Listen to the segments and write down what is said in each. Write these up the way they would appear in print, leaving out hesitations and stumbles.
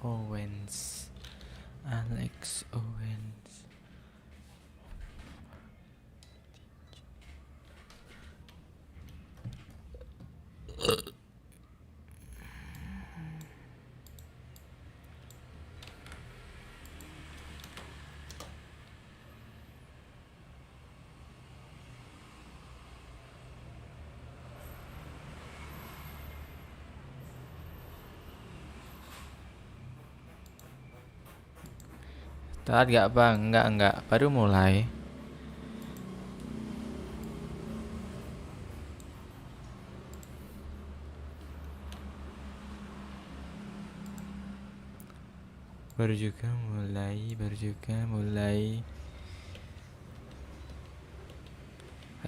Owens, Alex Owens. Telat gak bang? Enggak, baru mulai. Baru juga mulai.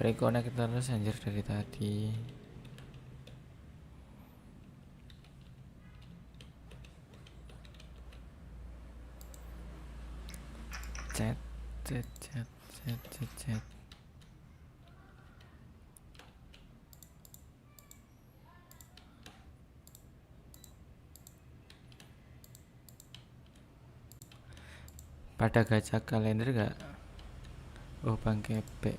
Reconnect terus anjir dari tadi. Chat. Pada gacha kalender gak? Oh bang kepek.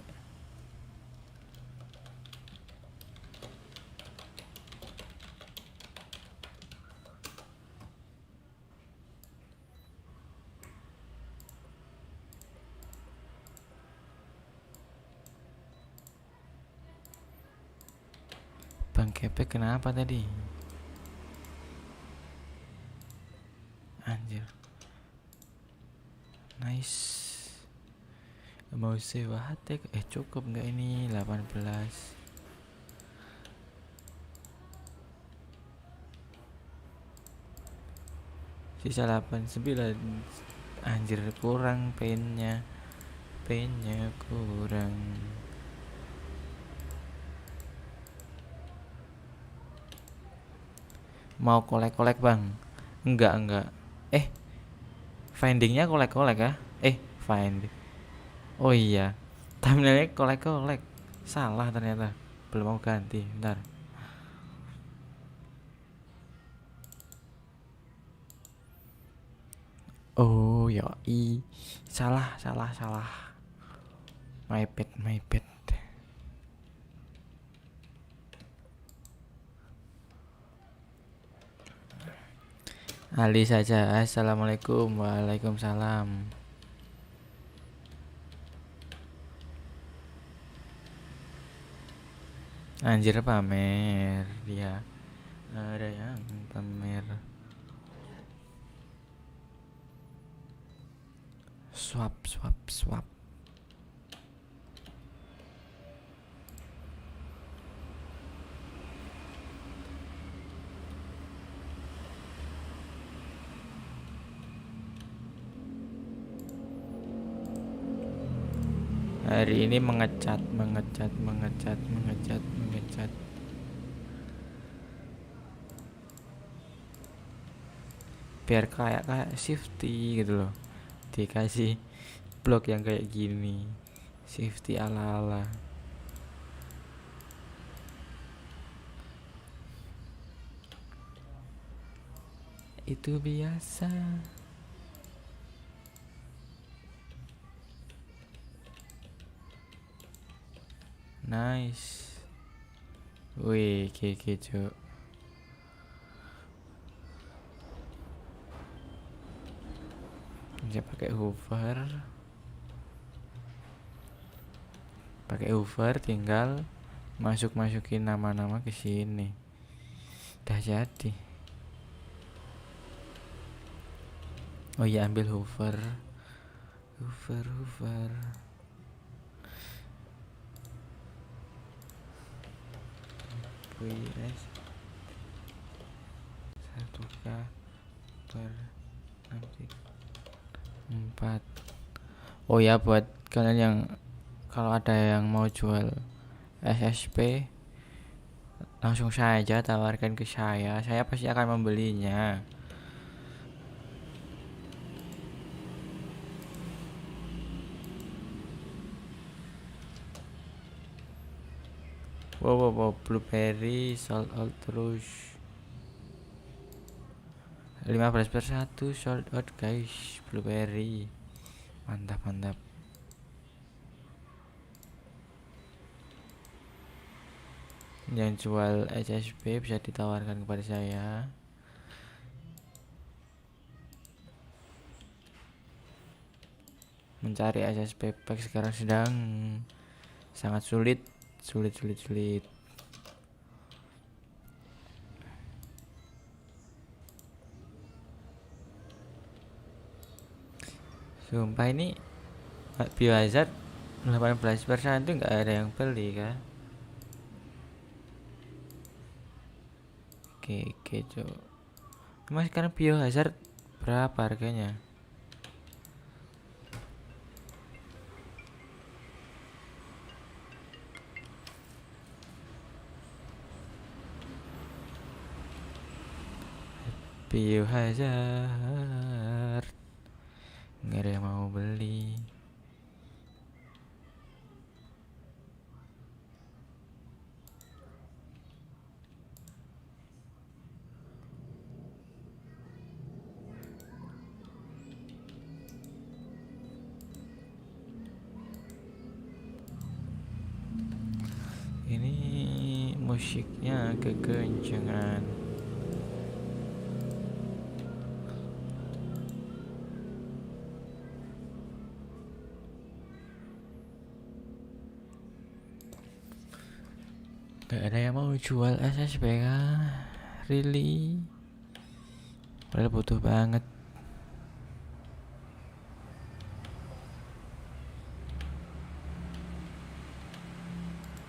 Bang kepek kenapa tadi? Anjir. Nice. Mau sewa hati cukup nggak ini 18. Sisa 89. Anjir kurang pennya kurang. Mau kolek bang? Enggak. Findingnya kolek ya? Find. Oh iya, thumbnailnya kolek. Salah ternyata. Belum mau ganti. Bentar. Oh yoi. Salah. My bad. Ali saja. Assalamualaikum. Waalaikumsalam. Anjir pamer dia. Ada yang pamer. Swap. Hari ini mengecat. Biar kayak shifty gitu loh. Dikasih blok yang kayak gini. Shifty ala-ala. Itu biasa. Nice. Wih, keke cok. Bisa pakai hover tinggal masukin nama-nama ke sini. Udah jadi. Oh iya, ambil hover. WS 1K per 4. Oh ya, buat kalian yang kalau ada yang mau jual SSP, langsung saja tawarkan ke saya pasti akan membelinya. Wow, blueberry sold out terus. 15/1 sold out guys. Blueberry mantap. Yang jual SSP bisa ditawarkan kepada saya. Mencari SSP pack sekarang sedang sangat sulit. Sumpah ini biohazard 18% itu nggak ada yang beli kan. Oke coba. Mas sekarang biohazard berapa harganya? Biohazard nggak ada yang mau beli. Ini musiknya kekencangan. Gak ada yang mau jual SSP kah? Really? Padahal butuh banget.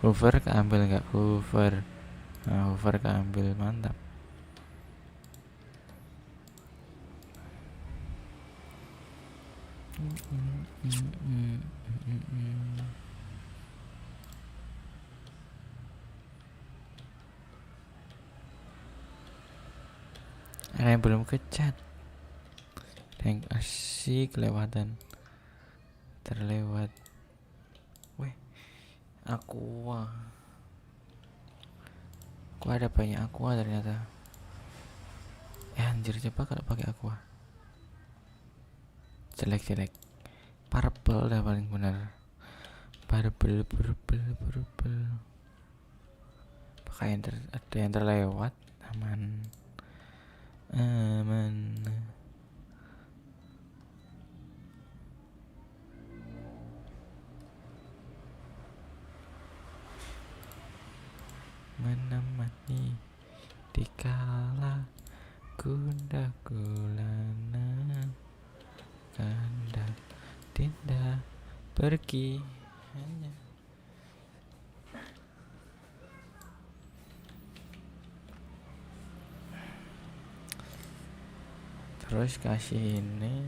Hoover keambil nggak? Hoover keambil, mantap. Ada yang belum kecat. Yang asik kelewatan. Terlewat. Weh, aqua. Kok ada banyak aqua ternyata. Anjir, coba kalau pakai aqua. Jelek. Purple dah paling benar. Purple. Pakai ada yang terlewat. Aman. Menemani dikala gundah gulana, kanda tidak pergi hanya. Terus kasih ini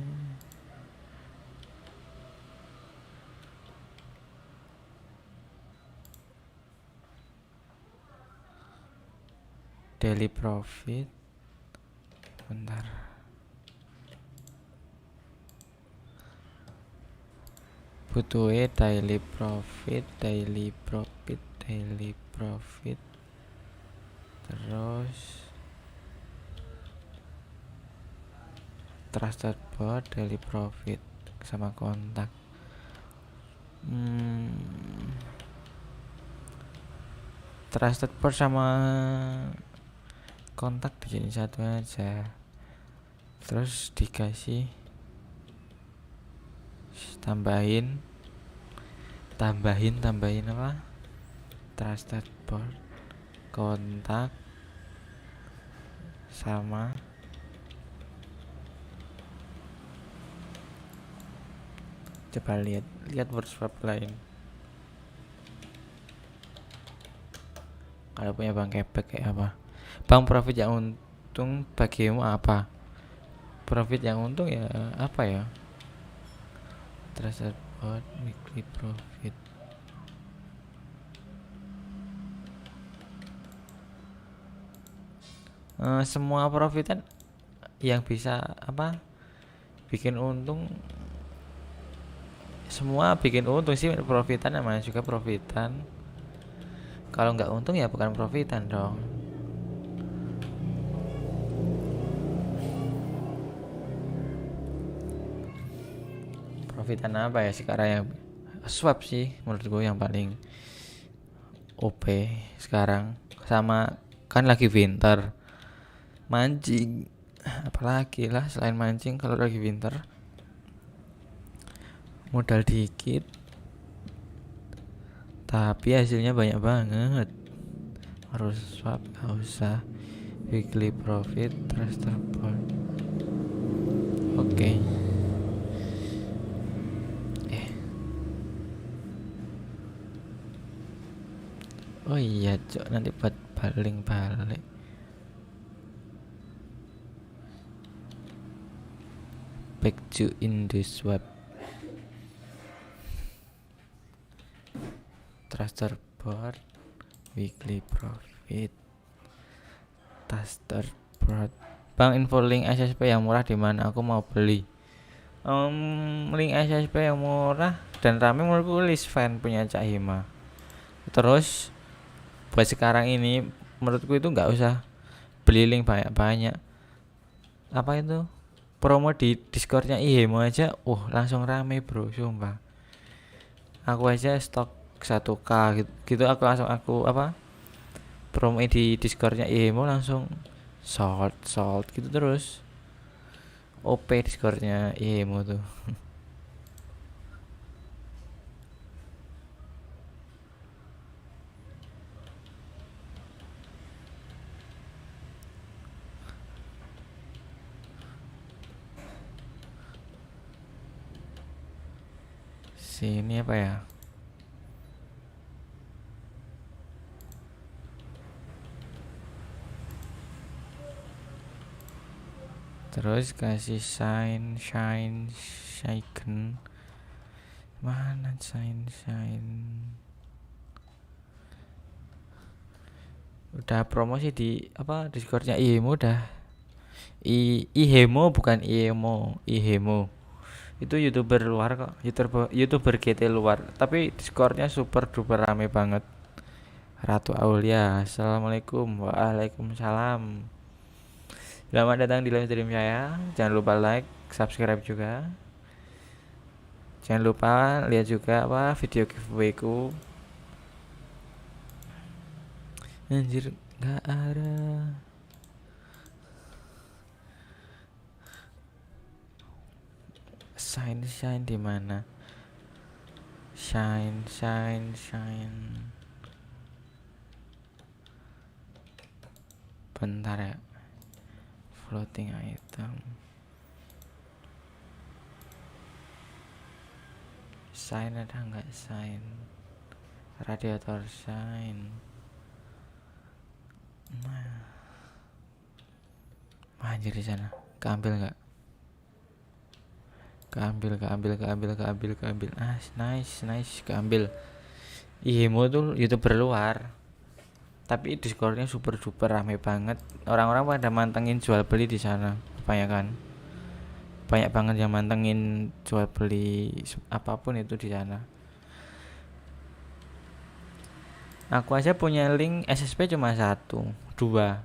daily profit. Bentar, butuhnya daily profit. Terus trusted bot, daily profit sama kontak. Trusted bot sama kontak dijadiin satu aja. Terus dikasih tambahin apa? Trusted bot, kontak sama coba lihat workshop lain. Kalau punya bank kepek kayak apa? Bank profit yang untung bagimu apa? Profit yang untung ya apa ya? Trusted bot, weekly profit. Semua profitan yang bisa apa? Bikin untung. Semua bikin untung sih profitan, namanya juga profitan. Kalau nggak untung ya bukan profitan dong. profitan apa ya sekarang yang swap sih menurut gue yang paling OP sekarang. Sama kan lagi winter, mancing apalagi lah selain mancing. Kalau lagi winter modal dikit tapi hasilnya banyak banget. Harus swap, gak usah weekly profit trust report. Oke. Oh iya cok, nanti buat balik back to Indus web trust report weekly profit trust report. Bang, info link SSP yang murah di mana? Aku mau beli. Link SSP yang murah dan rame menurutku list fan punya Cak Hima. Terus buat sekarang ini menurutku itu nggak usah beli link banyak-banyak. Apa itu promo di Discordnya IHEMO aja langsung rame bro, sumpah. Aku aja stok 1k gitu aku promo di Discordnya IHEMO langsung sold gitu terus. OP Discordnya IHEMO tuh. Sini apa ya? Terus kasih shine mana shine udah promosi di Discordnya IHEMO udah. IHEMO bukan IHEMO itu youtuber luar kok, youtuber GT luar, tapi Discordnya super duper rame banget. Ratu Aulia, assalamualaikum. Waalaikumsalam. Selamat datang di live stream saya. Jangan lupa like, subscribe juga. Jangan lupa lihat juga video giveaway ku. Anjir, nggak ada. Shine di mana? Shine. Bentar ya. Floating item. Shine ada nggak shine? Radiator shine. Anjir di sana. Keambil nggak? Keambil. Nice, keambil. IHEMO tuh youtuber luar, tapi Discordnya super duper rame banget. Orang-orang pada mantengin jual beli di sana, banyak banget yang mantengin jual beli apapun itu di sana. Aku aja punya link SSP cuma 2,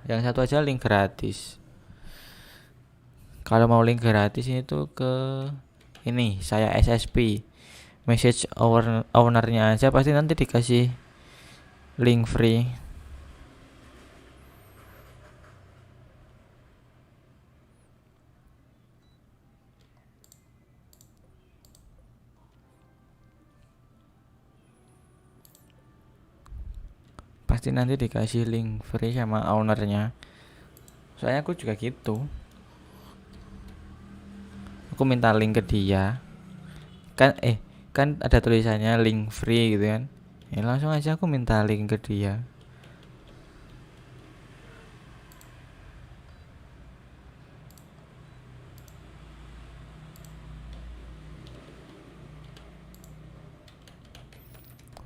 yang satu aja link gratis. Kalau mau link gratis itu ke ini saya SSP, message ownernya aja pasti nanti dikasih link free. Pasti nanti dikasih link free sama ownernya. Soalnya aku juga gitu. Aku minta link ke dia. Kan ada tulisannya link free gitu kan. Ya langsung aja aku minta link ke dia.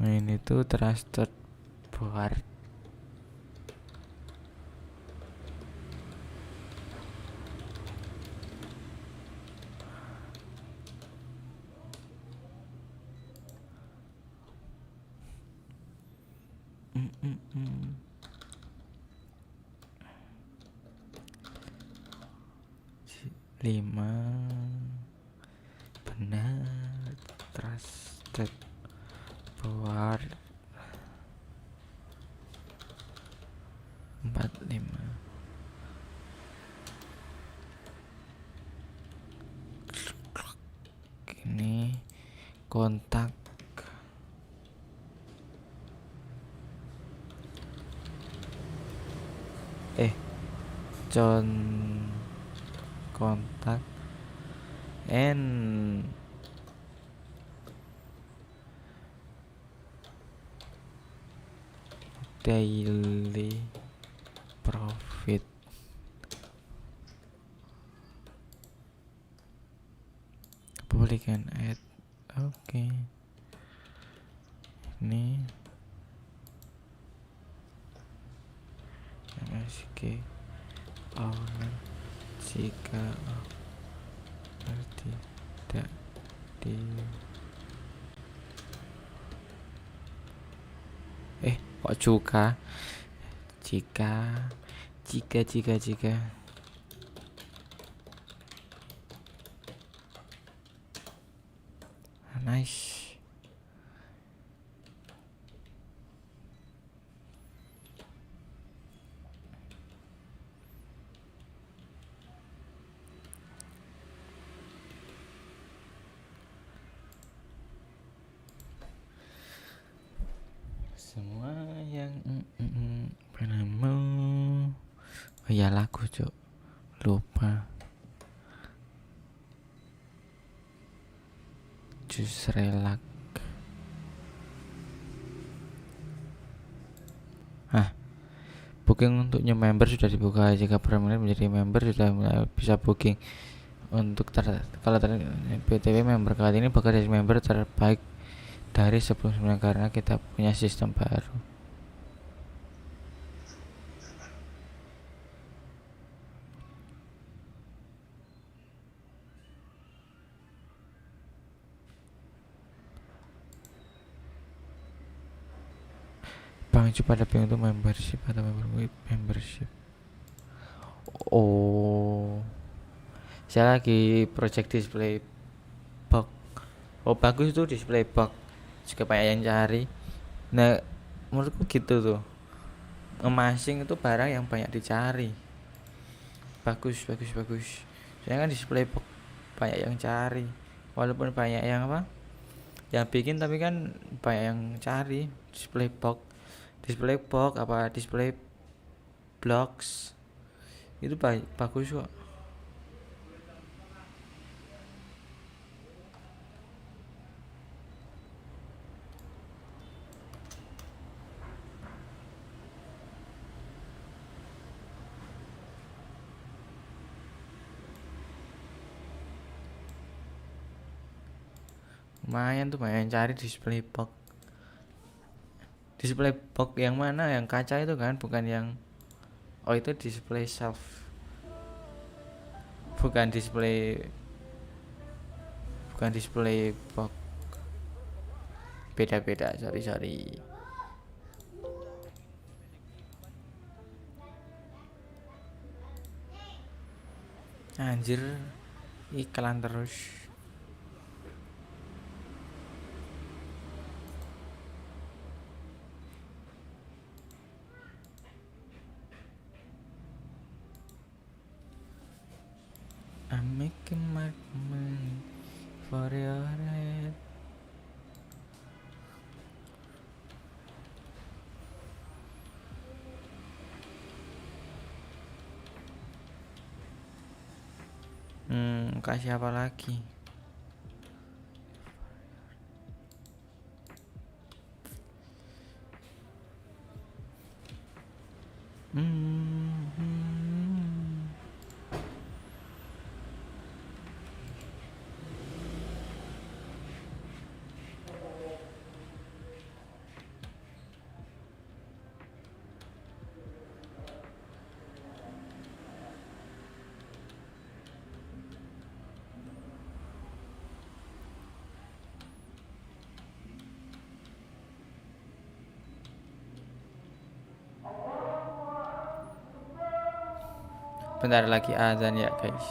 Nah, ini tuh trusted board. Lima benar. state buat 45 ini kontak John kontak and daily profit. Publikan ad. Oke. Ini MSG owner jika tidak di kok juga jika nice. Semua yang pernah mau ya lagu cok lupa jus relak. Booking untuk new member sudah dibuka. Jika permanent menjadi member sudah bisa booking untuk kalau BTW member kali ini bakal jadi member terbaik dari sebelumnya karena kita punya sistem baru. Pengacu pada ping untuk membership atau membership. Oh, saya lagi project display box. Oh bagus tuh display box, juga banyak yang cari. Nah menurutku gitu tuh, emasing itu barang yang banyak dicari. Bagus. Saya kan display box banyak yang cari, walaupun banyak yang yang bikin, tapi kan banyak yang cari display box apa display blocks itu bagus kok. Lumayan tuh banyak yang cari display box yang mana, yang kaca itu kan, bukan yang itu display self, bukan display box, beda sorry. Anjir iklan terus. I'm making my money for your head. Kasih apa lagi? Bentar lagi azan ya guys.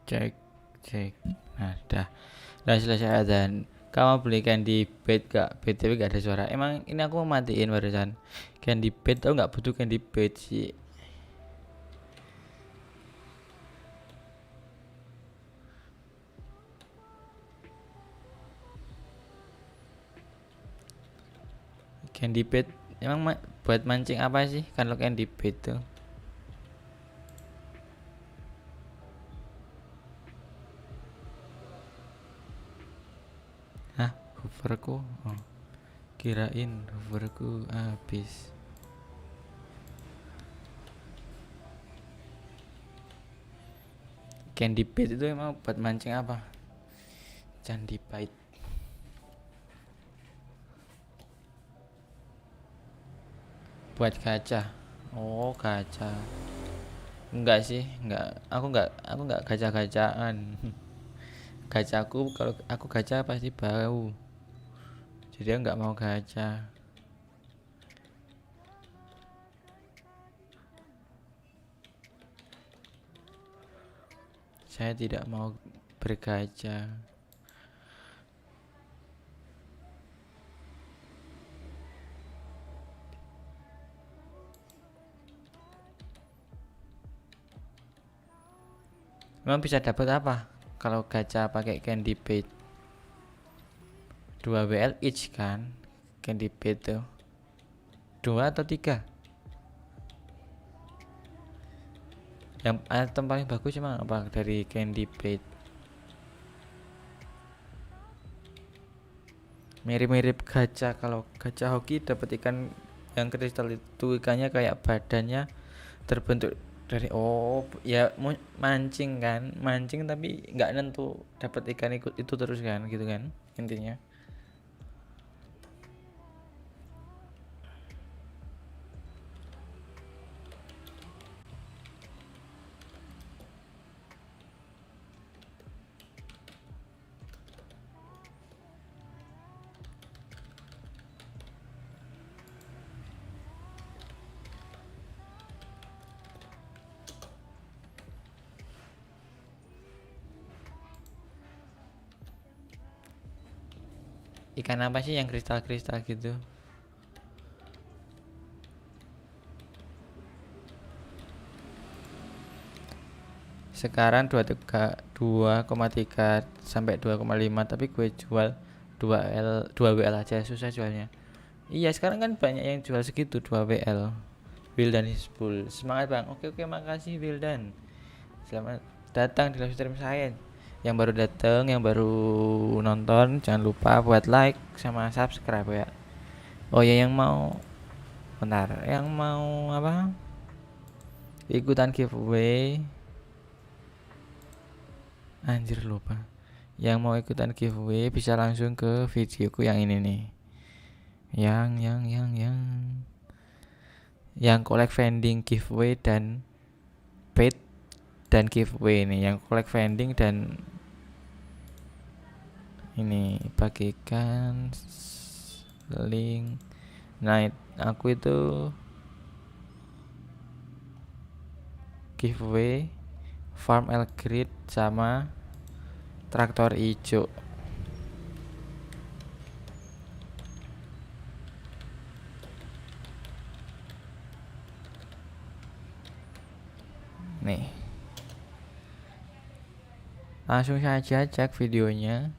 Cek cek. Nah dah selesai adzan. Kamu beli candy bed gak? BTW gak ada suara. Emang ini aku mau matiin barusan. Candy bed tau gak butuh candy bed sih. Candy bed emang buat mancing apa sih kalau candy bed tuh? Hah, hoverku? Oh, kirain hoverku habis. Candy bed itu emang buat mancing apa? Candy bite. Buat gacha. Oh, gacha. Enggak sih, enggak. Aku enggak gacha-gacaan. Gacaku kalau aku gacha pasti bau. Jadi aku enggak mau gacha. Saya tidak mau bergacha. Emang bisa dapat apa kalau gacha pakai candy bait? 2 WL each kan candy bait tuh. 2 atau 3? Yang item paling bagus emang apa dari candy bait? Mirip-mirip gacha. Kalau gacha hoki dapat ikan yang kristal itu, ikannya kayak badannya terbentuk dari ya mancing kan, mancing tapi nggak nentu dapat ikan ikut itu terus kan, gitu kan intinya. Ikan apa sih yang kristal-kristal gitu? Sekarang 2,3 sampai 2,5, tapi gue jual 2 WL aja, susah jualnya. Iya, sekarang kan banyak yang jual segitu 2 WL. Wildan Hisbul. Semangat Bang. Oke, makasih Wildan. Selamat datang di live stream saya. Yang baru datang, yang baru nonton, jangan lupa buat like sama subscribe ya. Oh ya, yang mau bentar, yang mau apa? Ikutan giveaway. Anjir lupa. Yang mau ikutan giveaway bisa langsung ke videoku yang ini nih. Yang collect vending giveaway dan paid dan giveaway nih. Yang collect vending dan ini bagikan link. Nah, aku itu giveaway farm el grid sama traktor hijau. Nih, langsung saja cek videonya.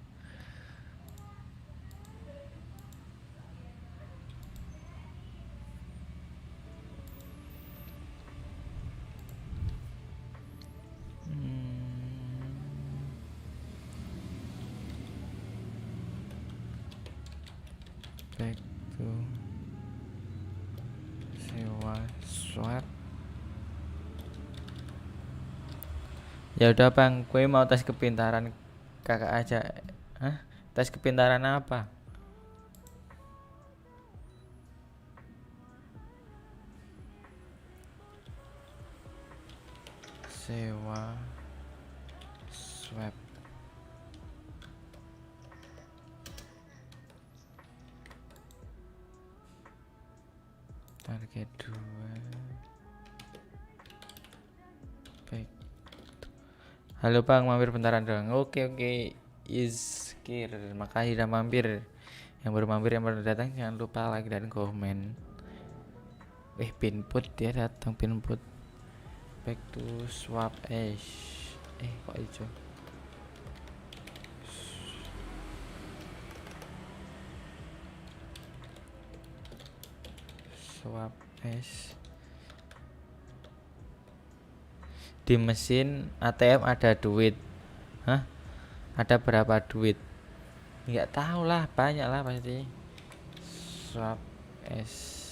Back to sewa swap. Ya udah Bang, gue mau tes kepintaran kakak aja. Hah? Tes kepintaran apa? Sewa swap. Target 2. Baik. Halo Bang, mampir bentaran dong. Oke. Iskir, makasih udah mampir. Yang baru mampir, yang baru datang jangan lupa like dan komen. Pinput dia datang, pinput. Back to swap ash. Kok hijau? Swap ash. Di mesin ATM ada duit. Hah? Ada berapa duit? Nggak tahu lah, banyak lah pasti. Swap ash.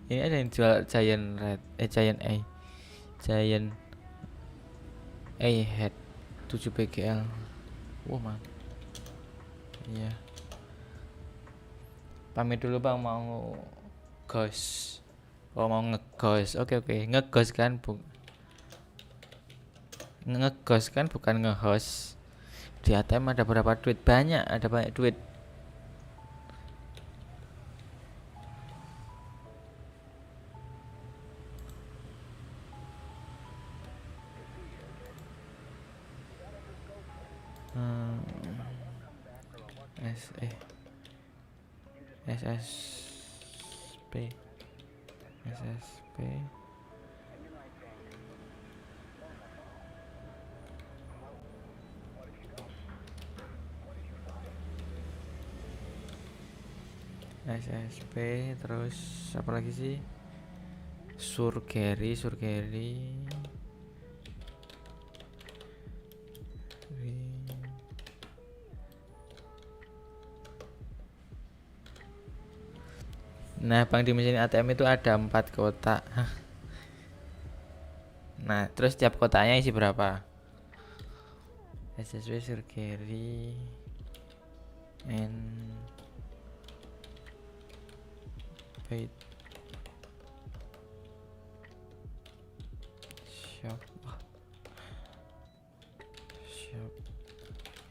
Ini ada yang jual giant red, giant A head 7 BGL. Man. Iya. Pamit dulu Bang, mau ghost. Mau ngeghost. Oke. Ngeghost kan ngeghost kan bukan ngehost. Di ATM ada berapa duit? Ada banyak duit. SSP terus apa lagi sih? Surgery Nah Bang, di mesin ATM itu ada 4 kotak. Nah terus tiap kotaknya isi berapa? SSW surgery and paid shop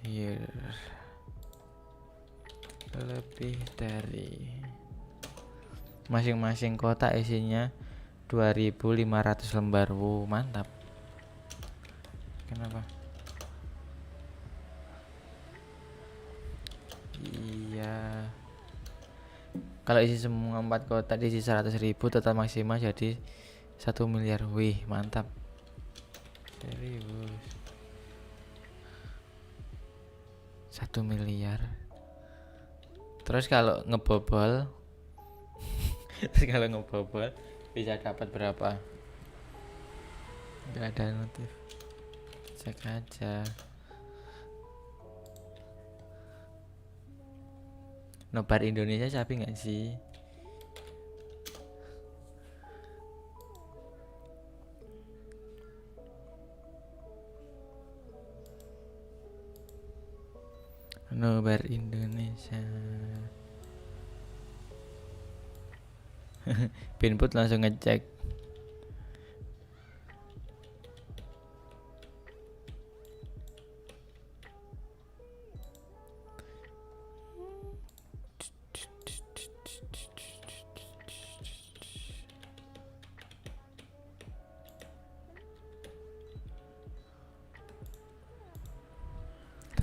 here lebih dari masing-masing kotak isinya 2500 lembar. Wow, mantap. Kenapa? Iya. Kalau isi semua 4 kotak diisi 100.000, total maksimal jadi 1 miliar. Wih, mantap. Serius. 1 miliar. Terus kalau ngebobol bisa dapat berapa? Nggak ada notif. Cek aja. Nobar Indonesia sapi nggak sih? Nobar Indonesia. Pinput langsung ngecek.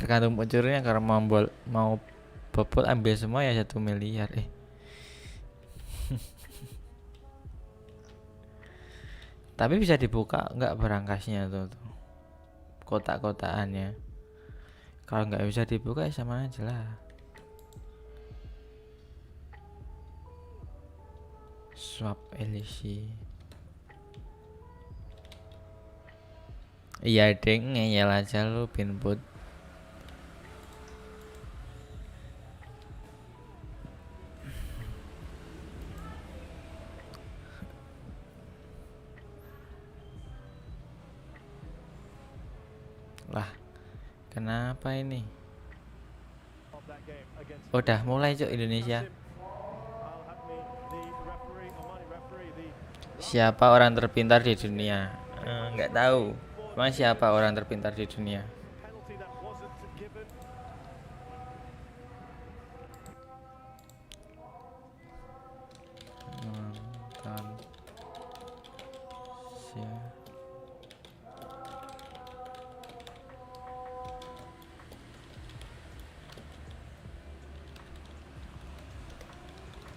Tergantung pencurinya, kalau mau bobol ambil semua ya 1 miliar. Tapi bisa dibuka nggak berangkasnya tuh kotak-kotakannya? Kalau nggak bisa dibuka ya sama aja lah. Swap elisi. Iya deng, ngeyel aja lu pinput. Lah, kenapa ini? Udah mulai cok Indonesia. Siapa orang terpintar di dunia? Nggak tahu. Emang siapa orang terpintar di dunia? Nonton.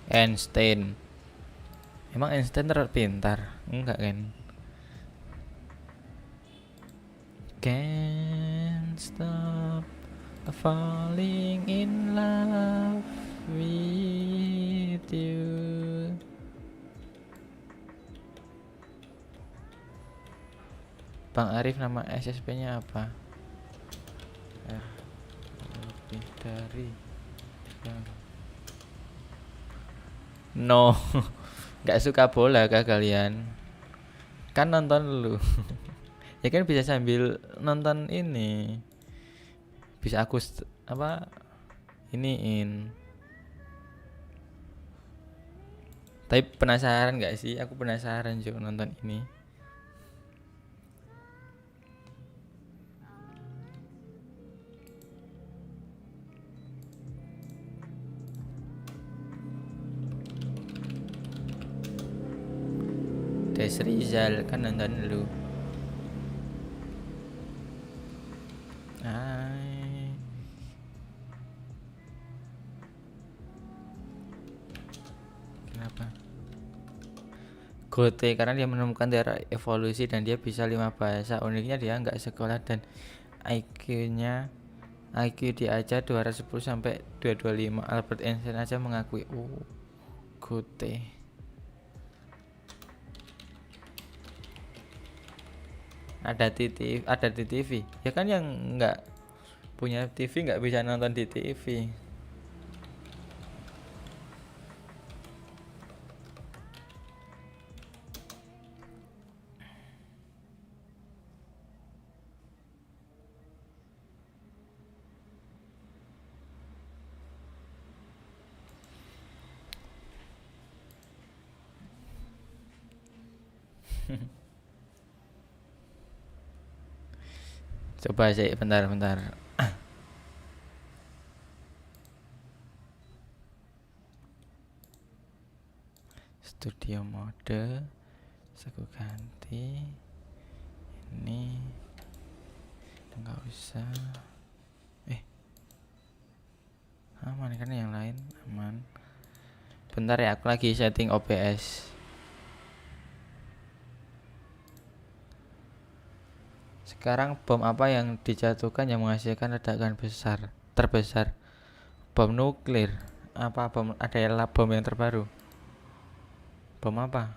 Einstein. Emang Einstein terpintar? Enggak kan? Can't stop falling in love with you. Bang Arif, nama SSP-nya apa? Lebih dari no. Nggak suka bola kah kalian? Kan nonton dulu. Ya kan bisa sambil nonton ini. Bisa aku iniin. Tapi penasaran nggak sih? Aku penasaran juga nonton ini. Des Rizal kan nonton dulu. Kenapa? Gote karena dia menemukan teori evolusi dan dia bisa 5 bahasa. Uniknya dia nggak sekolah dan IQ dia aja 210 sampai 225. Albert Einstein aja mengakui. Gote. Ada di TV. Ya kan yang nggak punya TV nggak bisa nonton di TV. Coba sih bentar. studio mode. Aku ganti ini, nggak usah. Aman kan yang lain aman. Bentar ya, aku lagi setting OBS. Sekarang bom apa yang dijatuhkan yang menghasilkan ledakan terbesar? Bom nuklir. Apa bom, ada bom yang terbaru? Bom apa?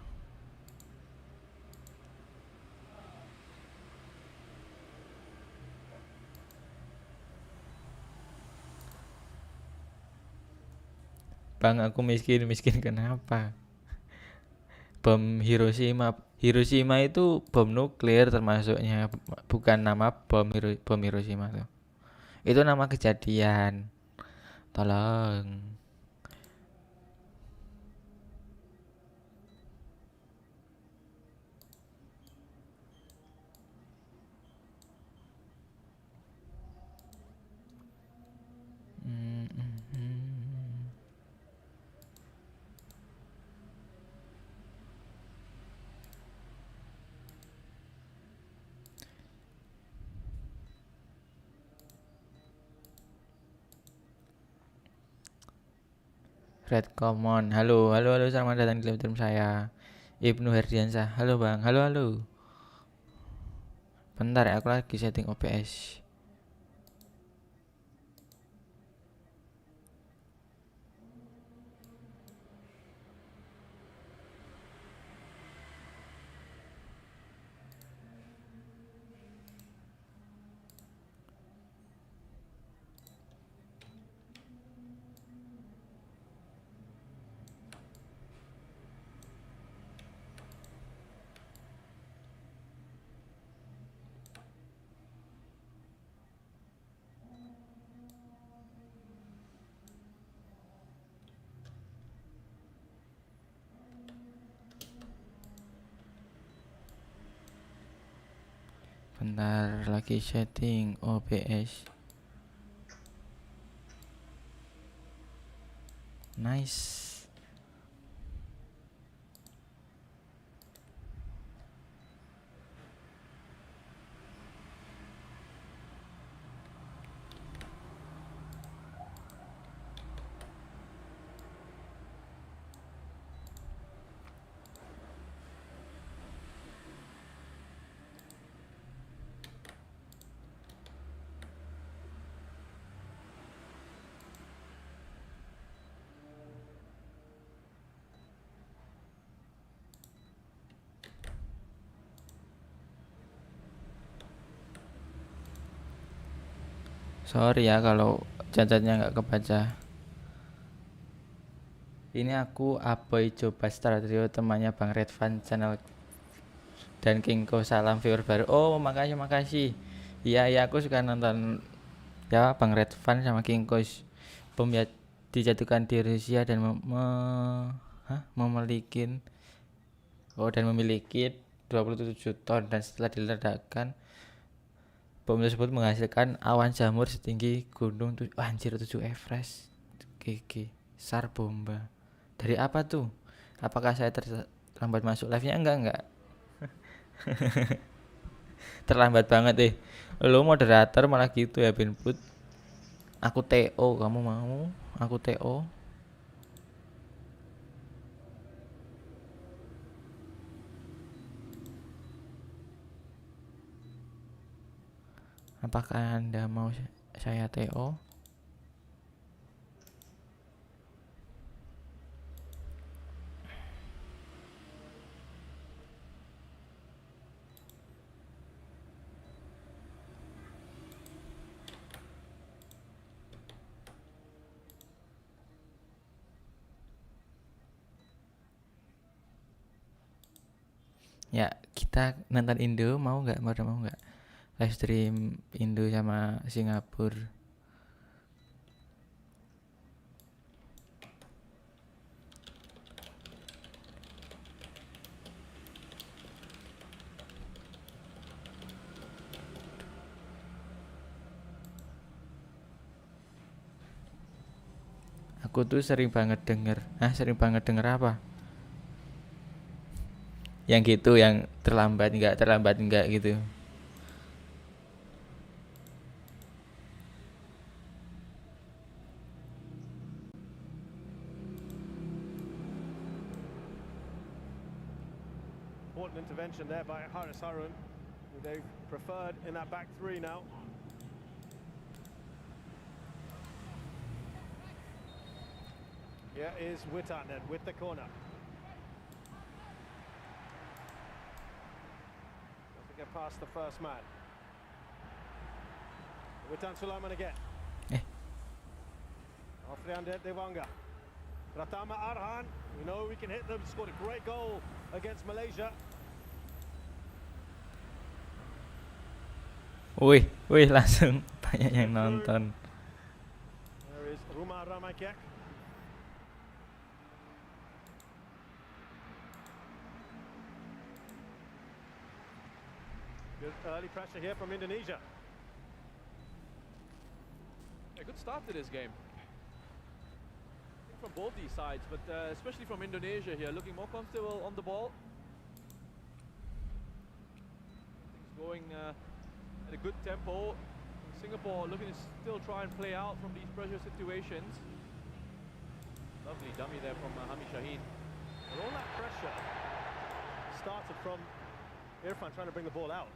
Bang, aku miskin kenapa? Bom Hiroshima. Hiroshima itu bom nuklir termasuknya, bukan nama bom Hiroshima tuh. Itu nama kejadian. Tolong. Red Common. Halo, selamat datang di live stream saya. Ibnu Herdiansah. Halo Bang. Halo. Bentar ya, aku lagi setting OBS. Bentar lagi setting OBS. Nice. Sorry ya kalau cacatnya nggak kebaca. Ini aku Aboy Coba Star Trio, temannya Bang Redvan channel dan Kingko. Salam viewer baru. Oh, makasih. Iya, aku suka nonton ya Bang Redvan sama Kingko. Bom ya dijatuhkan di Rusia dan memiliki 27 ton, dan setelah diledakkan bom tersebut menghasilkan awan jamur setinggi gunung 7 Everest. GG. Sar bomba. Dari apa tuh? Apakah saya terlambat masuk live-nya? Enggak. Terlambat banget Lu moderator malah gitu ya, Binput. Aku TO, kamu mau? Aku TO. Apakah Anda mau saya TO? Ya, kita nonton Indo, mau nggak? Live stream Indo sama Singapura. Aku tuh sering banget denger apa? yang gitu, yang terlambat enggak gitu. Important intervention there by Haris Harun, who they've preferred in that back three now. Here is Wittarnen with the corner. Doesn't get past the first man. Wittan Sulaiman again. Afriander Dewanga. Pratama Arhan. We know we can hit them. Scored a great goal against Malaysia. Wih, langsung banyak yang nonton. There is Rumah Ramakek. Good early pressure here from Indonesia. A good start to this game. From both these sides, but especially from Indonesia here, looking more comfortable on the ball. Things going at a good tempo. Singapore looking to still try and play out from these pressure situations. Lovely dummy there from Hami Shaheen. Well, all that pressure started from Irfan trying to bring the ball out.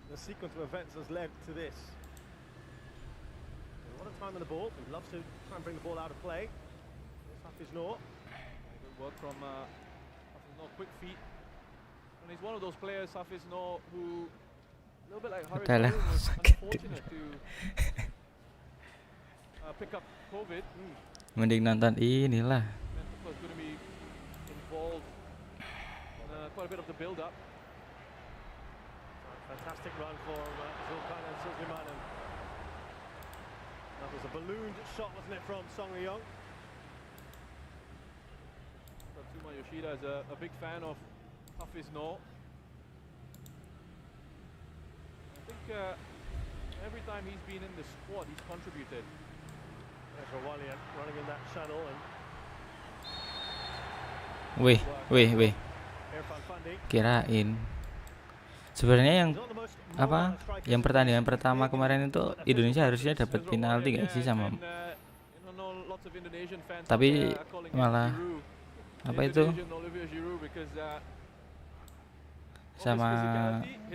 The sequence of events has led to this. A lot of time on the ball. He loves to try and bring the ball out of play. Hafiz Noor. Good work from Hafiz Noor, quick feet. And he's one of those players, Hafiz Noor, who a little bit like Haris Harun was unfortunate to pick up COVID. Mending nonton inilah. And of course going to be involved in quite a bit of the build-up. Fantastic run for Zulkan and Suleiman. That was a ballooned shot, wasn't it, from Song Ryong? Tatsuma Yoshida is a big fan of Hafiz Noor. I think every time he's been in the squad, he's contributed. There's Rawalian running in that channel and Wih. Irfan Fandi. Kirain. Sebenarnya yang pertandingan pertama kemarin itu Indonesia harusnya dapat penalti nggak sih sama, tapi malah apa itu sama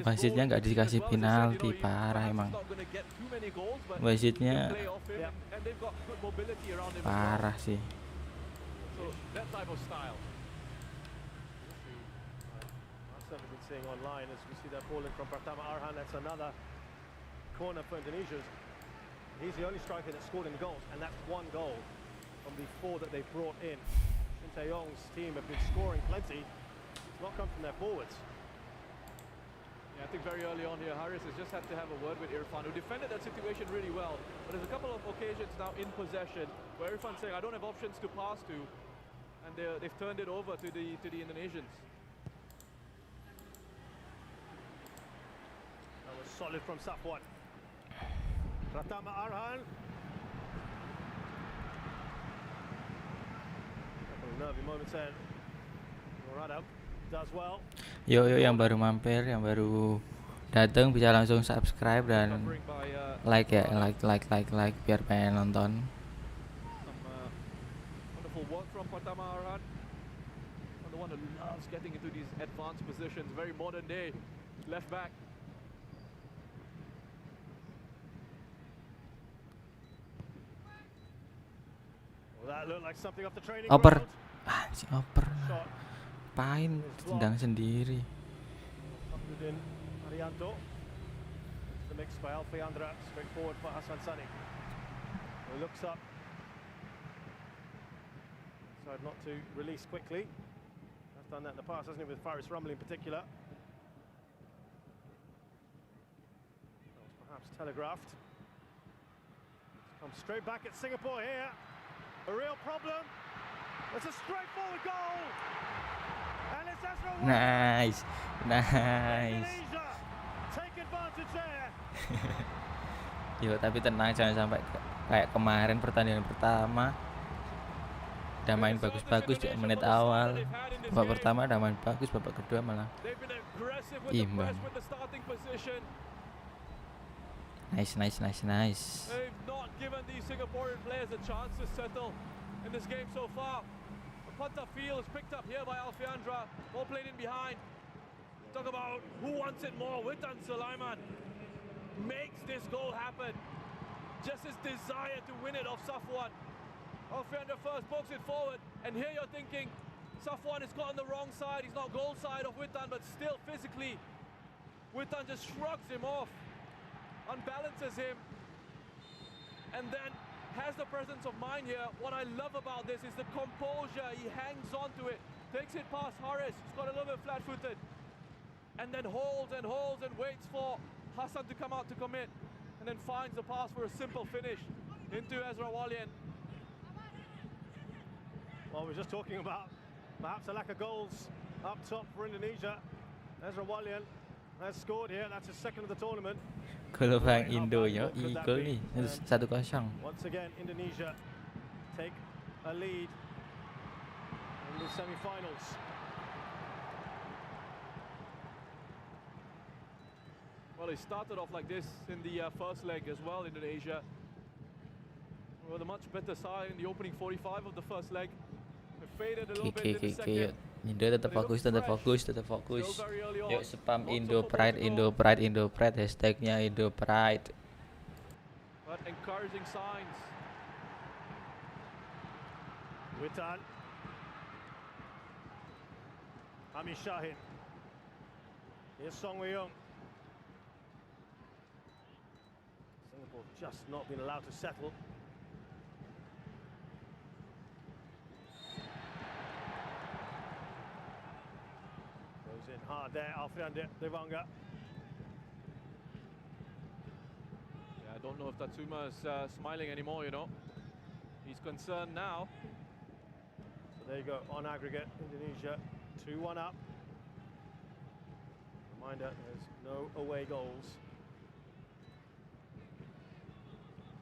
wasitnya nggak dikasih penalti. Parah emang wasitnya, parah sih. We've been seeing online as we see that ball in from Pratama Arhan. That's another corner for Indonesia. He's the only striker that scored in goals, and that's one goal from the four that they brought in. Shin Tae-yong's team have been scoring plenty. It's not come from their forwards. Yeah, I think very early on here, Haris has just had to have a word with Irfan, who defended that situation really well. But there's a couple of occasions now in possession where Irfan's saying, I don't have options to pass to, and they've turned it over to the Indonesians. Solid from Safwan. Pratama Arhan. Couple of nervy moments there. Muradab does well. Yo yang baru mampir, yang baru datang bisa langsung subscribe dan like ya, like biar pengen nonton. Wonderful work from Pratama Arhan. The one who loves getting into these advanced positions, very modern day left back. Oper. Si oper. Pain tendang sendiri. Arianto. The mix by Alfiandra, straight forward for Hassan Sani. He looks up. Decided not to release quickly. Has done that in the past, hasn't he, with Faris Rumley in particular. That was perhaps telegraphed. Come straight back at Singapore here. A real problem. It's a straightforward goal. And it's Ezra Nice. Indonesia take advantage there. Yo, tapi tenang, jangan sampai kayak kemarin pertandingan pertama. Udah main bagus-bagus di menit awal. Babak pertama udah main bagus, babak kedua malah imbang. Nice. They've not given these Singaporean players a chance to settle in this game so far. A punter field is picked up here by Alfiandra. Ball played in behind. Talk about who wants it more. Witan Sulaiman makes this goal happen. Just his desire to win it off Safwan. Alfiandra first pokes it forward, and here you're thinking Safwan is caught on the wrong side. He's not goal side of Witan, but still physically, Witan just shrugs him off, unbalances him, and then has the presence of mind here. What I love about this is the composure. He hangs on to it, takes it past Haris, who's got a little bit flat-footed, and then holds and waits for Hassan to come out to commit, and then finds the pass for a simple finish into Ezra Walian. Well, we're just talking about perhaps a lack of goals up top for Indonesia. Ezra Walian has scored here. That's his second of the tournament. Gol Bang Indo yo, gol nih 1-0. Once again, Indonesia take a lead in the semi-finals. Well, it started off like this in the first leg as well, Indonesia. With a much better side in the opening 45 of the first leg. It faded a little bit in the second. Indo tetap fokus. Yuk spam Indo Pride, hashtagnya Indo Pride. But encouraging signs. Witan. Ami Shahin. Here's Song Wei-young. Singapore just not been allowed to settle. Goes in hard there, Alfredo Devanga. Yeah, I don't know if Tatsuma is smiling anymore, you know. He's concerned now. So there you go, on aggregate, Indonesia 2-1 up. Reminder, there's no away goals.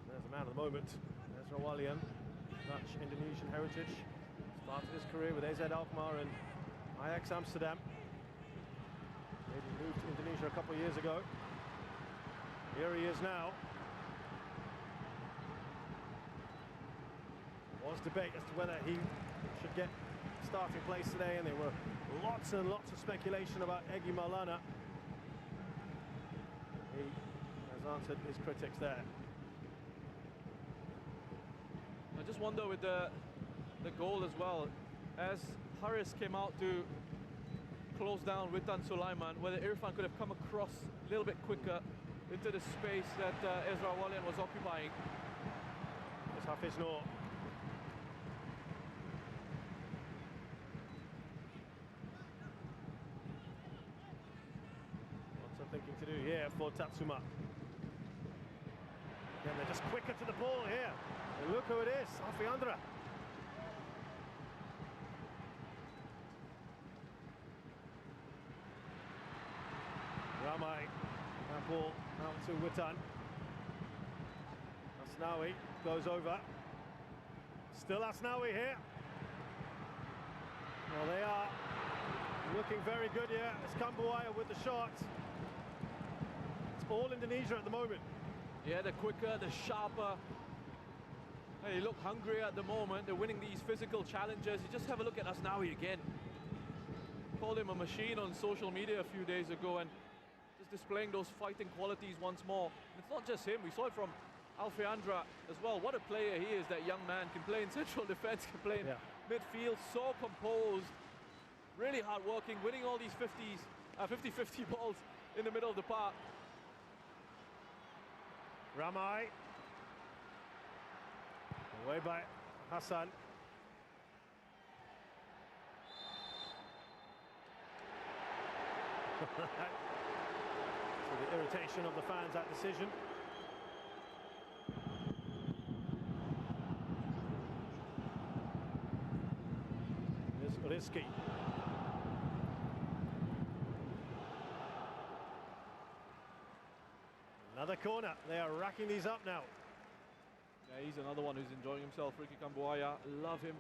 There's the man of the moment, Ezra Walian, Dutch Indonesian heritage. Started his career with AZ Alkmaar and Ajax Amsterdam. Maybe moved to Indonesia a couple of years ago. Here he is now. There was debate as to whether he should get starting place today, and there were lots and lots of speculation about Egy Maulana. He has answered his critics there. I just wonder with the goal as well, as Haris came out to close down Witan Sulaiman, whether Irfan could have come across a little bit quicker into the space that Ezra Walian was occupying. It's Hafiz Noor. Lots of thinking to do here for Tatsuma. Again, they're just quicker to the ball here. And look who it is, Alfiandra. Ramai, that ball out to Witan. Asnawi goes over. Still Asnawi here. Well, they are looking very good here. It's Kambuaya with the shot. It's all Indonesia at the moment. Yeah, the quicker, the sharper. They look hungry at the moment. They're winning these physical challenges. You just have a look at Asnawi again. Called him a machine on social media a few days ago, and just displaying those fighting qualities once more. And it's not just him. We saw it from Alfiandra as well. What a player he is, that young man. Can play in central defense, can play in midfield. So composed, really hard-working, winning all these 50-50 balls in the middle of the park. Ramai. Away by Hassan. So the irritation of the fans, that decision. Here's Rizki. Another corner. They are racking these up now. Yeah, he's another one who's enjoying himself, Ricky Kambuaya. Love him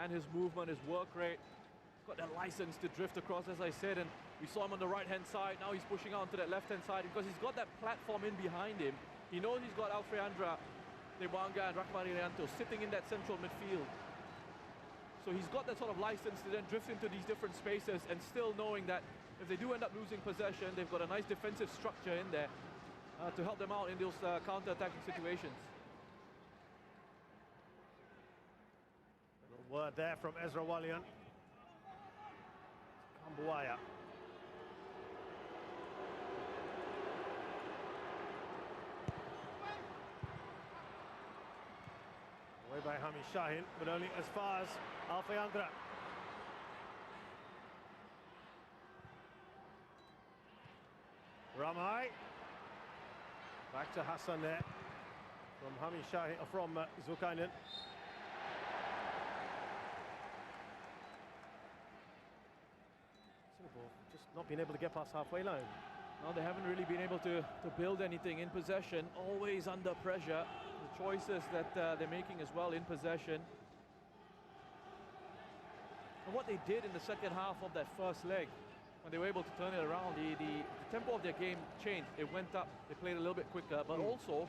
and his movement, his work rate. He's got that license to drift across, as I said, and we saw him on the right-hand side. Now he's pushing out to that left-hand side because he's got that platform in behind him. He knows he's got Alfreandra Dewanga and Rahman Irianto sitting in that central midfield. So he's got that sort of license to then drift into these different spaces, and still knowing that if they do end up losing possession, they've got a nice defensive structure in there to help them out in those counter-attacking situations. A word there from Ezra Walian. Kambuaya. Away by Hami Shahin, but only as far as Alfeandra. Ramai. Back to Hassan there. From Hami Shahin, from Zulkainen. Singapore just not being able to get past halfway line. No, they haven't really been able to build anything in possession, always under pressure. The choices that they're making as well in possession. And what they did in the second half of that first leg, when they were able to turn it around, the tempo of their game changed. It went up, they played a little bit quicker, but also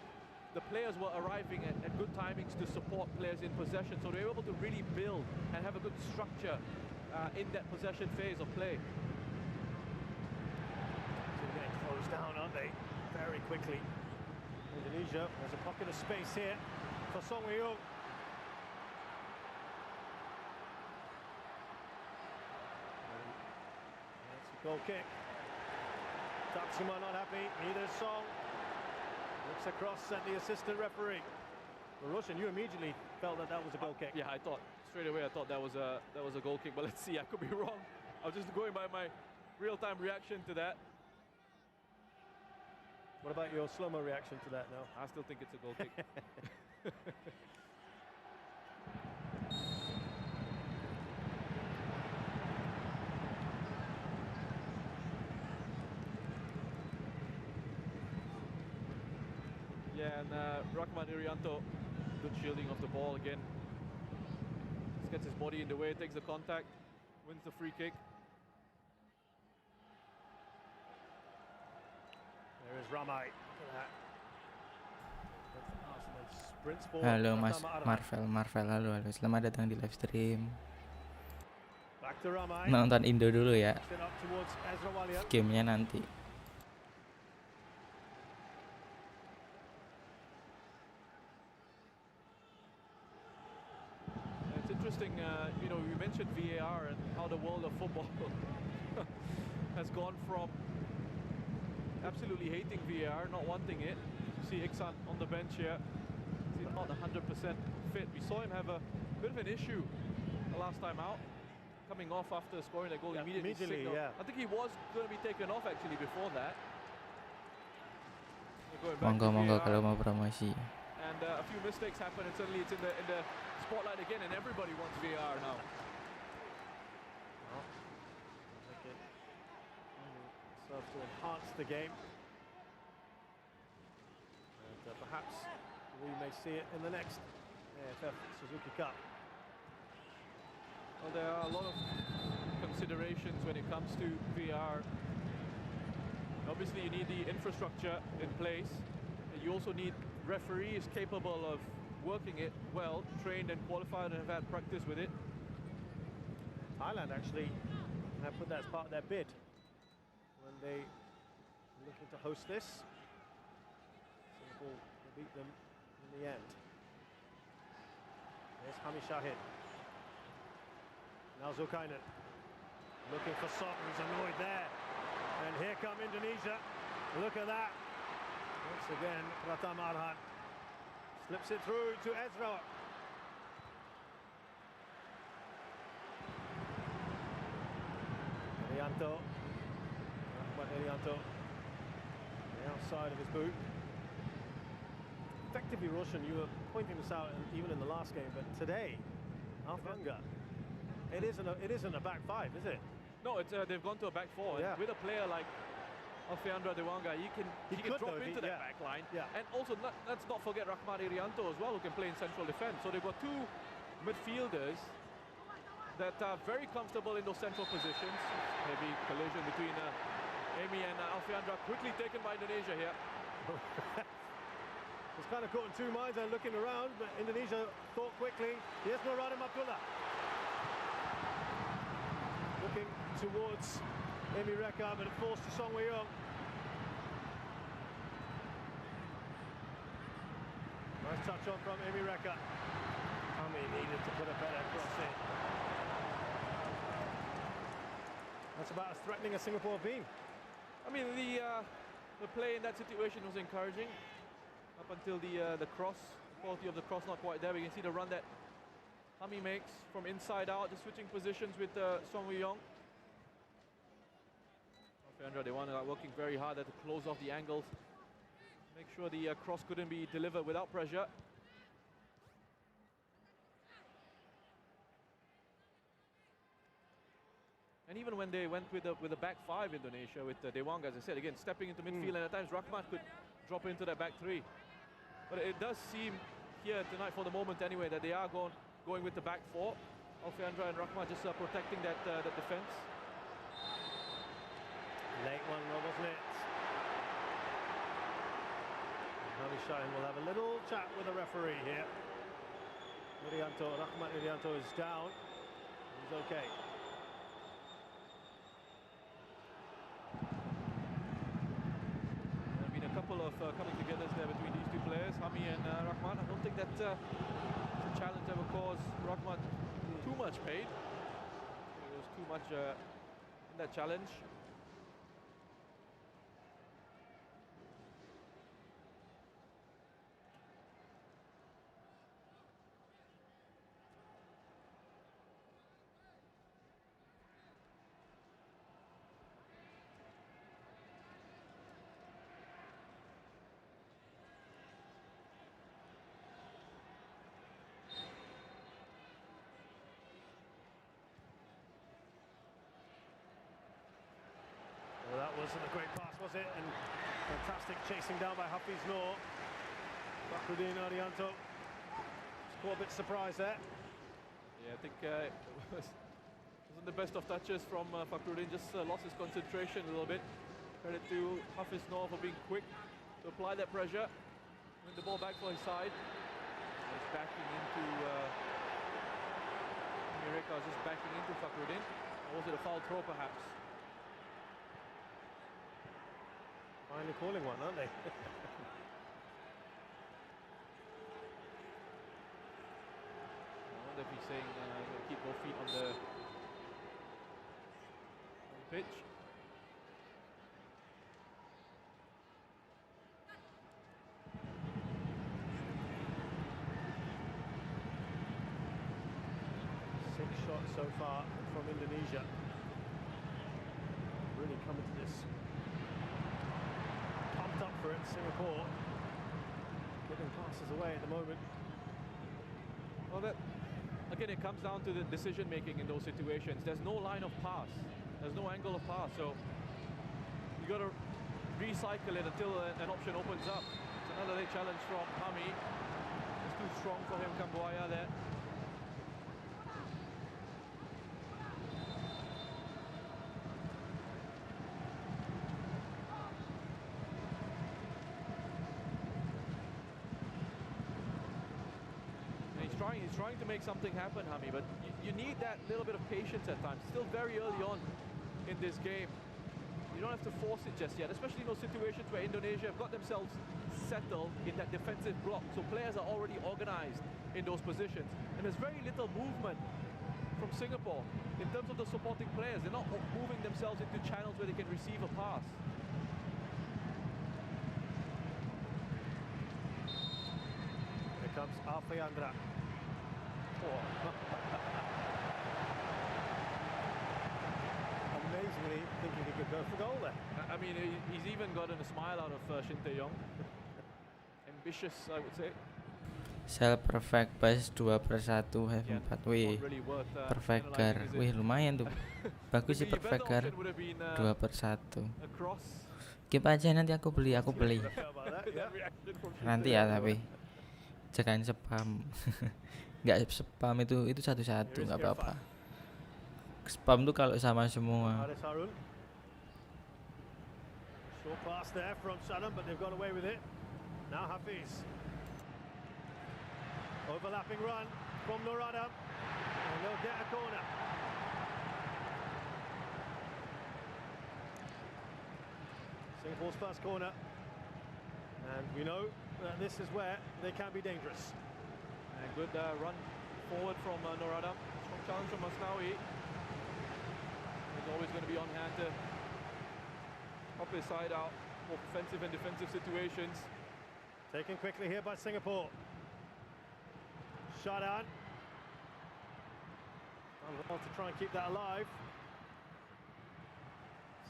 the players were arriving at good timings to support players in possession. So they were able to really build and have a good structure in that possession phase of play. They're getting closed down, aren't they? Very quickly. Indonesia, there's a pocket of space here for Song Wei-ung. That's a goal kick. Tatsuma not happy, neither is Song. Looks across at the assistant referee. Well, Roshan, you immediately felt that that was a goal kick. Yeah, I thought straight away. I thought that was a goal kick. But let's see. I could be wrong. I was just going by my real-time reaction to that. What about your slow-mo reaction to that now? I still think it's a goal kick. Yeah, and Rahman Irianto, good shielding of the ball again. Just gets his body in the way, takes the contact, wins the free kick. There is Ramai. Look at that. Arsenal sprints forward. Halo Mas Pratama Arhan. Marvel, halo. Selamat datang di live stream. Back to Ramai. Nonton Indo dulu ya. Sit up towards Ezra Walian. Gamenya nanti. It's interesting, you know, you mentioned VAR and how the world of football has gone from absolutely hating VAR, not wanting it. You see Iksan on the bench here. He's not 100% fit. We saw him have a bit of an issue the last time out, coming off after scoring that goal. Yeah, immediately, signaled. yeah. I think he was going to be taken off actually before that. Monggo kalau mau promosi. And a few mistakes happen, and suddenly it's in the spotlight again, and everybody wants VAR now. Well, okay. Serves to enhance the game. And perhaps we may see it in the next AFF Suzuki Cup. Well, there are a lot of considerations when it comes to VAR. Obviously, you need the infrastructure in place. And you also need referees capable of working it well, trained and qualified and have had practice with it. Thailand actually have put that as part of their bid when they were looking to host this. Singapore will beat them in the end. There's Hami Shahin. Now Zulkainen looking for Song, who's annoyed there. And here come Indonesia. Look at that. Once again, Pratama Arhan slips it through to Ezra. Irianto. Rahman Irianto. The outside of his boot. Effectively, Roshan, you were pointing this out even in the last game, but today, Alfanga, it isn't a back five, is it? No, it's they've gone to a back four. Yeah. And with a player like Alfreandra Dewanga, he can drop into that back line. Yeah. And also, let's not forget Rahman Irianto as well, who can play in central defence. So they've got two midfielders that are very comfortable in those central positions. Heavy collision between Amy and Alfiandra, quickly taken by Indonesia here. Was kind of caught in two minds and looking around, but Indonesia thought quickly. Here's Nuradim Abdullah. Looking towards Amy Reka, but it falls to Song Wei-young. Nice touch on from Amy Reka. Ami needed to put a better cross in. That's about as threatening as Singapore have been. I mean, the play in that situation was encouraging. Up until the cross, quality of the cross not quite there. We can see the run that Hami makes from inside out, just switching positions with Song Wei-young. Alfiandra, they want working very hard there to close off the angles. Make sure the cross couldn't be delivered without pressure. And even when they went with the back five, Indonesia, with Dewang, as I said, again, stepping into midfield, and at times Rahmat could drop into that back three. But it does seem here tonight, for the moment anyway, that they are going with the back four. Alfiandra and Rahmat just protecting that defense. Late one, wasn't it? Hami Shahin will have a little chat with the referee here. Rahmat Irianto is down. He's okay. There have been a couple of coming togethers there between these two players, Hami and Rahmat. I don't think that the challenge ever caused Rahmat too much pain. There was too much in that challenge. Well, that wasn't a great pass, was it? And fantastic chasing down by Hafiz Noor. Fakhruddin Arianto was caught a bit surprised there. Yeah, I think it wasn't the best of touches from Fakhruddin, just lost his concentration a little bit. Credit to Hafiz Noor for being quick to apply that pressure. Win the ball back for his side. He's backing into Mireka, just backing into Fakhruddin. Or was it a foul throw perhaps? Finally calling one, aren't they? I wonder if he's saying keep both feet on the pitch. Six shots so far from Indonesia. Really coming to this. Pumped up for it, Singapore. Giving passes away at the moment. Well, that again, it comes down to the decision making in those situations. There's no line of pass. There's no angle of pass. So you got to recycle it until an option opens up. It's another late challenge from Hami. It's too strong for him, Kambuaya there. He's trying to make something happen, Hami, but you need that little bit of patience at times. Still very early on in this game. You don't have to force it just yet, especially in those situations where Indonesia have got themselves settled in that defensive block. So players are already organized in those positions. And there's very little movement from Singapore in terms of the supporting players. They're not moving themselves into channels where they can receive a pass. Here comes Alfiandra. Amazingly thinking he could go for goal there. I mean, he's even gotten a smile out of Shin Tae-yong. Ambitious, I would say. Sel perfect pas 2/1 have 4. Wih, Not really worth perfect car. analyzing, is it? Wih, lumayan tuh. Bagus sih The better perfect car. option would have been 2/1. a cross. Skip aja, nanti aku beli. How about that? Yeah. That reaction from Shin Nanti ya, Tae-yong. tapi jangan spam. Nggak spam itu satu-satu, Here is nggak apa-apa. spam tuh kalau sama semua. Haris Harun. Short pass there from Saddam, but they've got away with it. Now Hafiz. Overlapping run from Nur Adam. And they'll get a corner. Singapore's first corner. And we know that this is where they can be dangerous. And good run forward from Nur Adam. Strong challenge from Masnawi. He's always going to be on hand to up his side out, both offensive and defensive situations. Taken quickly here by Singapore. Shot on. Well to try and keep that alive.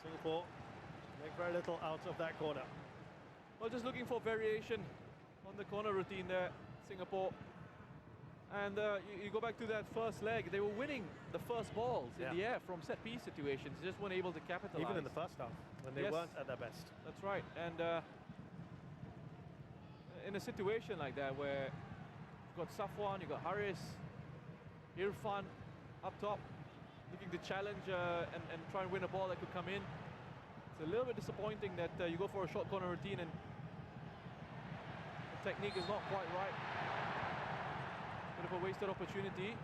Singapore make very little out of that corner. Well, just looking for variation on the corner routine there, Singapore. And you go back to that first leg, they were winning the first balls in the air from set piece situations, just weren't able to capitalize. Even in the first half, when they weren't at their best. That's right. And in a situation like that where you've got Safwan, you've got Haris, Irfan up top, looking to challenge and try and win a ball that could come in. It's a little bit disappointing that you go for a short corner routine and the technique is not quite right. Bit of a wasted opportunity.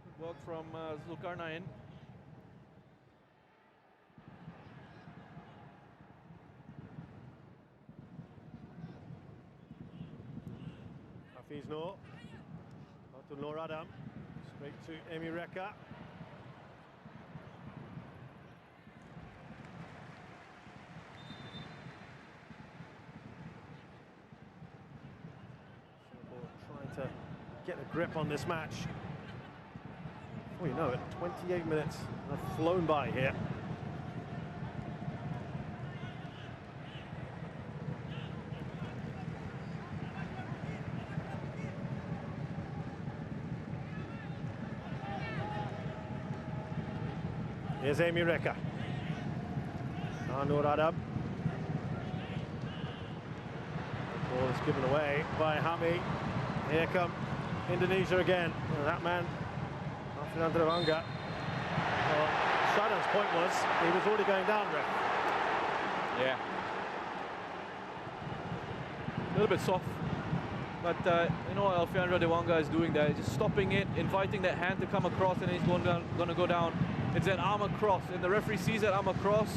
Good work from Zulkarnain. Hafiz Noor. Out to Nur Adam. Straight to Emi Reka. Trying to get a grip on this match. Before you know it, 28 minutes have flown by here. Here's Emi Reka. Nur Adam. The ball is given away by Hami. Here come Indonesia again. And that man, Alfian Drawanga. Well, Shadow's point was he was already going down, Ref. Yeah. A little bit soft. But you know what Alfian Drawanga is doing there, just stopping it, inviting that hand to come across, and he's going to go down. It's an arm across, and the referee sees that arm across.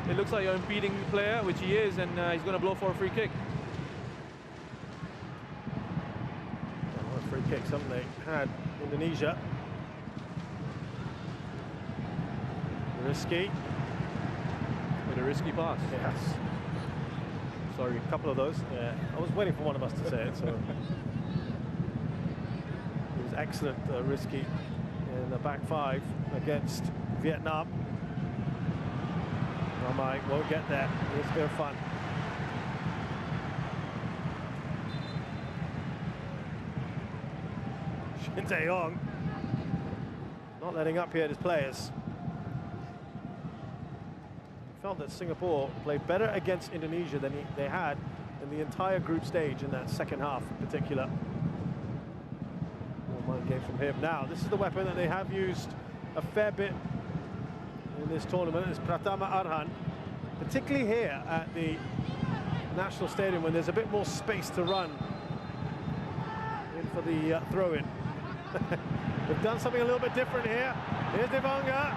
It looks like you're impeding the player, which he is, and he's going to blow for a free kick. Free kicks, haven't they? Had Indonesia. Risky. With a risky pass. Yes. Sorry, a couple of those. Yeah, I was waiting for one of us to say it, so. It was excellent, risky in the back five against Vietnam. Ramai won't get there. It's their fun. Shin Tae-yong not letting up here at his players. Felt that Singapore played better against Indonesia than they had in the entire group stage in that second half in particular. One game from him. Now, this is the weapon that they have used a fair bit in this tournament. It's Pratama Arhan, particularly here at the National Stadium when there's a bit more space to run in for the throw-in. They've done something a little bit different here. Here's Devanga.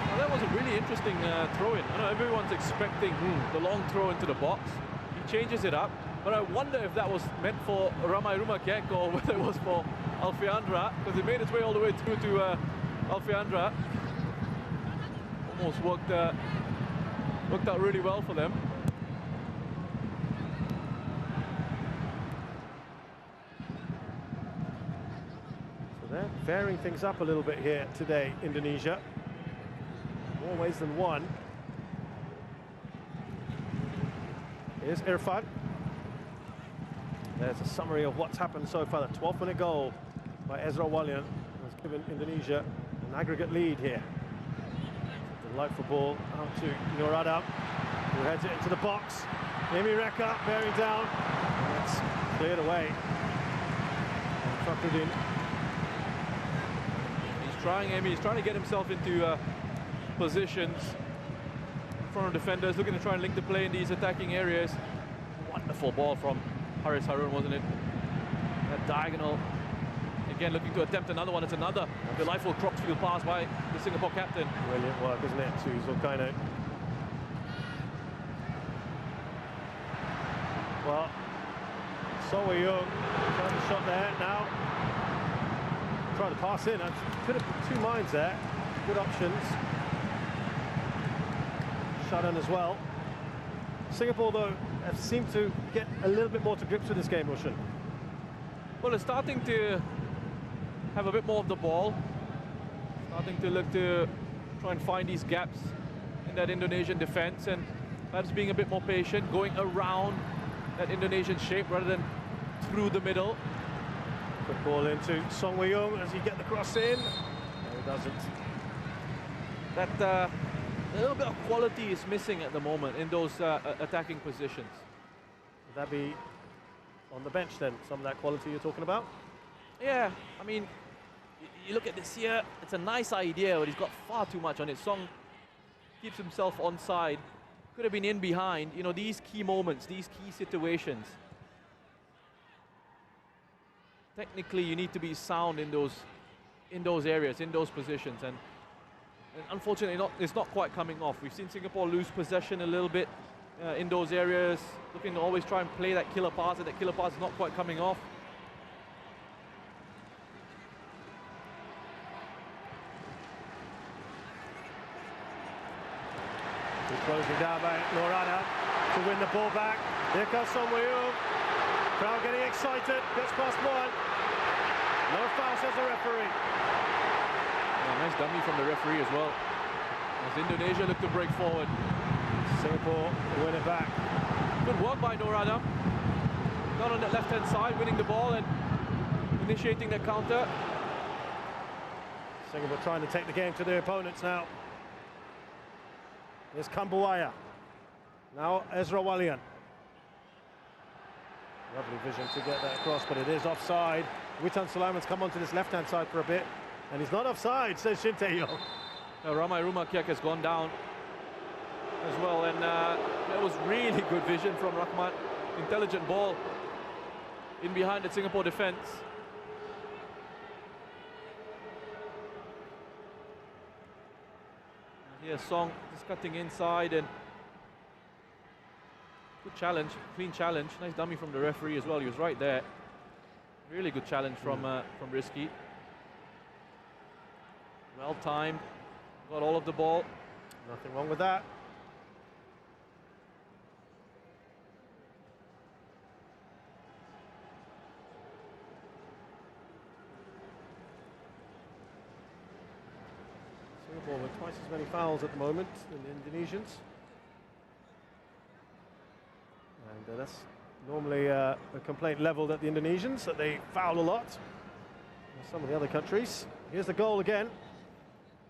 Well, that was a really interesting throw-in. I know everyone's expecting the long throw into the box. He changes it up, but I wonder if that was meant for Ramai Rumakek or whether it was for Alfiandra, because it made its way all the way through to Alfiandra. Almost worked out really well for them. So they're varying things up a little bit here today, Indonesia. More ways than one. Here's Irfan. There's a summary of what's happened so far. The 12th-minute goal by Ezra Walian has given Indonesia an aggregate lead here. Delightful ball out to Nur Adam. who heads it into the box. Amy Reka bearing down. And it's cleared away. Fakhruddin. He's trying, Amy. He's trying to get himself into positions in front of defenders, looking to try and link the play in these attacking areas. Wonderful ball from Haris Harun, wasn't it? That diagonal. Again, looking to attempt another one. It's another delightful Croxfield pass by the Singapore captain. Brilliant work, isn't it, to Zulkarnain? Well, So Young trying the shot there now. Trying to pass in. I could have two minds there. Good options. Shot in as well. Singapore, though, have seemed to get a little bit more to grips with this game, Roshan. Well, it's starting to have a bit more of the ball. Starting to look to try and find these gaps in that Indonesian defense, and perhaps being a bit more patient, going around that Indonesian shape rather than through the middle. Good ball into Song Wei-young as he get the cross in. No, he doesn't. That a little bit of quality is missing at the moment in those attacking positions. Would that be on the bench then, some of that quality you're talking about? Yeah, I mean, you look at this here, it's a nice idea, but he's got far too much on it. Song keeps himself onside. Could have been in behind. You know, these key moments, these key situations. Technically, you need to be sound in those areas, in those positions, and unfortunately, it's not quite coming off. We've seen Singapore lose possession a little bit in those areas, looking to always try and play that killer pass, and that killer pass is not quite coming off. Closing down by Norana to win the ball back. Here comes Song Wei-young. Crowd getting excited. Gets past one. No foul, says the referee. Yeah, nice dummy from the referee as well. As Indonesia look to break forward. Singapore win it back. Good work by Norana. Not on that left-hand side, winning the ball and initiating the counter. Singapore trying to take the game to their opponents now. Here's Kambuaya. Now Ezra Walian. Lovely vision to get that across, but it is offside. Witan Sulaiman's come onto this left-hand side for a bit, and he's not offside, says Shin Tae-yong. Ramai Rumakiak has gone down as well, and that was really good vision from Rahman. Intelligent ball in behind the Singapore defense. Here Song just cutting inside, and good challenge, clean challenge. Nice dummy from the referee as well. He was right there. Really good challenge from Rizky. Well timed. Got all of the ball. Nothing wrong with that. Singapore with twice as many fouls at the moment than the Indonesians. And that's normally a complaint leveled at the Indonesians, that they foul a lot. Some of the other countries. Here's the goal again.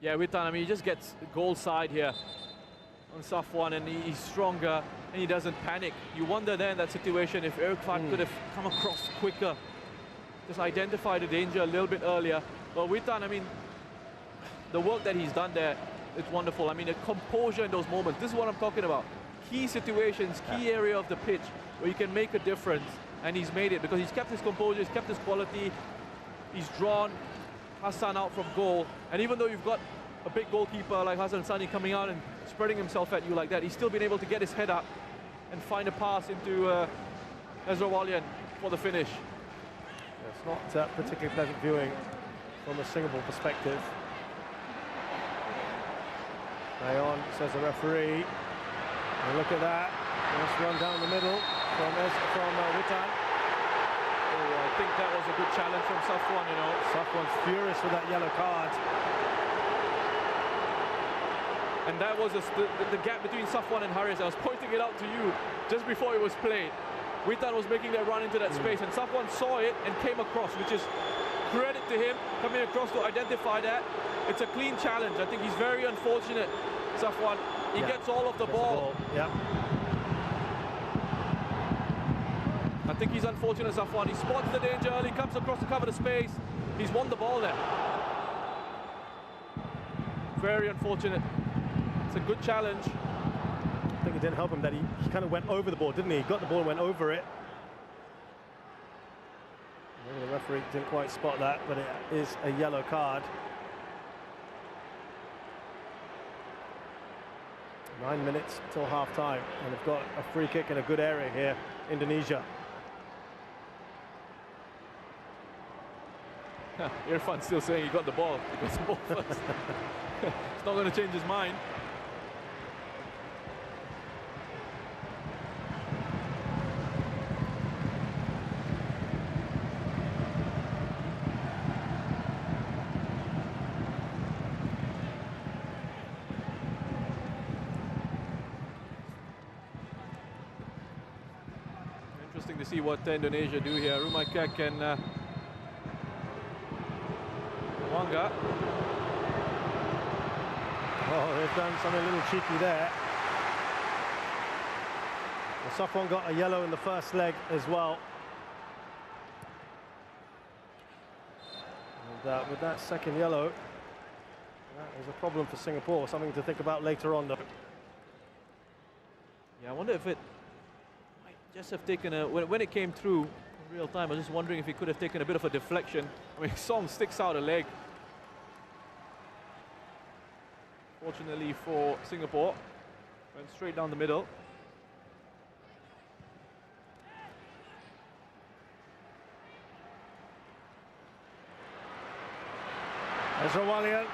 Yeah, Witan, I mean, he just gets the goal side here on Safwan, and he's stronger and he doesn't panic. You wonder then in that situation if Irfan could have come across quicker, just identify the danger a little bit earlier. But Witan, I mean, the work that he's done there, it's wonderful. I mean, the composure in those moments, this is what I'm talking about. Key situations, key area of the pitch where you can make a difference, and he's made it because he's kept his composure, he's kept his quality, he's drawn Hassan out from goal, and even though you've got a big goalkeeper like Hassan Sani coming out and spreading himself at you like that, he's still been able to get his head up and find a pass into Ezra Walian for the finish. It's not particularly pleasant viewing from a Singapore perspective. Play on, says the referee. And look at that. Nice run down the middle from Witan. Oh, I think that was a good challenge from Safwan, you know. Safwan's furious with that yellow card. And that was the gap between Safwan and Haris. I was pointing it out to you just before it was played. Witan was making that run into that space, and Safwan saw it and came across, which is credit to him, coming across to identify that. It's a clean challenge. I think he's very unfortunate, Safwan. He gets all of the ball. Yeah. think he's unfortunate, Safwan. He spots the danger early, comes across to cover the space. He's won the ball there. Very unfortunate. It's a good challenge. I think it didn't help him that he kind of went over the ball, didn't he? He got the ball and went over it. Maybe the referee didn't quite spot that, but it is a yellow card. 9 minutes till half time, and they've got a free kick in a good area here, Indonesia. Irfan's still saying he got the ball. He got the ball first. It's not going to change his mind. Interesting to see what Indonesia do here. Rumakek and Wanga. Oh, they've done something a little cheeky there. Well, Safwan got a yellow in the first leg as well. And with that second yellow, that is a problem for Singapore. Something to think about later on, though. Yeah, I wonder if it might just have taken a... When it came through in real time, I was just wondering if he could have taken a bit of a deflection. I mean, Song sticks out a leg. Fortunately for Singapore, went straight down the middle. Ezra Walian.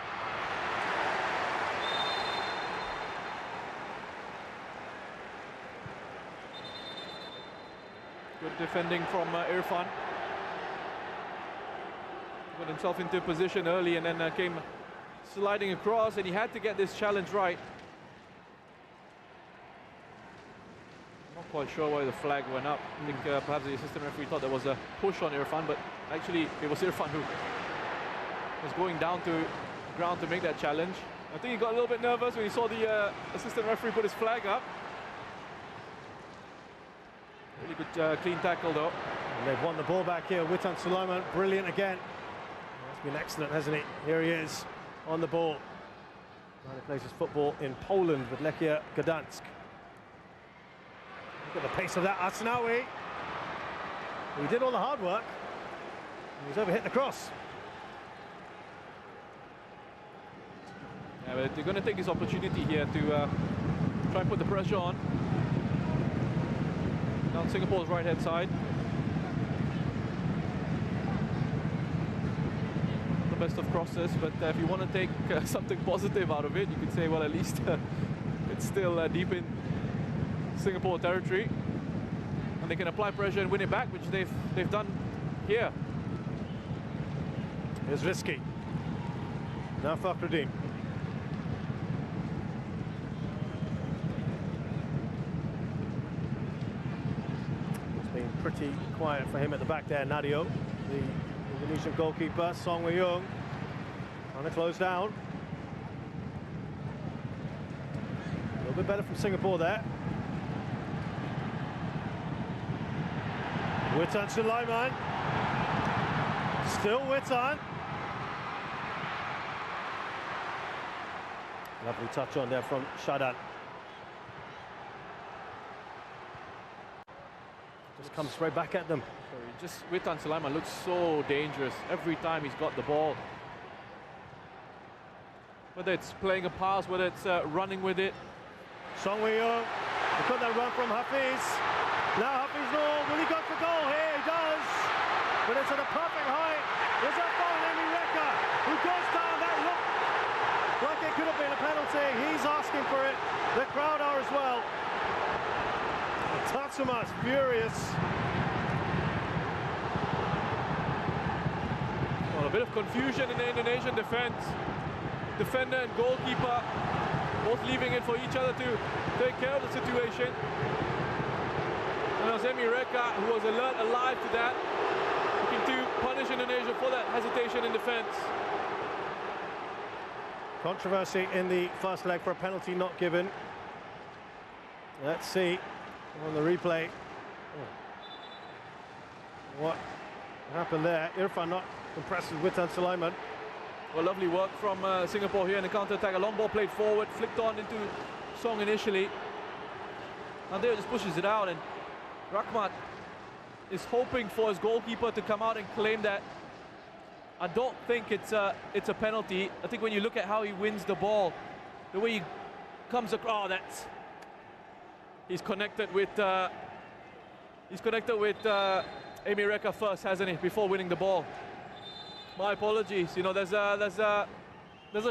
Good defending from Irfan. Got himself into position early and then came sliding across, and he had to get this challenge right. Not quite sure why the flag went up. I think perhaps the assistant referee thought there was a push on Irfan, but actually it was Irfan who was going down to ground to make that challenge. I think he got a little bit nervous when he saw the assistant referee put his flag up. Really good clean tackle though. And they've won the ball back here. Witan Sulaiman, brilliant again. That's been excellent, hasn't he? Here he is on the ball. Now he plays his football in Poland with Lechia Gdansk. Look at the pace of that Asnawi. He did all the hard work. He's overhit the cross. Yeah, but they're going to take this opportunity here to try and put the pressure on. Down Singapore's right-hand side. Best of crosses, but if you want to take something positive out of it, you could say, well, at least it's still deep in Singapore territory, and they can apply pressure and win it back, which they've done here. Here's Risky. Now Fakhruddin. It's been pretty quiet for him at the back there, Nadio. The Indonesian goalkeeper, Song Wei-young, trying to close down. A little bit better from Singapore there. Witan Sulaiman. Still Witan. Lovely touch on there from Shadan. Just comes straight back at them. Just Witan Sulaiman looks so dangerous every time he's got the ball. Whether it's playing a pass, whether it's running with it. Song Wei-young, look at that run from Hafiz. Now Hafiz Noor, will he go for goal here? He does, but it's at a perfect height. There's that ball, Reka, who goes down. That looked like it could have been a penalty. He's asking for it. The crowd are as well. Tatsuma's furious. Well, a bit of confusion in the Indonesian defense. Defender and goalkeeper both leaving it for each other to take care of the situation. And Azemi Reka, who was alert, alive to that, looking to punish Indonesia for that hesitation in defense. Controversy in the first leg for a penalty not given. Let's see on the replay. What happened there? Irfan not impressed with Witan Sulaiman. Well, lovely work from Singapore here in the counter-attack. A long ball played forward, flicked on into Song initially. Now there just pushes it out, and Rahmat is hoping for his goalkeeper to come out and claim that. I don't think it's a penalty. I think when you look at how he wins the ball, the way he comes across, oh, that's he's connected with Amy Reka first, hasn't he? Before winning the ball. My apologies. You know, there's a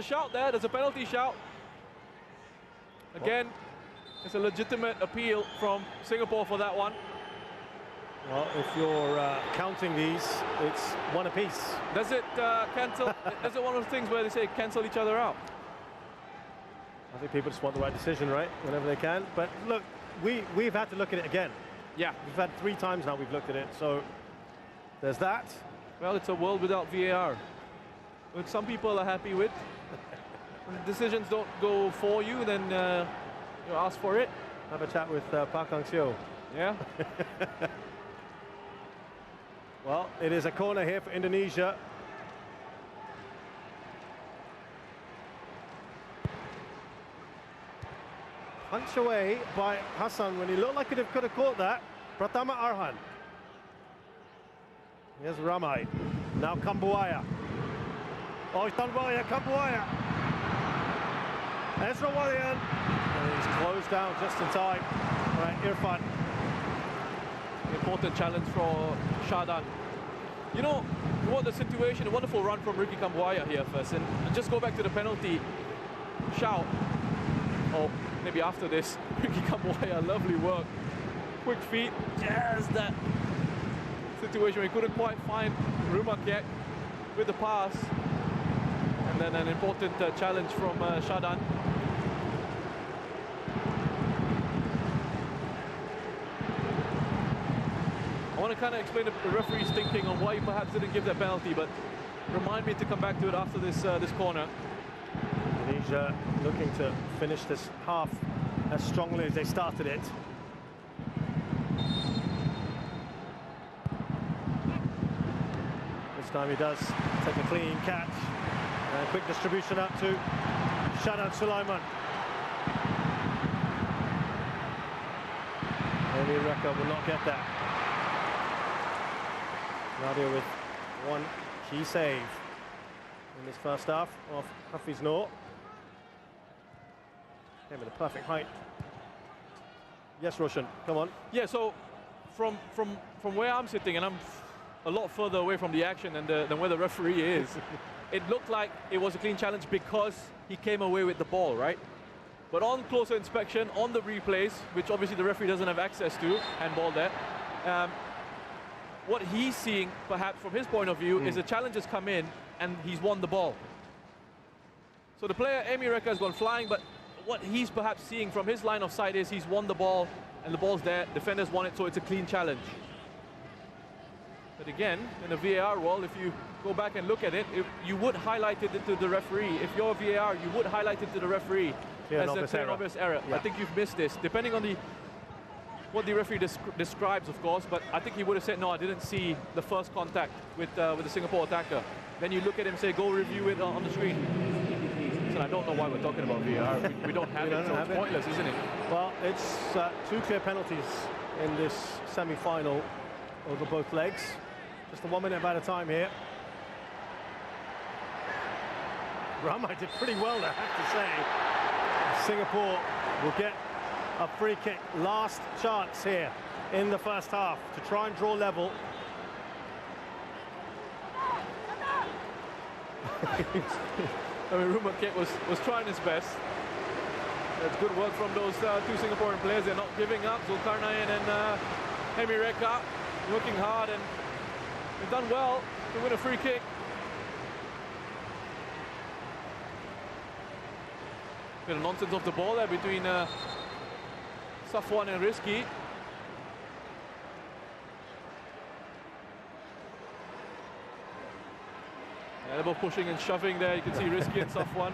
shout there. There's a penalty shout. Again, it's a legitimate appeal from Singapore for that one. Well, if you're counting these, it's one apiece. Does it cancel? Is it one of those things where they say cancel each other out? I think people just want the right decision, right? Whenever they can. But look, we've had to look at it again. Yeah. We've had 3 times now we've looked at it. So there's that. Well, it's a world without VAR, which some people are happy with. When decisions don't go for you, then you ask for it. Have a chat with Park Hang-seo. Yeah. Well, it is a corner here for Indonesia. Punch away by Hassan when he looked like he could have caught that. Pratama Arhan. Here's Ramai. Now Kambuaya. Oh, it's Kambuaya, Kambuaya. Ezra Walian. And he's closed down just in time. Right, Irfan. Important challenge for Shadan. You know what the situation, a wonderful run from Ricky Kambuaya here first. And just go back to the penalty shout. Oh, maybe after this. Ricky Kambuaya, lovely work. Quick feet, just that situation where he couldn't quite find Rumakek with the pass. And then an important challenge from Shadan. I want to kind of explain the referee's thinking on why he perhaps didn't give that penalty, but remind me to come back to it after this this corner. Indonesia looking to finish this half as strongly as they started it. This time he does take a clean catch. And a quick distribution up to Shadan Sulaiman. Amy Reka will not get that. Nadia with one key save in this first half of Hafiz Noor. Came with a perfect height. Yes, Roshan, come on. Yeah, so from where I'm sitting, and I'm a lot further away from the action than where the referee is, it looked like it was a clean challenge because he came away with the ball, right? But on closer inspection, on the replays, which obviously the referee doesn't have access to, handball there, what he's seeing, perhaps from his point of view, is the challenge has come in and he's won the ball. So the player, Amy Reka, has gone flying, but what he's perhaps seeing from his line of sight is he's won the ball and the ball's there, defenders won it, so it's a clean challenge. But again, in a VAR world, if you go back and look at it, you would highlight it to the referee. If you're a VAR, you would highlight it to the referee as a clear and obvious error. Yeah. I think you've missed this, depending on what the referee describes, of course, but I think he would have said, no, I didn't see the first contact with the Singapore attacker. Then you look at him and say, go review it on the screen. So I don't know why we're talking about VAR. We don't have it, so it's pointless, isn't it? Well, it's 2 clear penalties in this semi-final over both legs. Just a 1 minute at a time here. Ramai did pretty well there, I have to say. Singapore will get a free kick. Last chance here in the first half to try and draw level. I mean, Rumakek was trying his best. That's good work from those 2 Singaporean players. They're not giving up. Zulkarnain and Amy Reka working hard, and they've done well to win a free kick. Bit of nonsense off the ball there between Safwan and Rizky. Elbow pushing and shoving there. You can see Rizky and Safwan.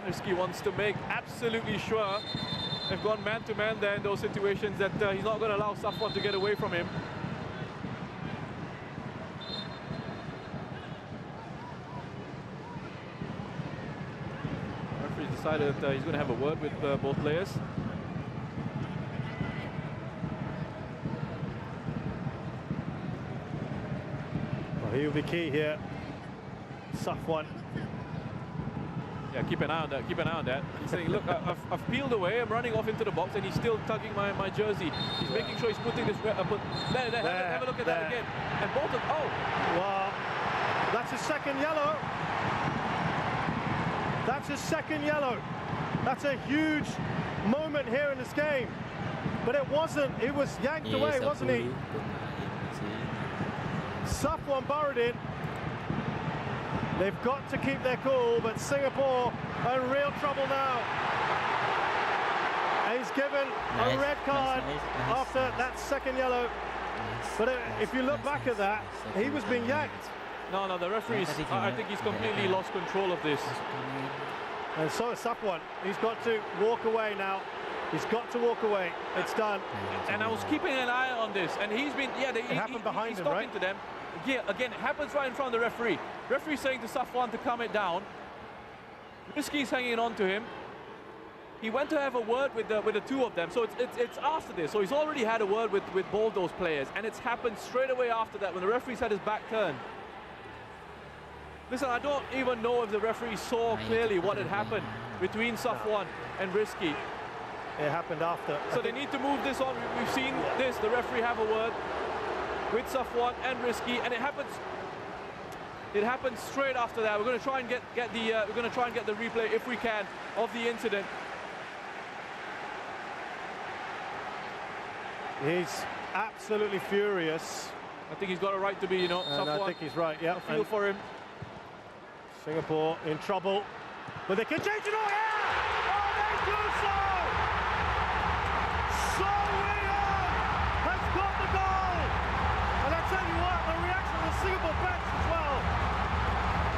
Rizky wants to make absolutely sure they've gone man-to-man there in those situations that he's not going to allow Safwan to get away from him. decided that he's going to have a word with both players. Well, he will be key here. Safwan. Yeah, keep an eye on that. Keep an eye on that. He's saying, look, I've peeled away. I'm running off into the box, and he's still tugging my jersey. He's making sure he's putting this. Have a look at that again. And both of Well, that's his second yellow. That's his second yellow. That's a huge moment here in this game. But it wasn't. It was yanked away, wasn't he? Safwan Baradin. They've got to keep their cool, but Singapore are in real trouble now. And he's given a red card after that second yellow. But if you look back at that, he was being yanked. No, the referees, I think he's completely lost control of this. And so is Safwan. He's got to walk away now. He's got to walk away. It's done. And I was keeping an eye on this, and he's been, it happened behind he's him, talking right? to them. Yeah, again, it happens right in front of the referee. Referee saying to Safwan to calm it down. Risky's hanging on to him. He went to have a word with the two of them. So it's after this. So he's already had a word with both those players, and it's happened straight away after that when the referee's had his back turned. Listen, I don't even know if the referee saw clearly what had happened between Safwan and Risky. It happened after. So they need to move this on. We've seen this. The referee have a word with Safwan and Risky, and it happens straight after that. We're going to try and get the replay if we can of the incident. He's absolutely furious. I think he's got a right to be, you know. And Safwan, I think he's right. Yeah. I feel for him. Singapore in trouble, but they can change it all. Yeah! Oh, they do so! So Wei-Young has got the goal, and I tell you what, the reaction of the Singapore bench as well.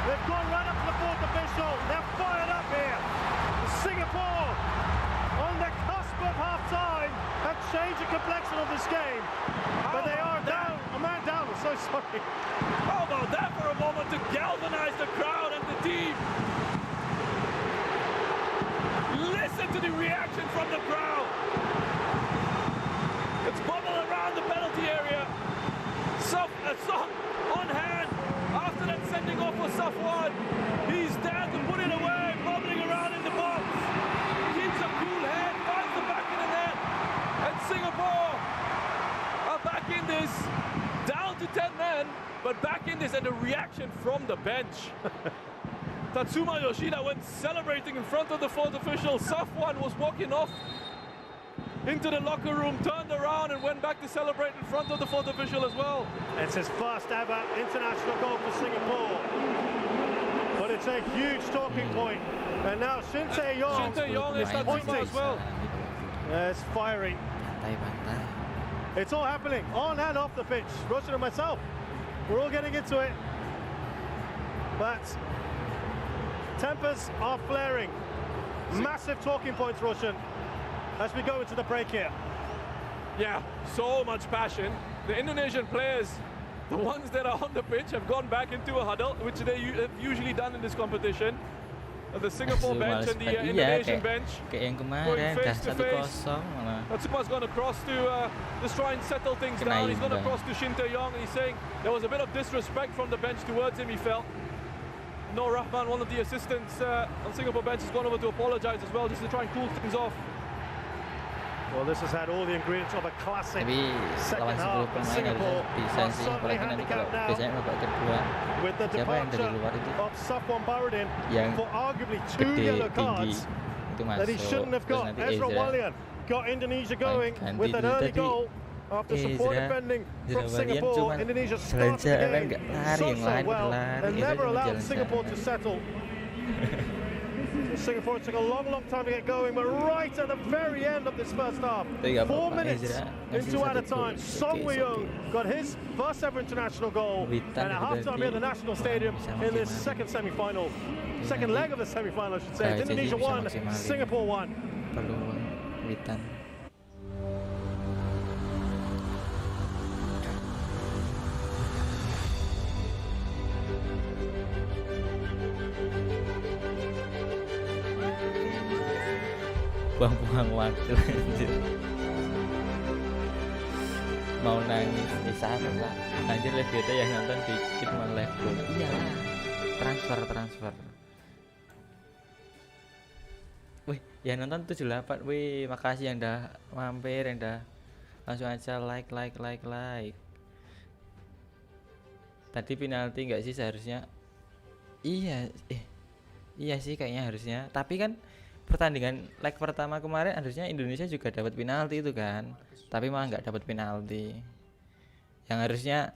They've gone right up to the fourth official. They're fired up here. Singapore, on the cusp of half-time, have changed the complexion of this game, but they are down. A man down. I'm so sorry. How about that for a moment to galvanize the crowd and the team? Listen to the reaction from the crowd. It's bubble around the penalty area. A song on hand after that sending off for Safwan. He's there to put it away, bubbling around in the box. Keeps a cool head, finds the back of the net. And Singapore are back in this. Down to 10 men, but back in this, and the reaction from the bench. Tatsuma Yoshida went celebrating in front of the fourth official. Safwan was walking off into the locker room, turned around and went back to celebrate in front of the fourth official as well. It's his first ever international goal for Singapore. But it's a huge talking point. And now Shin Tae-yong is Tatsuma as well. It's fiery. It's all happening on and off the pitch. Roshan and myself, we're all getting into it. But tempers are flaring. Massive talking points, Roshan, as we go into the break here. Yeah, so much passion. The Indonesian players, the ones that are on the pitch, have gone back into a huddle, which they have usually done in this competition. The Singapore bench and the Indonesian bench yang going kemarin face to face. 1-0 malah. Tatsuma's going to cross to just try and settle things down. He's going to cross to Shin Tae-yong, and he's saying there was a bit of disrespect from the bench towards him, he felt. Noor Rahman, one of the assistants on Singapore bench, has gone over to apologize as well, just to try and cool things off. Well, this has had all the ingredients of a classic Tapi second lawan 10 half. pemain Singapore bisa are sih, certainly apalagi nanti kalau handicapped now biasanya babak kedua with the siapa yang dari departure luar itu of Safwan Baradin yang for arguably two gede yellow tinggi cards itu that he masuk. shouldn't have Terus got. nanti Ezra Walian got Indonesia going ganti with an dulu early tadi. goal after some poor defending from Walian Singapore. cuman Indonesia started the jalan-jalan, game nggak lari, yang so lain well berlari, and Ezra never cuma allowed jalan-jalan. Singapore to settle. Singapore took a long time to get going, but right at the very end of this first half, 4 minutes into added time, Song Wei-young got his first ever international goal, and at halftime here at the National Stadium in this second semi-final, second leg of the semi-final, I should say. It's Indonesia 1, Singapore 1. Peluang Witan. buang-buang waktu anjir. Mau nangis di sana lah anjir, live beta yang nonton dikit malah live goal. Iyalah, transfer. Wih, yang nonton 78. Wih, makasih yang udah mampir, yang udah langsung aja like. Tadi penalti nggak sih seharusnya? Iya, iya sih kayaknya harusnya. Tapi kan pertandingan leg pertama kemarin harusnya Indonesia juga dapat penalti itu kan. Tapi malah nggak dapat penalti. Yang harusnya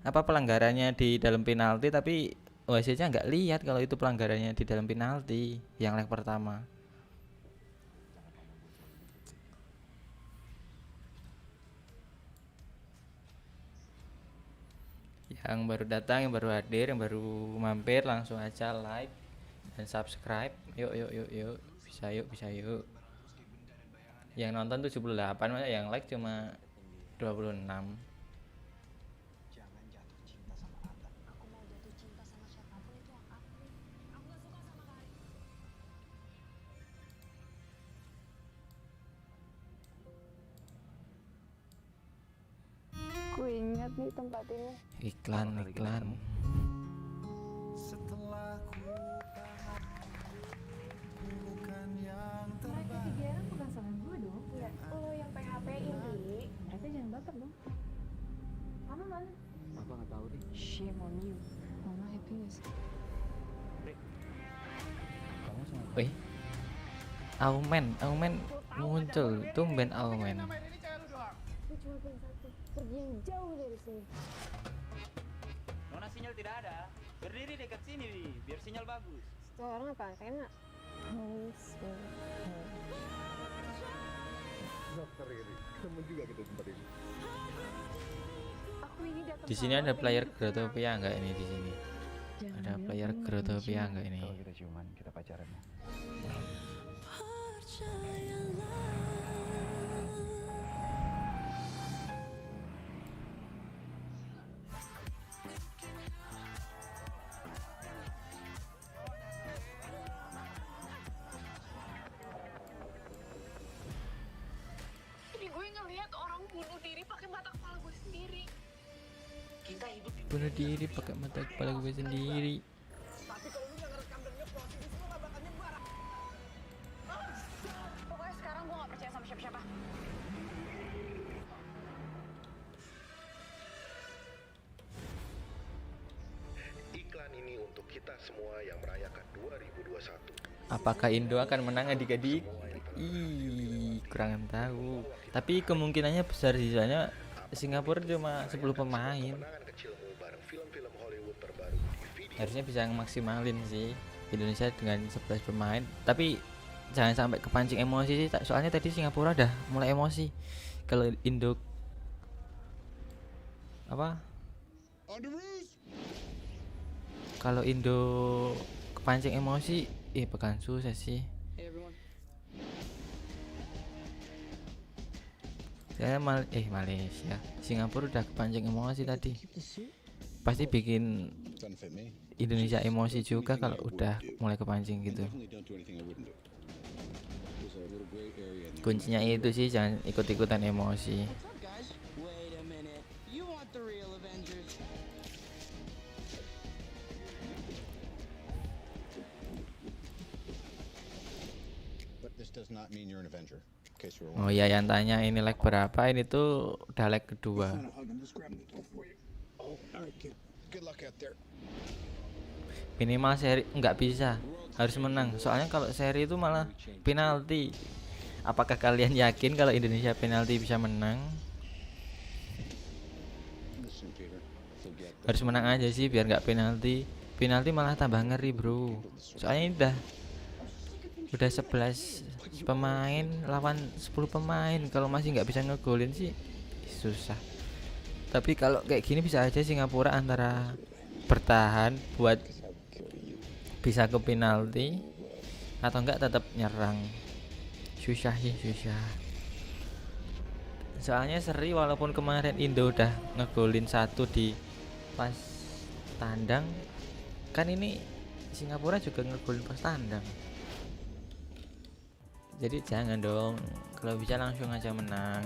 apa pelanggarannya di dalam penalti, tapi wasitnya nggak lihat kalau itu pelanggarannya di dalam penalti yang leg pertama. Yang baru datang, yang baru hadir, yang baru mampir langsung aja like dan subscribe. Yuk. Bisa yuk. Yang nonton 78, yang like cuma 26. Jangan jatuh cinta sama Ata. Aku mau jatuh cinta sama siapapun itu hak aku. Aku gak suka sama Karin. Ku ingat nih tempat ini. Iklan. Mereka tiga orang bukan salah gue dong. Enggak, lo yang PHP ini. Mereka jangan baper dong. Mama mana? Apa nggak tahu deh. Shame on you. Mama happy gak sih? Kamu sama Wih, Aumen muncul, tumben Aumen. Gue cuma pengen satu. Pergi yang jauh dari sini. Nona sinyal tidak ada. Berdiri dekat sini nih, biar sinyal bagus. Itu orang apaan? Kena. Dokter ini, kamu juga gitu tempat ini. Aku ini datang. Di sini ada player Growtopia enggak ini di sini? Ada player Growtopia enggak ini? kalau kita ciuman, kita pacaran ya. Ini gue ngeliat orang bunuh diri pakai mata kepala gue sendiri. Kita hidup di Bunuh diri pakai mata kepala gue sendiri. Pokoknya sekarang gue gak percaya sama siapa-siapa. Iklan ini untuk kita semua yang merayakan 2021. Apakah Indo akan menang adik-adik? Ih, kurang tahu. Tapi kemungkinannya besar sih, soalnya Singapura cuma 10 pemain. Kenangan kecilmu bareng film-film Hollywood terbaru di video. Harusnya bisa maksimalin sih Indonesia dengan 11 pemain. Tapi jangan sampai kepancing emosi sih. Soalnya tadi Singapura udah mulai emosi. Kalau Indo apa? Kalau Indo kepancing emosi, bakalan susah sih. Saya Malaysia, Singapura udah kepancing emosi tadi. Pasti bikin Indonesia emosi juga kalau udah mulai kepancing gitu. Kuncinya itu sih, jangan ikut-ikutan emosi. Wait a minute. You want the real Avengers? But this does not mean you're an Avenger. In case you were Oh iya, yang tanya ini leg berapa, ini tuh udah leg kedua. Good luck out there. Minimal seri nggak bisa, harus menang. Soalnya kalau seri itu malah penalti. Apakah kalian yakin kalau Indonesia penalti bisa menang? Listen, Peter. Forget Harus menang aja sih biar nggak penalti. Penalti malah tambah ngeri, bro. Soalnya ini udah 11 pemain lawan 10 pemain. Kalau masih nggak bisa ngegolin sih susah. Tapi kalau kayak gini bisa aja Singapura antara bertahan buat bisa ke penalti atau enggak tetap nyerang. Susah sih, susah. Soalnya seri walaupun kemarin Indo udah ngegolin 1 di pas tandang, kan ini Singapura juga ngegolin pas tandang. Jadi jangan dong, kalau bisa langsung aja menang.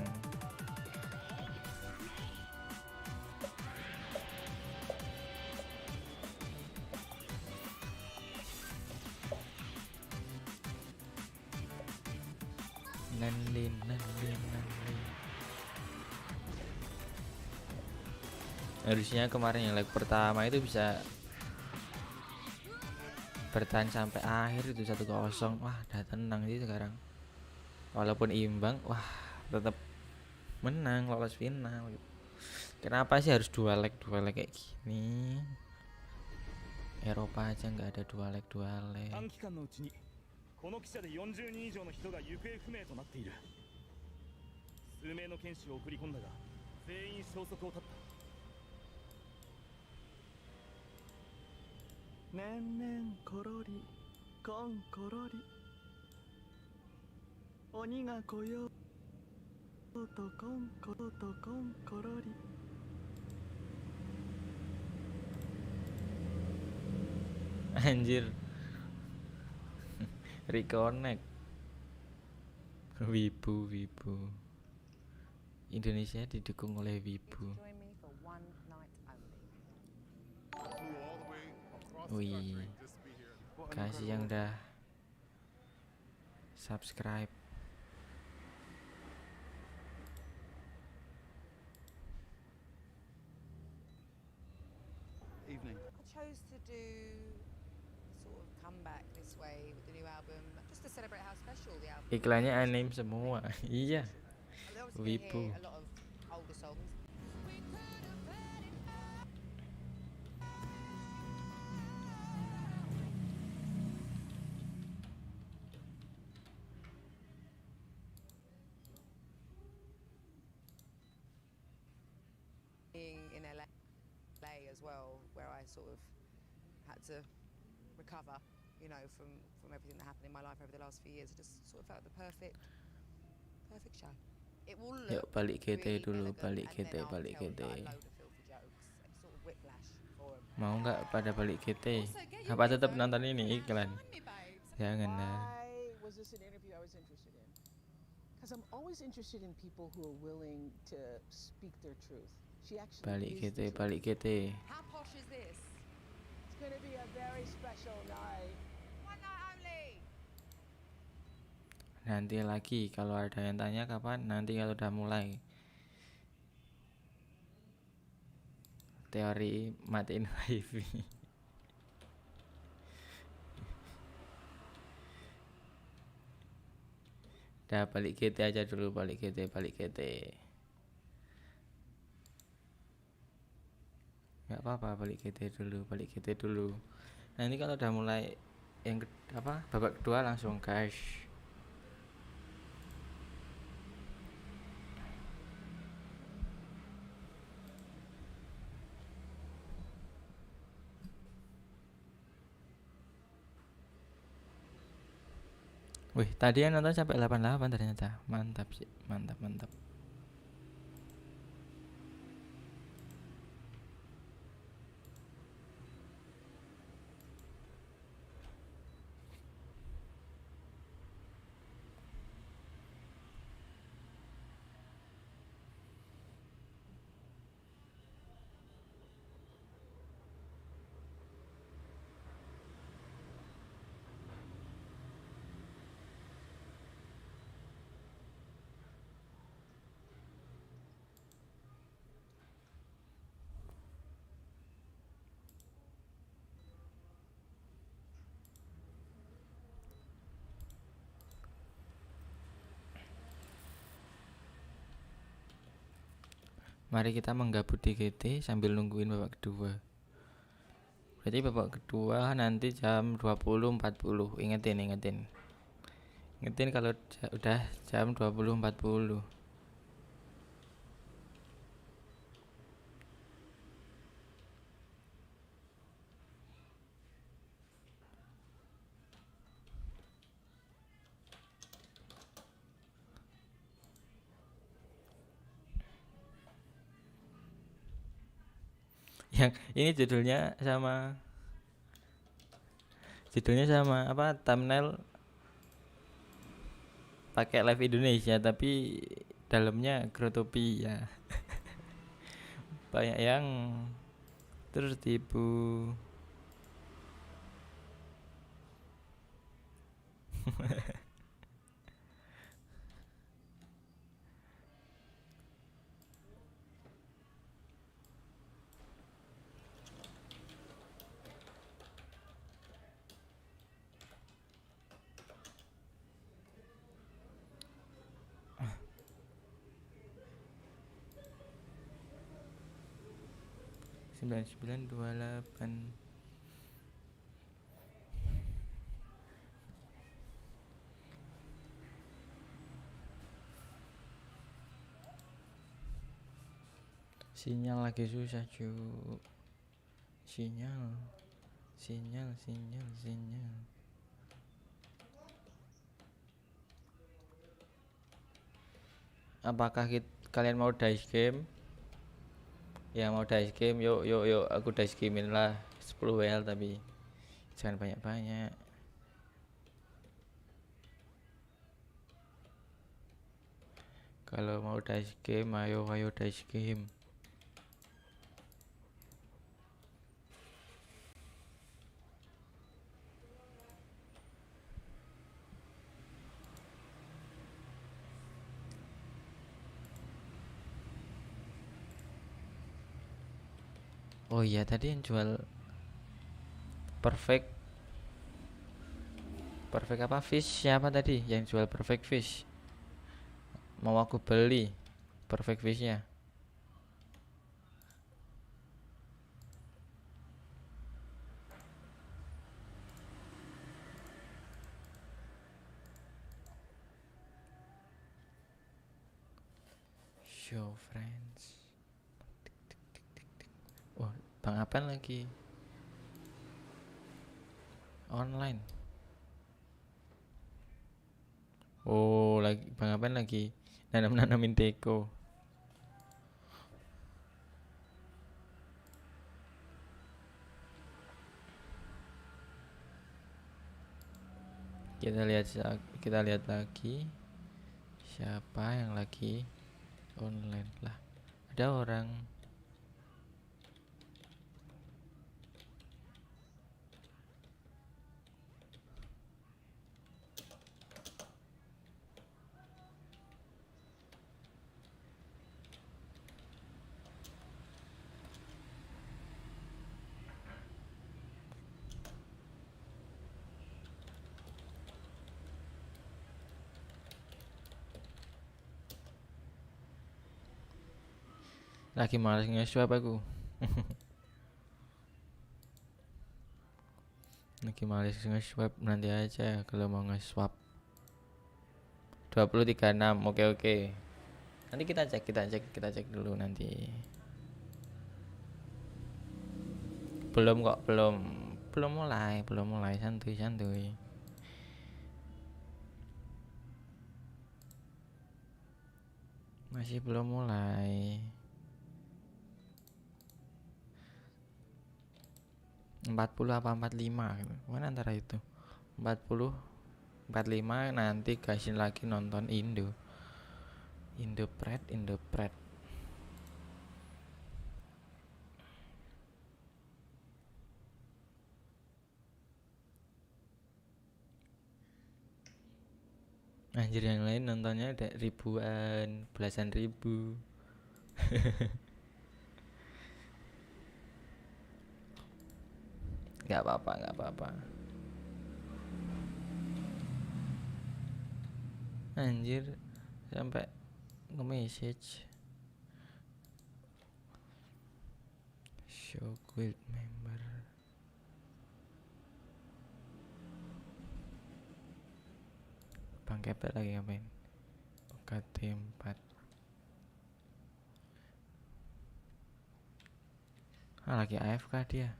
Nanlin. Harusnya kemarin yang leg pertama itu bisa bertahan sampai akhir itu 1-0. Wah, udah tenang sih sekarang. Walaupun imbang, wah tetap menang, lolos final. Kenapa sih harus dua leg kayak gini? Eropa aja nggak ada dua leg. 短期間のうちにこの汽車で40人以上の人が行方不明となっている。数名の剣士を送り込んだが全員消息を絶った。ねんねんころりこんころり鬼が来ようとこんころり。 Anjir. Reconnect. Wibu. Indonesia didukung oleh Wibu. Wih, kasih yang udah subscribe. Evening. I chose to do sort of comeback this way with the new album, just to celebrate how special the album. Iklannya anime semua. Iya. Wibu. A lot of older songs. Being in LA as well, where I sort of had to recover, you know, from everything that happened in my life over the last few years. It just sort of felt the perfect show. It will Yuk look balik GT really dulu, elegant, balik and GT, then I'll balik tell GT. like a load of filthy jokes and sort of whiplash for 'em. Mau nggak pada balik GT? Also, get your Apa tetap headphones nonton ini and iklan? join me, babes. Jangan lah. Why was this an interview I was interested in? Because I'm always interested in people who are willing to speak their truth. She actually Balik is GT, the truth. balik GT. How posh is this? It's going to be a very special night. One night only. Nanti lagi kalau ada yang tanya kapan? Nanti kalau udah mulai. Teori matiin wifi. Dah balik GT aja dulu, balik GT. Nggak apa-apa, balik GT dulu. Nanti kalau udah mulai yang babak kedua langsung guys. Wih, tadi yang nonton sampai 88 ternyata. Mantap sih, mantap. Mari kita menggabut di GT sambil nungguin babak kedua. Berarti babak kedua nanti jam 20.40. Ingetin kalau udah jam 20.40. Yang ini judulnya sama apa, thumbnail pakai live Indonesia tapi dalamnya Growtopian. Banyak yang tertipu. Sembilan 9928. Sinyal lagi susah cuy. Sinyal. Apakah kalian mau dice game? Ya mau dice game, yuk aku dice gamein lah 10 WL tapi jangan banyak-banyak. Kalau mau dice game, ayo dice game. Oh iya, tadi yang jual perfect apa fish siapa tadi yang jual perfect fish? Mau aku beli perfect fishnya. Show friends. Wah, Bang Apan lagi online. Oh, lagi Bang Apan lagi nanamin teko. Kita lihat lagi siapa yang lagi online lah. Ada orang. Lagi males nge-swap aku. Lagi males nge-swap, nanti aja kalau mau nge-swap. 2036. Oke. Nanti kita cek dulu nanti. Belum mulai, santuy. Masih belum mulai. 40 apa 45 gitu. Mana antara itu? 40 45 nanti gasin lagi nonton Indopret. Anjir, yang lain nontonnya ada ribuan, belasan ribu. Gak apa-apa. Anjir, sampai nge-message show guild member. Bang Kepet lagi ngapain? UKT 4. Lagi AFK dia.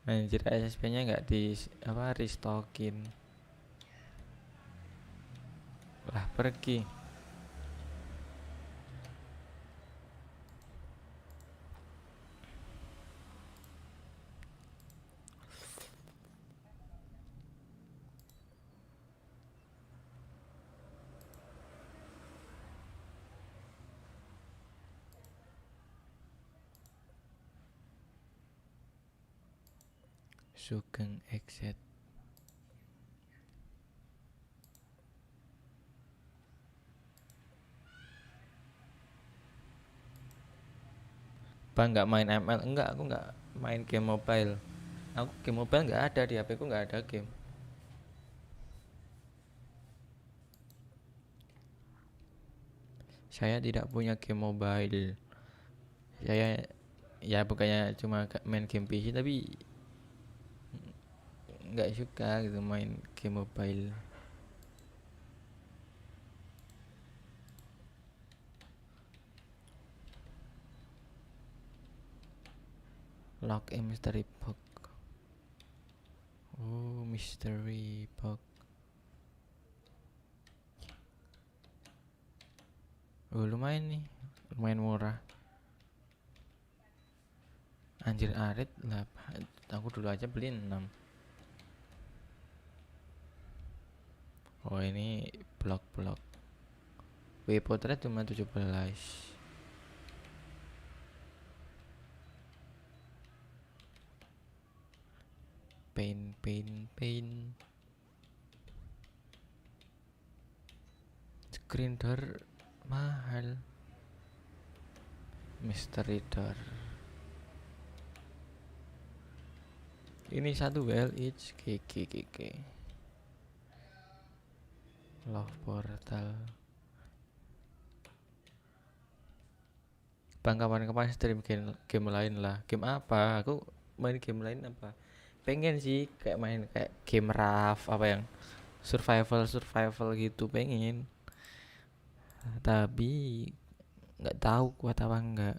Anjir, SSP-nya nggak di restockin. Lah pergi. Sugeng exit. Bang nggak main ML? Enggak, aku nggak main game mobile. Aku game mobile nggak ada di HP ku, nggak ada game. Saya tidak punya game mobile. Saya ya bukannya cuma main game PC, tapi nggak suka gitu main game mobile. Lock in mystery box. Oh, mystery box. Oh, lumayan nih, lumayan murah. Anjir arit lah, aku dulu aja beli 6. Oh, ini blok-blok. W potret cuma 17. Pain. Screen door mahal. Mystery door. Ini satu well each. Keke. Love portal. Bang, kapan-kapan stream game lain lah. Game apa? Aku main game lain apa? Pengen sih kayak main kayak game raft, apa yang survival gitu, pengen. Tapi nggak tahu kuat apa enggak.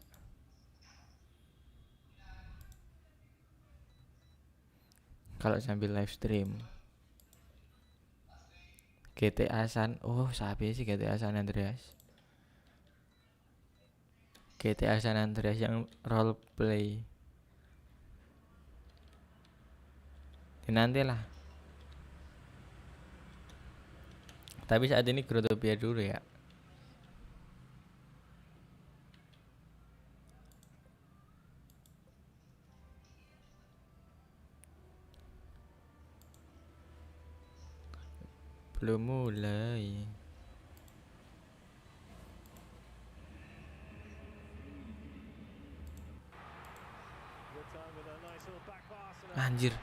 Kalau sambil live stream. GTA San, oh sabi sih GTA San Andreas. GTA San Andreas yang role play. Ya, nanti lah. Tapi saat ini Growtopian dulu ya. Belum mulai. Anjir.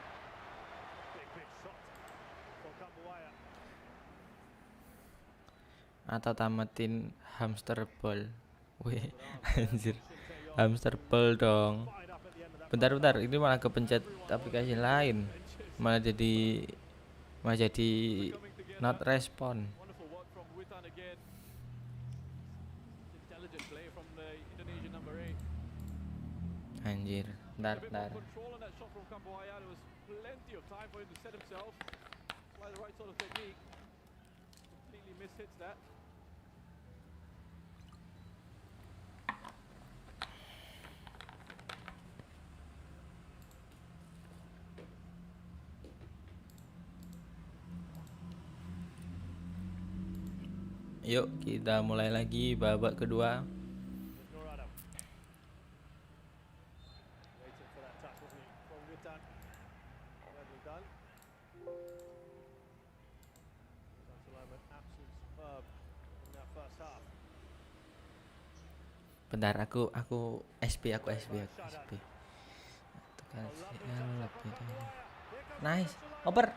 Atau tamatin hamster ball. Wih, anjir. Hamster ball dong. Bentar, ini malah kepencet aplikasi lain. Malah jadi not respond. Wonderful work from Witan again. Intelligent play from the Indonesian number 8. Anjir, bentar. Control on that shot from Kambuaya. There was plenty of time for him to set himself. Apply the right sort of technique. Completely mishits that. Yuk kita mulai lagi babak kedua. Bentar, aku SP. Nice, oper.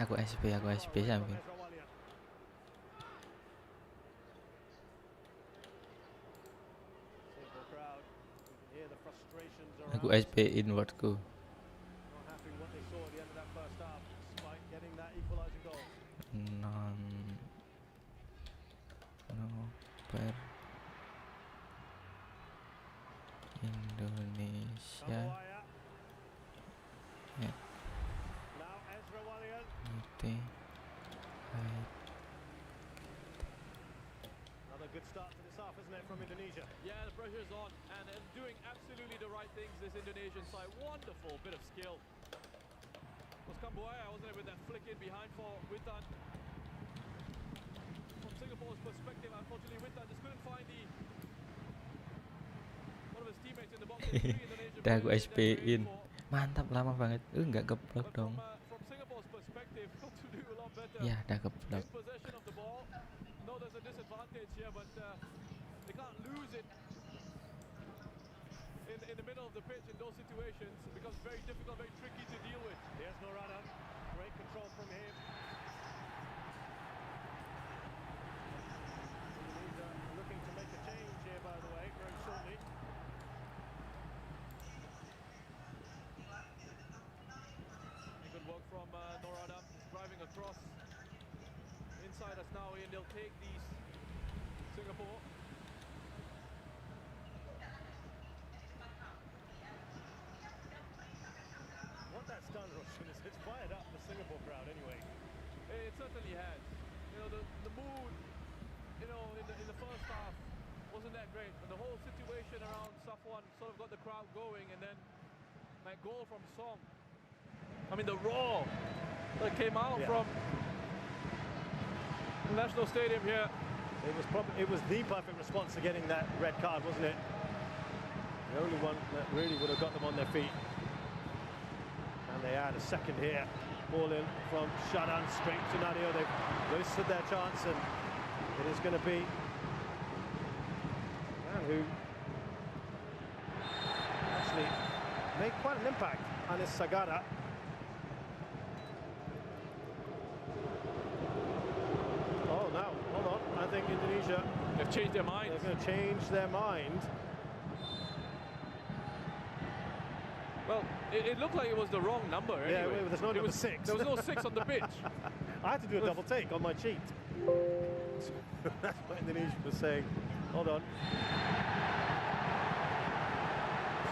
Aku SP samping. Aku SP inwardku. Per Indonesia. Ya. Another good start to this half, isn't it, from Indonesia? Yeah, the pressure is on, and they're doing absolutely the right things, this Indonesian side. Wonderful bit of skill. Was Kambuaya, wasn't it, with that flick in behind for Witan. From Singapore's perspective, unfortunately, Witan just couldn't find one of his teammates in the Udah aku SP-in. Mantap, lama banget. Nggak keblok dong. From Singapore's perspective, got to do a lot better. Ya, udah keblok. In possession of the ball. No, there's a disadvantage here, but they can't lose it in the middle of the pitch in those situations. It becomes very difficult, very tricky to deal with. Here's Norada. Great control from him. Indonesia looking to make a change here, by the way, very shortly. Good work from Norada. He's driving across. Inside us now, and they'll take these. Singapore. What that's done, Roshan, is it's fired up the Singapore crowd anyway. It certainly has. You know, the mood, you know, in the first half wasn't that great, but the whole situation around Safwan sort of got the crowd going, and then that goal from Song. I mean, the roar that came out from the National Stadium here. It was the perfect response to getting that red card, wasn't it? The only one that really would have got them on their feet. And they add a second here. Ball in from Shadan straight to Nadio. They've wasted their chance, and it is going to be man who actually made quite an impact. Anis Sagara. Oh, now, hold on. I think Indonesia, they've changed their mind. They're going to change their mind. Well, it looked like it was the wrong number anyway. Yeah, there's no number 6. There was no 6 on the pitch. I had to do a double take on my cheat. That's what Indonesia was saying. Hold on.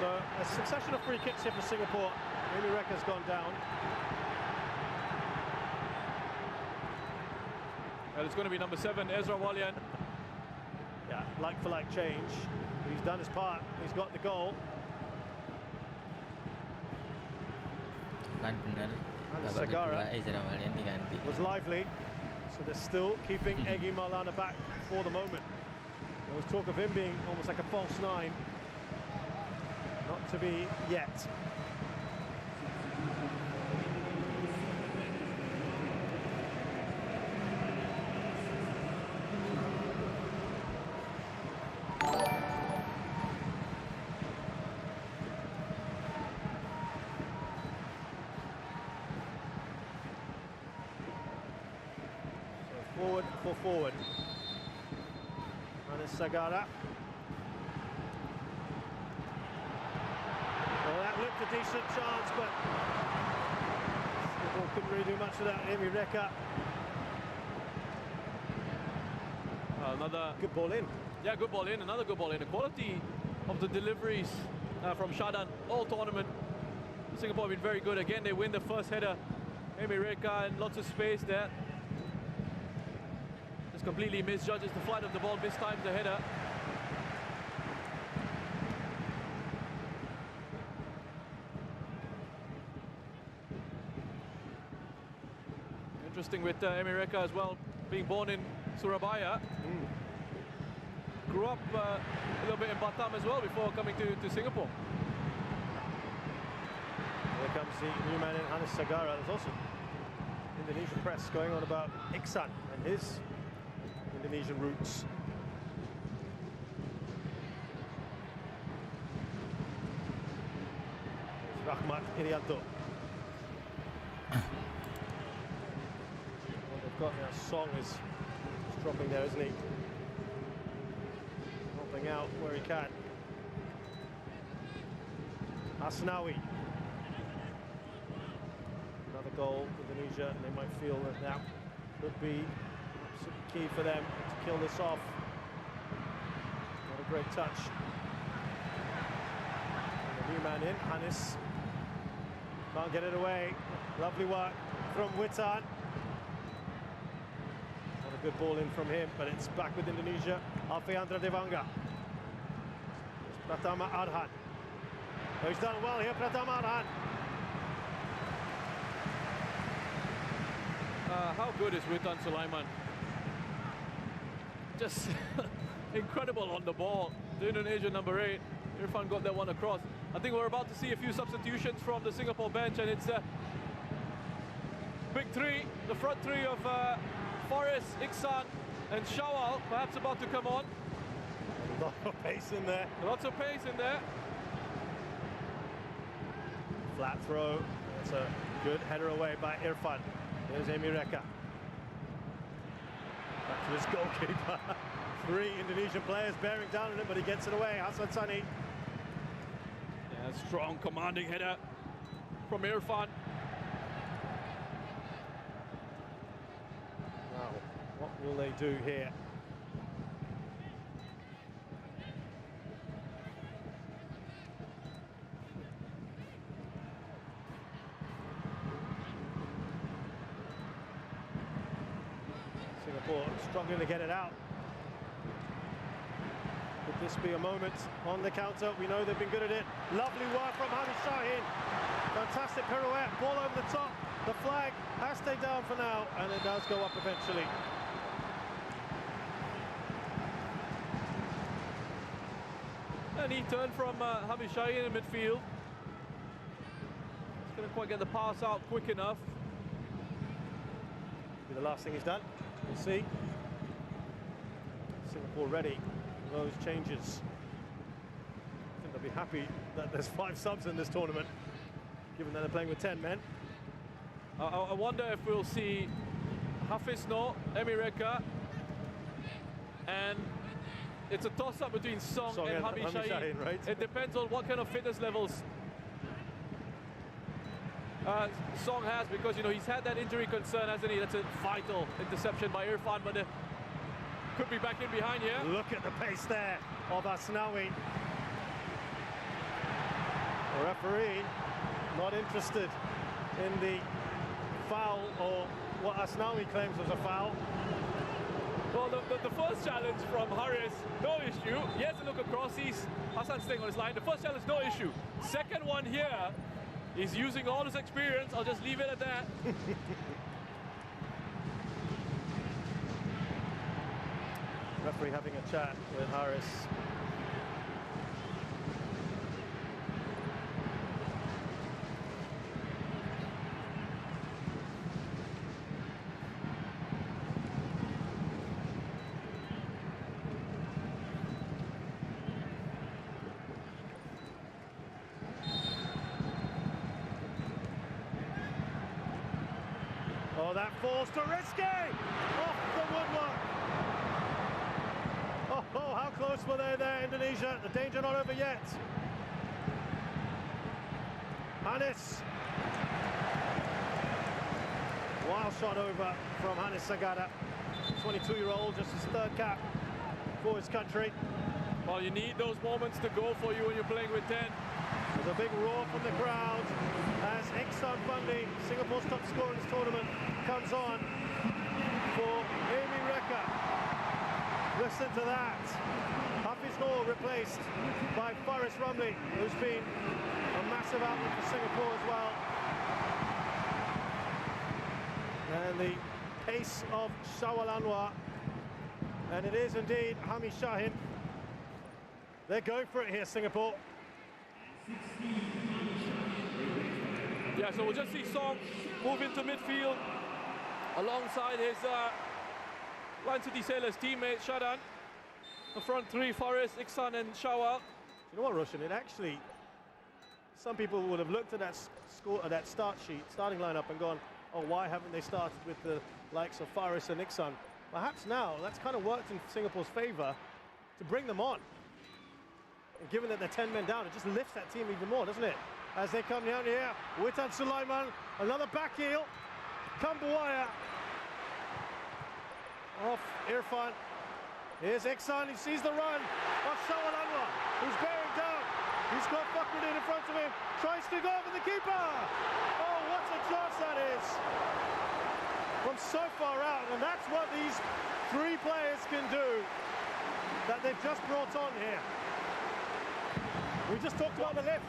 So a succession of free kicks here for Singapore. Amy Rekka's gone down. Well, it's going to be number 7, Ezra Walian. Yeah, like for like change. He's done his part. He's got the goal. Kan benar. And Babak Sagara kedua Ezra Walian diganti. was lively. So they're still keeping Egy Maulana back for the moment. There was talk of him being almost like a false 9. Not to be yet. Forward for forward. Anis Sagara. Well, that looked a decent chance, but Singapore couldn't really do much with that. Amy Rekka. Another good ball in. Yeah, good ball in. Another good ball in. The quality of the deliveries from Shadan all tournament. Singapore have been very good. Again, they win the first header. Amy Rekka and lots of space there. Just completely misjudges the flight of the ball, mistimes the header. Interesting with Amy Rekka as well, being born in Surabaya. Grew up a little bit in Batam as well before coming to Singapore. Here comes the new man in, Anis Sagara. There's also Indonesian press going on about Iksan and his Indonesian roots. There's Rahmat Irianto. What they've got now, Song is dropping there, isn't he? Helping out where he can. Asnawi. Another goal, Indonesia, and they might feel that that could be absolutely key for them to kill this off. What a great touch. And the new man in, Anis. Can't get it away. Lovely work from Witan. Not a good ball in from him, but it's back with Indonesia. Alfeandra Devanga. It's Pratama Arhan. Oh, he's done well here, Pratama Arhan. How good is Witan Sulaiman? Just incredible on the ball. The Indonesian number 8. Irfan got that one across. I think we're about to see a few substitutions from the Singapore bench, and it's big three, the front three of Forrest, Iksan, and Shawal, perhaps about to come on. A lot of pace in there. Lots of pace in there. Flat throw. That's a good header away by Irfan. Here's Amy Reka. Back to his goalkeeper. 3 Indonesian players bearing down on him, but he gets it away. Hassan Sani. Yeah, strong commanding header from Irfan. Now, what will they do here? Singapore struggling to get it out. Could this be a moment on the counter? We know they've been good at it. Lovely work from Hamid Shaheen. Fantastic pirouette, ball over the top. The flag has stayed down for now, and it does go up eventually. A neat turn from Hamid Shaheen in midfield. Just couldn't quite get the pass out quick enough. Be the last thing he's done. We'll see. Singapore ready for those changes. I think they'll be happy that there's 5 subs in this tournament, given that they're playing with 10 men. I wonder if we'll see Hafiz Noor, Amy Reka, and it's a toss-up between Song and Hamid Shaheen. Right? It depends on what kind of fitness levels Song has, because you know he's had that injury concern, hasn't he? That's a vital interception by Irfan, but could be back in behind here. Look at the pace there of Asnawi. The referee not interested in the foul, or what Asnawi claims was a foul. Well, the first challenge from Haris, no issue. He has to look across. Hassan's staying on his line. The first challenge, no issue. Second one here, he's using all his experience. I'll just leave it at that. Referee having a chat with Haris. Oh, that falls to risky! Off the woodwork! Oh, how close were they there, Indonesia? The danger not over yet. Hannes. Wild shot over from Hannes Sagada. 22-year-old, just his 3rd cap for his country. Well, you need those moments to go for you when you're playing with 10. There's a big roar from the crowd as Iksan Bandi, Singapore's top scorer in this tournament, comes on for Amy Reka. Listen to that. Hafiz Noor replaced by Faris Ramli, who's been a massive outlet for Singapore as well. And the pace of Shawal Anwar. And it is indeed Hamid Shaheen. They're going for it here, Singapore. Yeah, so we'll just see Song move into midfield alongside his Lion City Sailors teammate Shadan. The front three, Forrest, Iksan and Shawal. You know what, Roshan, it actually, some people would have looked at that score, that starting lineup and gone, oh, why haven't they started with the likes of Faris and Iksan? Perhaps now that's kind of worked in Singapore's favor to bring them on. And given that they're 10 men down, it just lifts that team even more, doesn't it? As they come down here, Witan Sulaiman, another back heel, Kambuaya off Irfan. Here's Iksan, he sees the run of Shawal Anwar, who's bearing down. He's got Fakhruddin in front of him, tries to go over the keeper. Oh, what a chance that is from so far out, and that's what these 3 players can do that they've just brought on here. We just talked about the lift.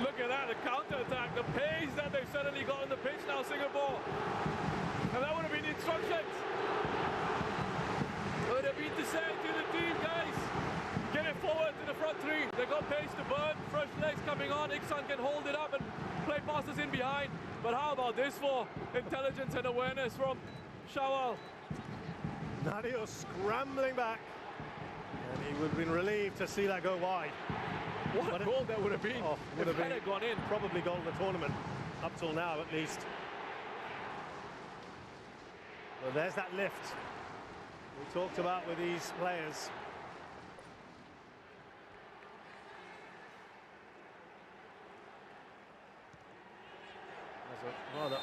Look at that, the counter-attack, the pace that they've suddenly got on the pitch now, Singapore. And that would have been instructions. Would have been to say to the team, guys, get it forward to the front three. They got pace to burn, fresh legs coming on. Iksan can hold it up and play passes in behind. But how about this for intelligence and awareness from Shawal? Nadio scrambling back. And he would have been relieved to see that go wide. What a goal that would have been. Oh, would if have that been had gone in. probably goal of the tournament, up till now at least. Well, there's that lift we talked about with these players. There's a rather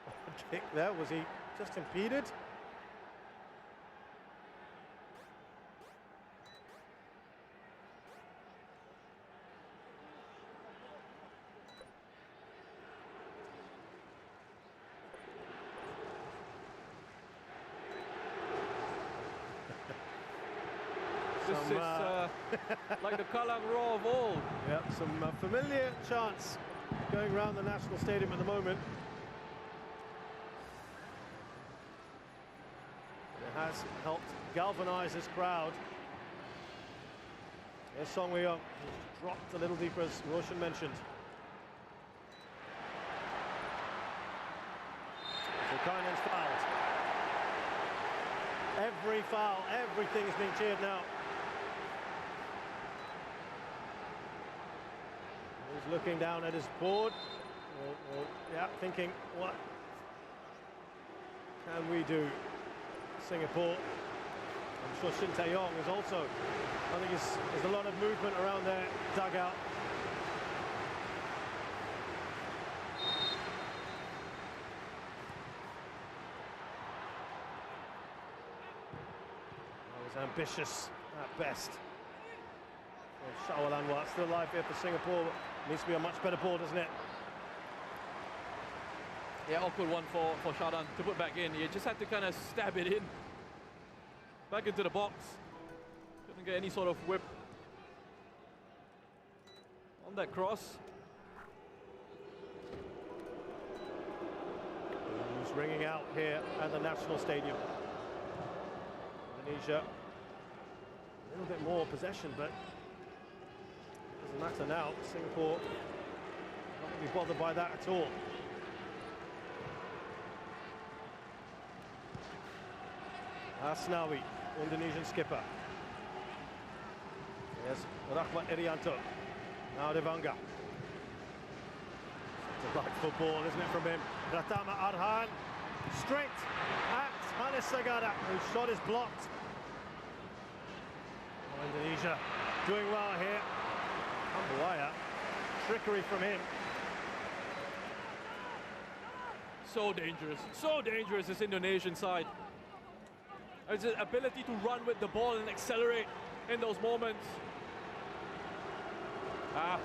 odd kick there. Was he just impeded? This is like the Kalang Raw of old. Yep, some familiar chants going around the National Stadium at the moment. It has helped galvanise this crowd. There's Song Wei-young, who's dropped a little deeper, as Roshan mentioned. So Kainen's fouled. Every foul, everything's being cheered now. He's looking down at his board. Yeah, thinking, what can we do? Singapore. I'm sure Shin Tae-yong is also, I think there's a lot of movement around their dugout. That was ambitious at best. Shawal Anwar still alive here for Singapore. Needs to be a much better ball, doesn't it? Yeah, awkward one for Shadan to put back in. He just had to kind of stab it in. Back into the box. Couldn't get any sort of whip on that cross. Who's ringing out here at the National Stadium. Indonesia, a little bit more possession, but doesn't matter now. Singapore not going to be bothered by that at all. Asnawi, Indonesian skipper. Yes, Rahmat Irianto. Now Devanga. It's a right football, isn't it, from him? Pratama Arhan. Straight at Hanis Sagara, whose shot is blocked. Oh, Indonesia doing well here. Ambuaya. Trickery from him. So dangerous this Indonesian side. His ability to run with the ball and accelerate in those moments. The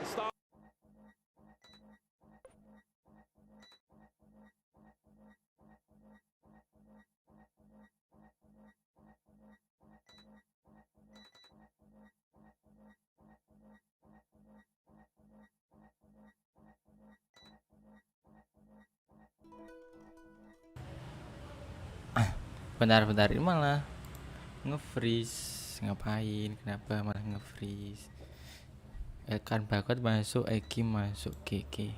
start. Bentar, ini malah nge-freeze. Ngapain? Kenapa malah nge-freeze? Elkan Bakot masuk, Eki masuk, GG.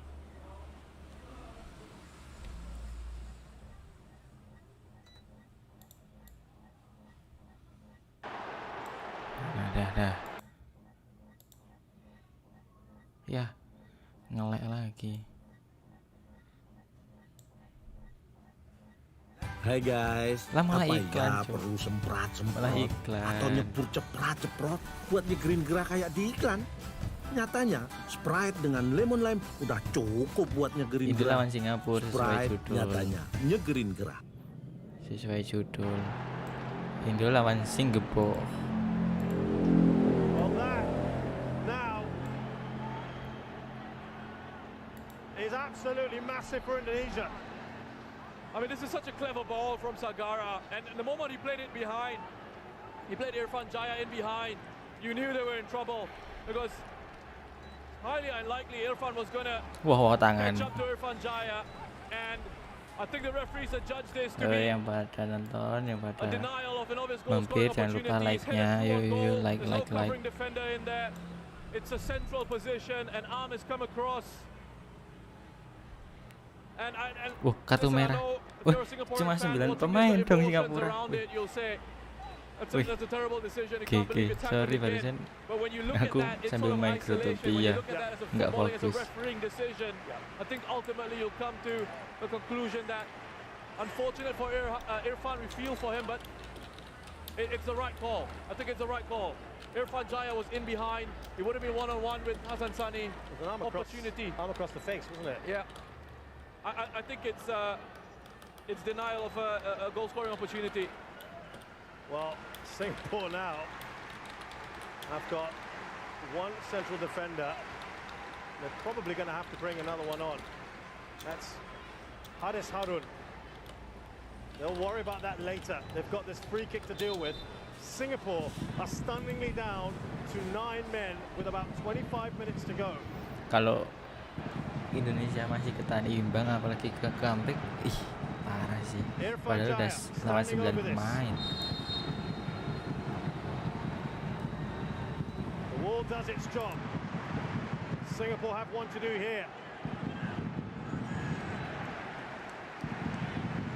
Dah. Ya, ngelek lagi. Hai guys, malah apa iklan, ya perlu semprot-semprot iklan. atau nyebur ceprot-ceprot buat nyegerin gerah kayak di iklan? Nyatanya Sprite dengan lemon lime udah cukup buat nyegerin Itu gerah. lawan Singapura sesuai Sprite judul. nyatanya nyegerin gerah. Sesuai judul. Indo lawan Singapura. Well, that now is absolutely massive for Indonesia. I mean, this is such a clever ball from Sagara, and the moment he played it behind, he played Irfan Jaya in behind, you knew they were in trouble, because highly unlikely Irfan was going to Wah, tangan. catch up to Irfan Jaya, and I think the referees have judged this to be yang pada nonton, yang a pada denial of an obvious goal mampir, scoring jangan lupa opportunity. He's like-nya. headed Yuk, for a goal. like, There's no like. covering defender in there. It's a central position, and arm has come across. And kartu listen, I merah. know if Wah, you're a Singaporean cuma fan 9 watching pemain this, dong emotions Singapura. around it, you'll say Wih. that's a terrible decision. You can't believe GG, it's sorry happening barusan again. But when you look at aku that, it's sambil sort of main isolation. When you Growtopian, look at that as a nggak footballing, as a fokus. refereeing decision, I think ultimately you'll come to the conclusion that unfortunate for Irfan, we feel for him, but it's the right call. I think it's the right call. Irfan Jaya was in behind. He would have been one-on-one with Hassan Sani. It was an Opportunity. arm across the face, wasn't it? Yeah. I think it's denial of a goal-scoring opportunity. Well, Singapore now have got one central defender. They're probably going to have to bring another one on. That's Haris Harun. They'll worry about that later. They've got this free kick to deal with. Singapore are stunningly down to 9 men with about 25 minutes to go. Kalau Indonesia masih ketahan imbang, apalagi ke comeback, ih parah sih. Padahal udah lawan 9 pemain. The wall does its job. Singapore have one to do here.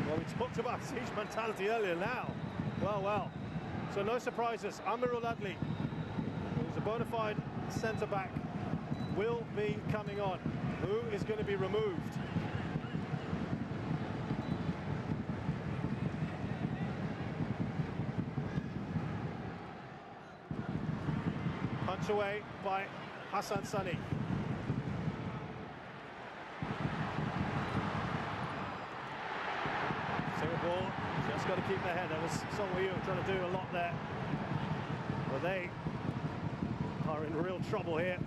Well, we talked about siege mentality earlier now. Well. So no surprises. Amirul Adli, who's a bona fide centre-back, will be coming on. Who is going to be removed? Punch away by Hassan Sani. Singapore just got to keep their head. That was Song Wei trying to do a lot there. But they are in real trouble here.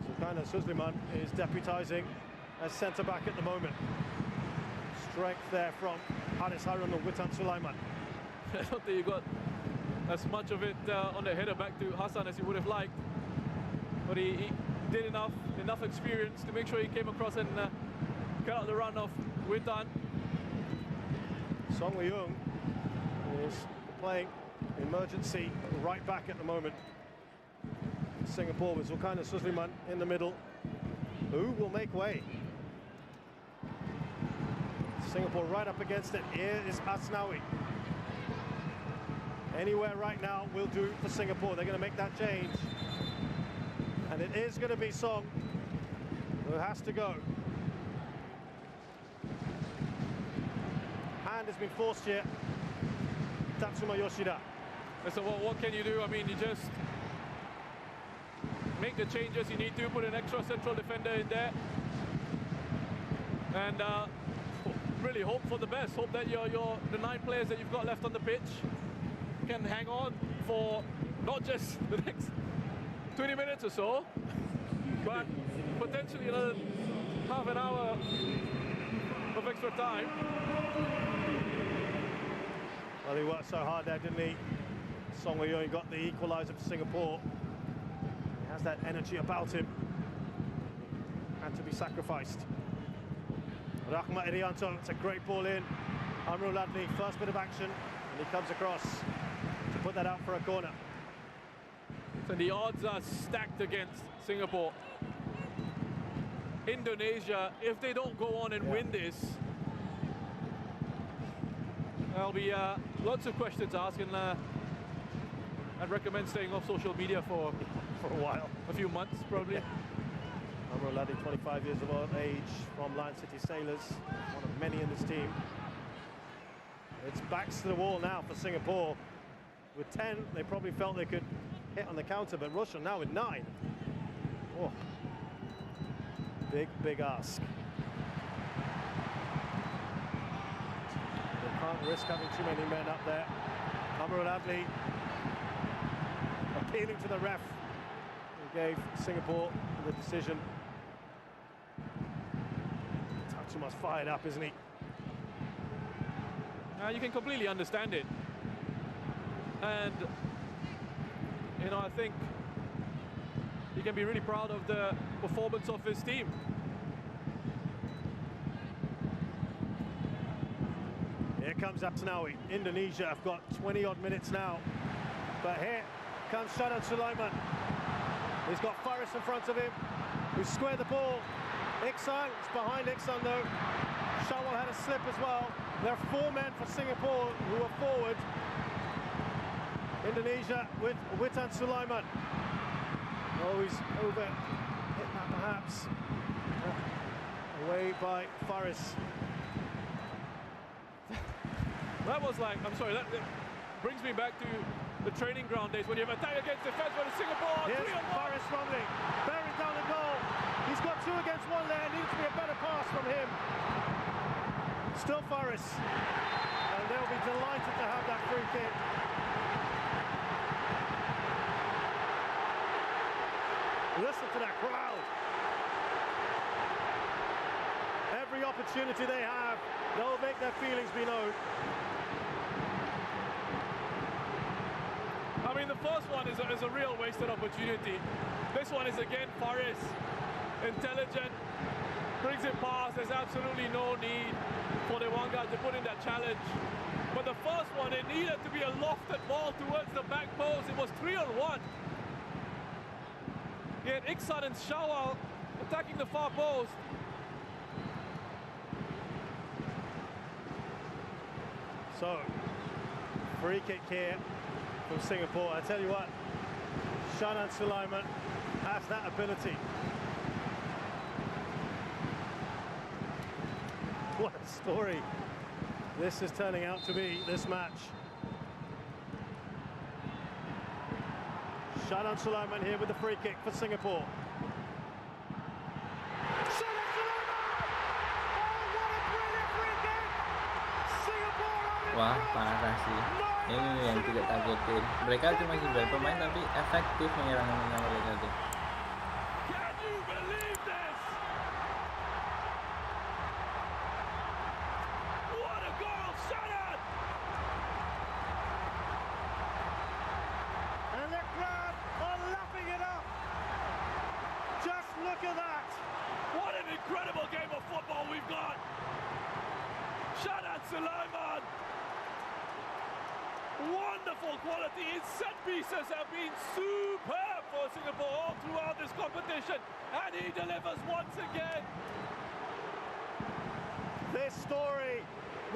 Sulkana Susliman is deputising as centre-back at the moment. Strength there from Haris Harun and Witan Sulaiman. I don't think you got as much of it on the header back to Hassan as he would have liked. But he did enough experience to make sure he came across and got out the run of Witan. Song Wei-young is playing emergency right back at the moment. Singapore with Zulkarnain Susliman in the middle. Who will make way? Singapore right up against it. Here is Asnawi. Anywhere right now will do for Singapore. They're going to make that change. And it is going to be Song who has to go. Hand has been forced here. Tatsuma Yoshida. So what can you do? I mean, you just make the changes you need to, put an extra central defender in there. And really hope for the best. Hope that the 9 players that you've got left on the pitch can hang on for not just the next 20 minutes or so, but potentially another half an hour of extra time. Well, he worked so hard there, didn't he? Song Wei-young got the equaliser for Singapore. He has that energy about him. Had to be sacrificed. Rahmat Irianto, it's a great ball in. Amirul Adli, first bit of action, and he comes across to put that out for a corner. So the odds are stacked against Singapore. Indonesia, if they don't go on and win this, there'll be lots of questions asked, and I'd recommend staying off social media for a while. A few months, probably. Amirul Adli, 25 years of age, from Lion City Sailors, one of many in this team. It's backs to the wall now for Singapore. With 10, they probably felt they could hit on the counter, but Russia now with 9. Oh. Big ask. They can't risk having too many men up there. Amirul Adli appealing to the ref, who gave Singapore the decision. Tatsuma's fired up, isn't he? You can completely understand it. And, you know, I think you can be really proud of the performance of his team. Here comes Asnawi. Indonesia have got 20-odd minutes now. But here comes Jangan Sulaiman. He's got Faris in front of him, who squared the ball. Iksan is behind Iksan though. Shawal had a slip as well. There are 4 men for Singapore who are forward. Indonesia with Witan Sulaiman. Oh, he's over. Hit that perhaps. Away by Faris. That was like, I'm sorry, that brings me back to the training ground days when you have attack against defense for Singapore. Here's Faris fumbling, bearing down the goal. He's got 2 against 1 there. Needs to be a better pass from him. Still Faris, and they'll be delighted to have that free kick. Listen to that crowd. Every opportunity they have, they'll make their feelings be known. I mean, the first one is a real wasted opportunity. This one is again Faris, intelligent, brings it past. There's absolutely no need for the one guy to put in that challenge. But the first one, it needed to be a lofted ball towards the back post. It was 3-on-1. He had Iksan and Shawal attacking the far post. So, free kick here from Singapore. I tell you what, Jangan Sulaiman has that ability. What a story this is turning out to be, this match. Jangan Sulaiman here with the free kick for Singapore. Jangan Sulaiman! Oh, what a brilliant free kick! Singapore are in Wah, parah sih. Ini yang tidak targetin. Mereka cuma 9 pemain tapi efektif menyerangnya mereka tuh. Can you believe this? What a goal, Jangan! And the crowd are lapping it up. Just look at that. What an incredible game of football we've got. Jangan Sulaiman. Wonderful quality. His set pieces have been superb for Singapore all throughout this competition. And he delivers once again. This story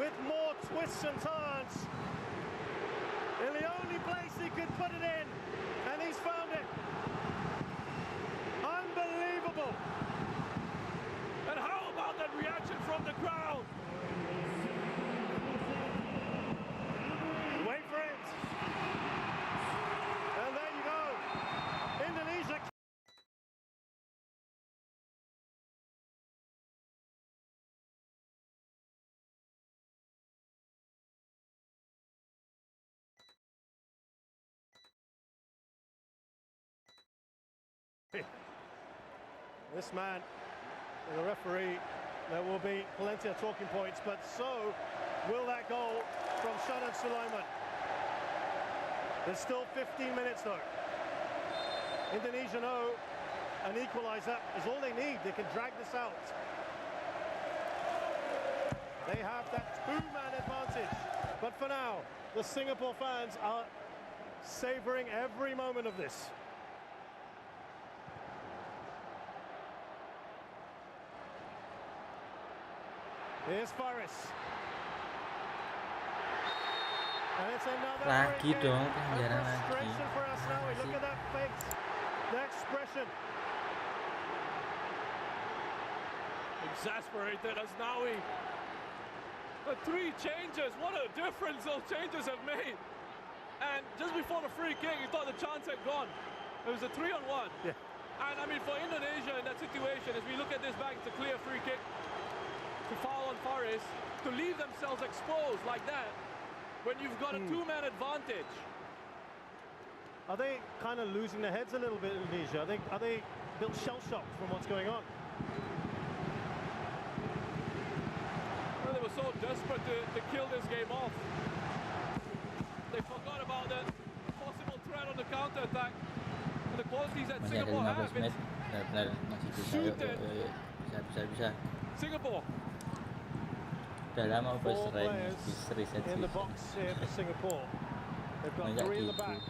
with more twists and turns. In the only place he could put it in. And he's found it. Unbelievable. And how about that reaction from the crowd? Wait for it. And there you go. Indonesia. This man, the referee, there will be plenty of talking points, but so will that goal from Jangan Sulaiman. There's still 15 minutes though. Indonesia know an equaliser is all they need. They can drag this out. They have that 2-man advantage. But for now, the Singapore fans are savouring every moment of this. Here's Faris. And it's another Lagi free dong, kick. pelanggaran A lagi. frustration for us now. Mana Look sih? at that face, the expression. Exasperated Asnawi. The 3 changes, what a difference those changes have made. And just before the free kick, you thought the chance had gone. It was a 3-on-1. Yeah. And I mean, for Indonesia in that situation, as we look at this back, it's a clear free kick to foul on Faris, to leave themselves exposed like that when you've got a 2-man advantage. Are they kind of losing their heads a little bit, Indonesia? Are they a bit shell-shocked from what's going on? Well, they were so desperate to kill this game off. They forgot about the possible threat on the counter-attack. And the qualities that Masih ada Singapore 15 have. menit. It's Benar-benar masih bisa. Yuk, yuk, yuk, yuk. Bisa. Singapore. Udah lama bos Four rank players di set in the piece. box here for Singapore. They've got Banyak 3 in the gitu. back.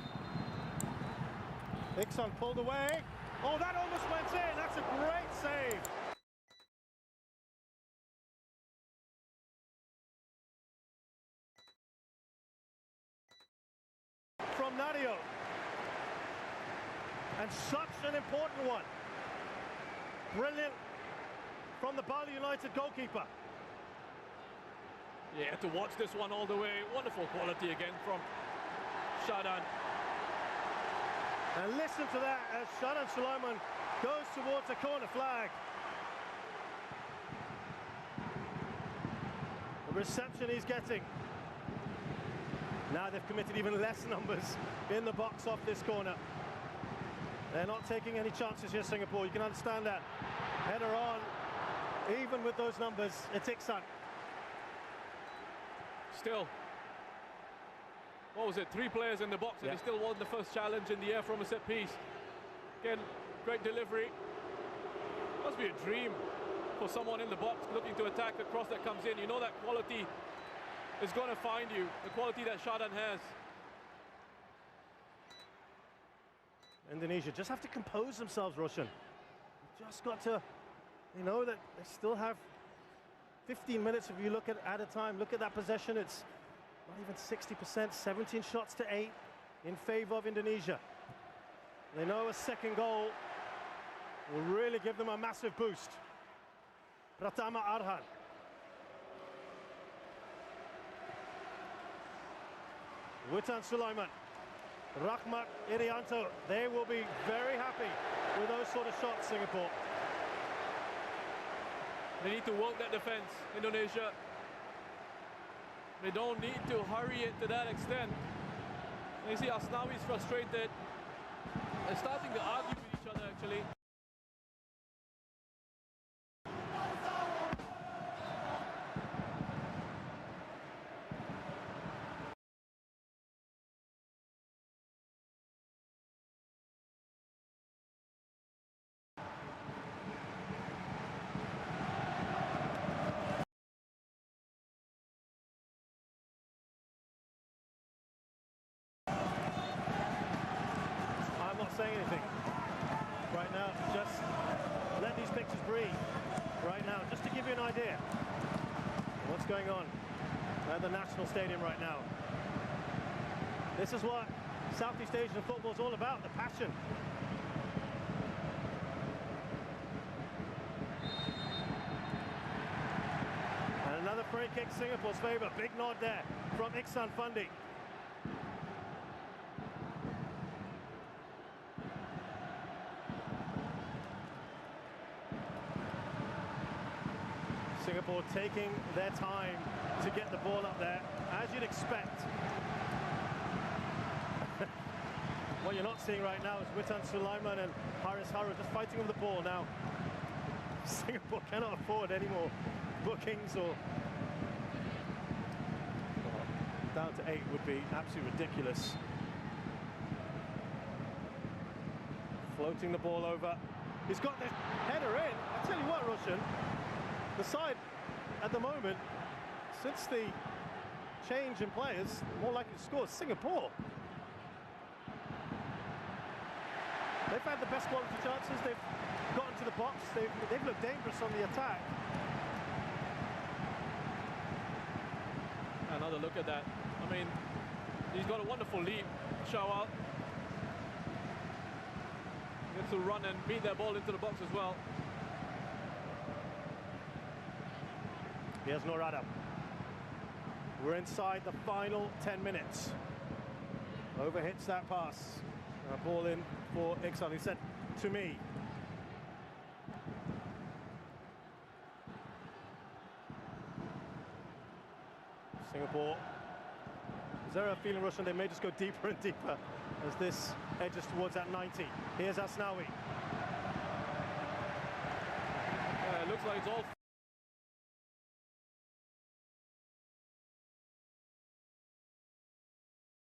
Iksan pulled away. Oh, that almost went in. That's a great save. From Nadio. And such an important one. Brilliant from the Bali United goalkeeper. Yeah, to watch this one all the way. Wonderful quality again from Shadan. And listen to that as Shadan Sulaiman goes towards a corner flag. The reception he's getting. Now they've committed even less numbers in the box off this corner. They're not taking any chances here, Singapore. You can understand that. Header on, even with those numbers, it's Iksan. Still, what was it, 3 players in the box, and he still won the first challenge in the air from a set piece. Again, great delivery. Must be a dream for someone in the box looking to attack a cross that comes in. You know that quality is going to find you, the quality that Shadan has. Indonesia just have to compose themselves, Roshan. Just got to, you know, that they still have 15 minutes if you look at a time. Look at that possession, it's not even 60%, 17 shots to 8 in favor of Indonesia. They know a second goal will really give them a massive boost. Pratama Arhan. Witan Sulaiman. Rahmat Irianto. They will be very happy with those sort of shots, Singapore. They need to work that defense, Indonesia. They don't need to hurry it to that extent. And you see Asnawi's frustrated. They're starting to argue with each other, actually. I'm not saying anything right now. Just let these pictures breathe right now, just to give you an idea of what's going on at the National Stadium right now. This is what Southeast Asian football is all about, the passion. And another free kick, Singapore's favour. Big nod there from Iksan Fundi. Singapore taking their time to get the ball up there, as you'd expect. What you're not seeing right now is Witan Sulaiman and Haris Haru just fighting with the ball now. Singapore cannot afford any more bookings, or down to 8 would be absolutely ridiculous. Floating the ball over. He's got the header in. I tell you what, Roshan, the side at the moment, since the change in players, more likely to score is Singapore. They've had the best quality chances, they've gotten to the box, they've looked dangerous on the attack. Another look at that. I mean, he's got a wonderful leap, Shawal. Gets to run and beat that ball into the box as well. Here's Norada. We're inside the final 10 minutes. Overhits that pass. Ball in for Iksan. He said to me. Singapore. Is there a feeling, Russian, they may just go deeper and deeper as this edges towards that 90? Here's Asnawi. It looks like it's all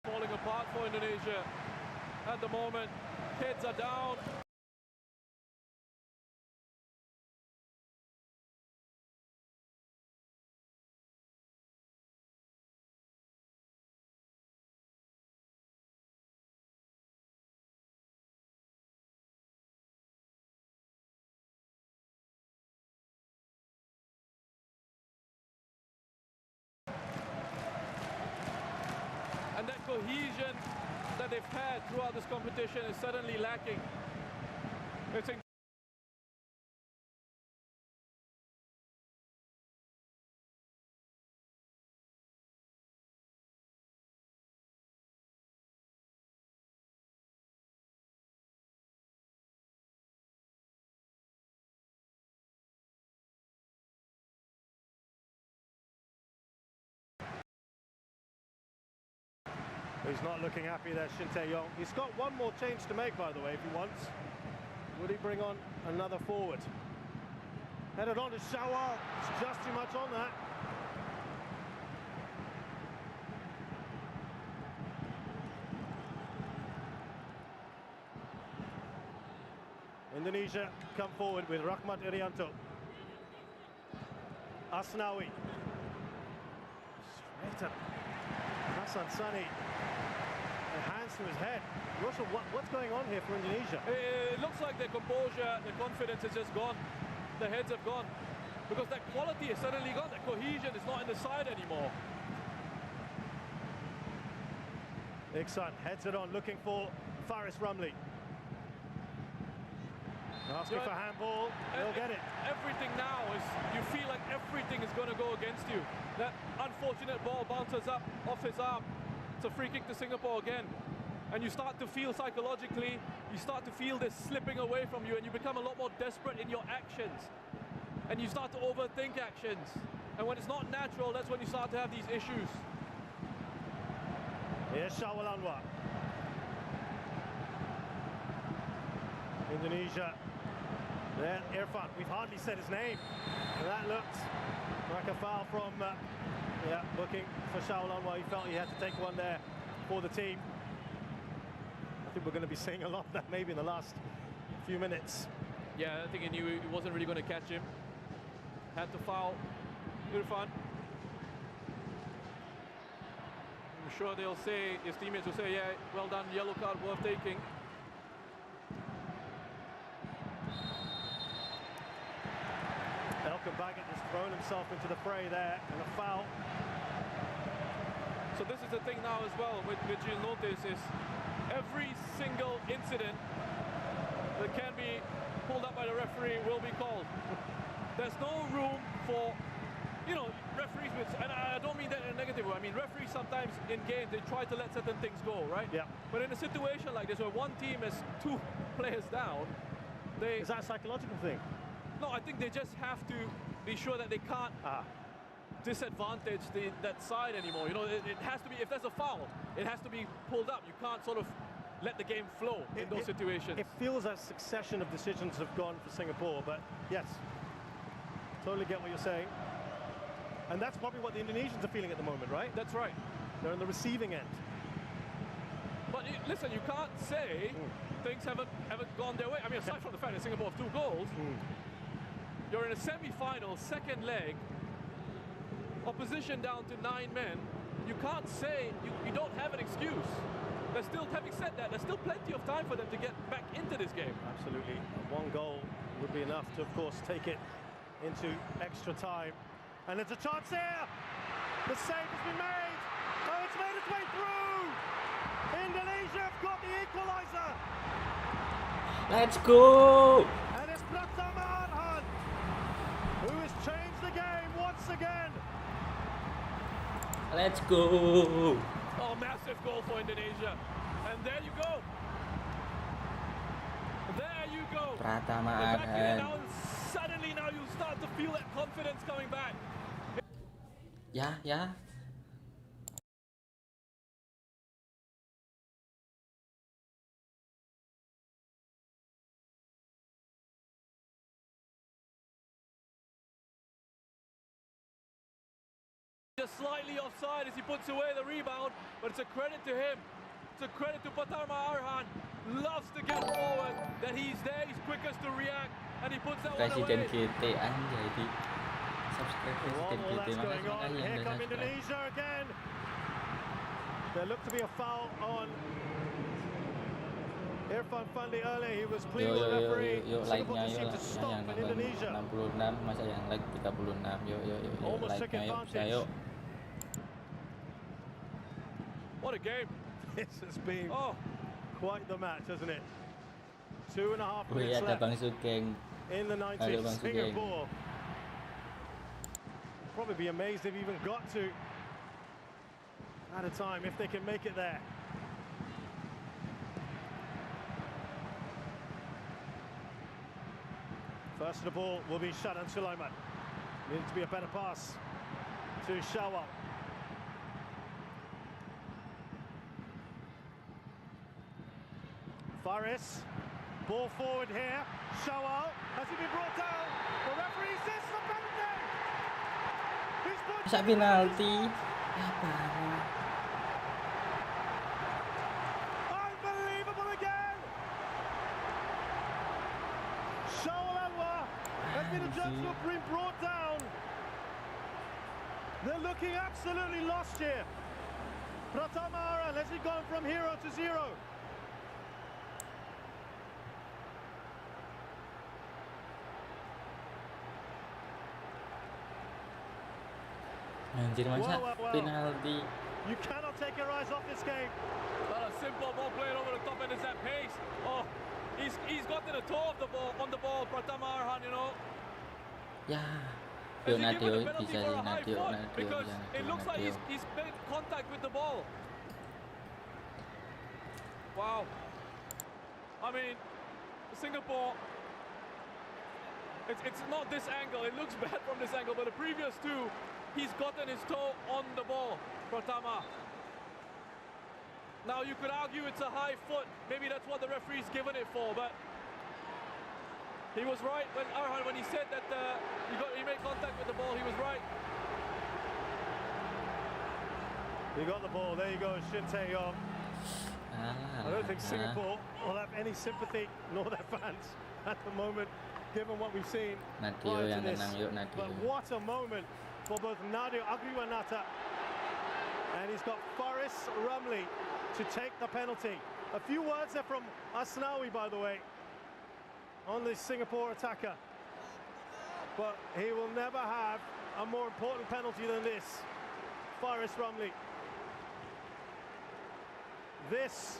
falling apart for Indonesia at the moment. Heads are down. And that cohesion that they've had throughout this competition is suddenly lacking. It's He's not looking happy there, Shin Tae-yong. He's got one more change to make, by the way, if he wants. Would he bring on another forward? Headed on to Shawal. It's just too much on that. Indonesia come forward with Rahmat Irianto. Asnawi. Straight up. Hassan Sani. Hands to his head. Russell, what's going on here for Indonesia? It looks like their composure, their confidence is just gone. The heads have gone. Because that quality is suddenly gone. That cohesion is not in the side anymore. Iksan heads it on, looking for Faris Rumley. Asking for handball, they'll get it. Everything now is, you feel like everything is going to go against you. That unfortunate ball bounces up off his arm. It's a free kick to Singapore again. And you start to feel psychologically, you start to feel this slipping away from you, and you become a lot more desperate in your actions. And you start to overthink actions. And when it's not natural, that's when you start to have these issues. Here's Shawal Anwar. Indonesia. There, Irfan. We've hardly said his name. And that looked like a foul from, looking for Shawal Anwar. He felt he had to take one there for the team. I think we're going to be seeing a lot of that maybe in the last few minutes. Yeah, I think he knew he wasn't really going to catch him. Had to foul Irfan. I'm sure they'll say, his teammates will say, yeah, well done, yellow card worth taking. Elkan Baggett has thrown himself into the fray there, and a foul. So this is the thing now as well, which you'll notice is every single incident that can be pulled up by the referee will be called. There's no room for, you know, referees, and I don't mean that in a negative way. I mean, referees sometimes in games, they try to let certain things go, right? Yeah. But in a situation like this, where one team is 2 players down, Is that a psychological thing? No, I think they just have to be sure that they can't disadvantage that side anymore. You know, it has to be, if there's a foul, it has to be pulled up. You can't sort of let the game flow in those situations. It feels a succession of decisions have gone for Singapore, but yes, totally get what you're saying. And that's probably what the Indonesians are feeling at the moment, right? That's right. They're on the receiving end. But listen, you can't say things haven't gone their way. I mean, aside from the fact that Singapore have 2 goals, you're in a semi-final, second leg, opposition down to 9 men. You can't say, you don't have an excuse. There's still, having said that, there's still plenty of time for them to get back into this game. Absolutely. 1 goal would be enough to, of course, take it into extra time. And there's a chance here. The save has been made. Oh, it's made its way through. Indonesia have got the equaliser. Let's go. And it's Pratama Arhan who has changed the game once again. Let's go. Oh, massive goal for Indonesia. And there you go. There you go. Pratama Back here Arhan. now, suddenly now you start to feel that confidence coming back. Ya. Just slightly offside as he puts away the rebound, but it's a credit to him. It's a credit to Pratama Arhan. Loves to get forward. That he's there, he's quickest to react, and he puts that one Presiden away. GT anjay di subscribe Presiden All GT. that's going on. Makasih Here yang come udah subscribe. Indonesia again. There looked to be a foul on Irfan Fandi earlier. He was pleading with the referee. Yuk Singapore like-nya just seemed to stop yang in Indonesia. 66, masa yang like 36. Yuk Almost took like-nya yuk, bisa advantage. yuk. What a game. This has been Oh, quite the match, hasn't it? 2.5 Wih, minutes ada left Bang Sugeng. in the Halo 90s. Bang Sugeng. Singapore probably be amazed they've even got to at a time if they can make it there. First of the ball will be Shadan Sulaiman. Needs to be a better pass to Shawal. Faris, ball forward here. Shawal, has he been brought down? The referee says the penalty. He's put Masa penalti. Apa? unbelievable again. Shawal Anwar has been adjudged to have been brought down. They're looking absolutely lost here. Pratama Arhan, has he gone from hero to zero? Anjir, masa Wow. penalti. You cannot take your eyes off this game. not a simple ball played over the top, and it's that pace. Oh, he's got to the toe of the ball, on the ball, Pratama Arhan, you know. Ya. Has Yuk he given Nadio a penalty bisa for sih a high Nadio, foot? Nadio Because bisa it looks like Nadio. he's made contact with the ball. Wow. I mean, Singapore, it's not this angle. It looks bad from this angle, but the previous two, he's gotten his toe on the ball, Pratama. Now you could argue it's a high foot. Maybe that's what the referee's given it for, but he was right when Arhan, when he said that he made contact with the ball, he was right. You got the ball. There you go, Shin Tae-yong. I don't think Singapore will have any sympathy, nor their fans, at the moment, given what we've seen Nadio prior to yang this. tenang, yuk Nadio. But what a moment for both Nadio Agriwanata, and he's got Faris Ramli to take the penalty. A few words there from Asnawi, by the way, on this Singapore attacker. But he will never have a more important penalty than this. Faris Ramli. This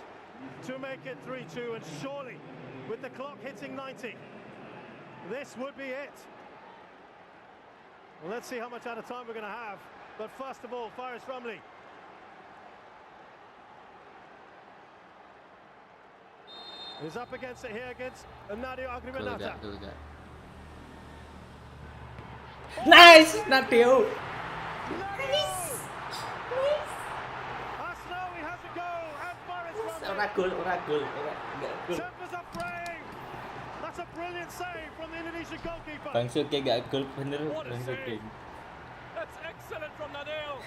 to make it 3-2, and surely, with the clock hitting 90, this would be it. Well, let's see how much out of time we're going to have. But first of all, Faris Ramli. He's up against it here against Nadio Agriwanata. Nice, Nadio. Asnawi has a go, and Faris Ramli. Ora gol, enggak gol. Tempers are fraying. That's a brilliant save from the Indonesian goalkeeper. Bang Sugeng gak gol bener, What a Bang save. Sugeng. That's excellent from Nadeo.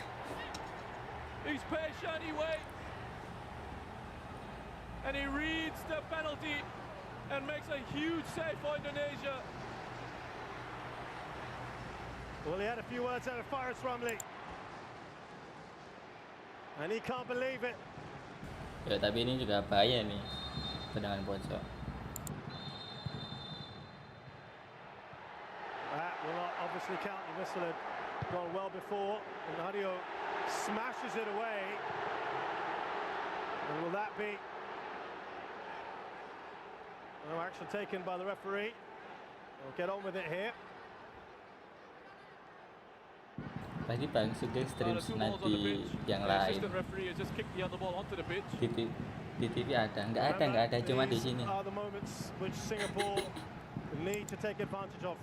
He's patient, he waits. And he reads the penalty and makes a huge save for Indonesia. Well, he had a few words out of Faris Ramli. And he can't believe it. Ya, tapi ini juga bahaya nih. Tendangan pojok. That will not obviously count. The whistle had gone well before. And Nadio smashes it away. And will that be no action taken by the referee? We'll get on with it here. Tadi Bang Sugeng stream The two balls on the di pitch. yang The lain. assistant referee has just kicked the other ball onto the pitch. Di TV ada, nggak ada, cuma di sini. These are the moments which Singapore need to take advantage of.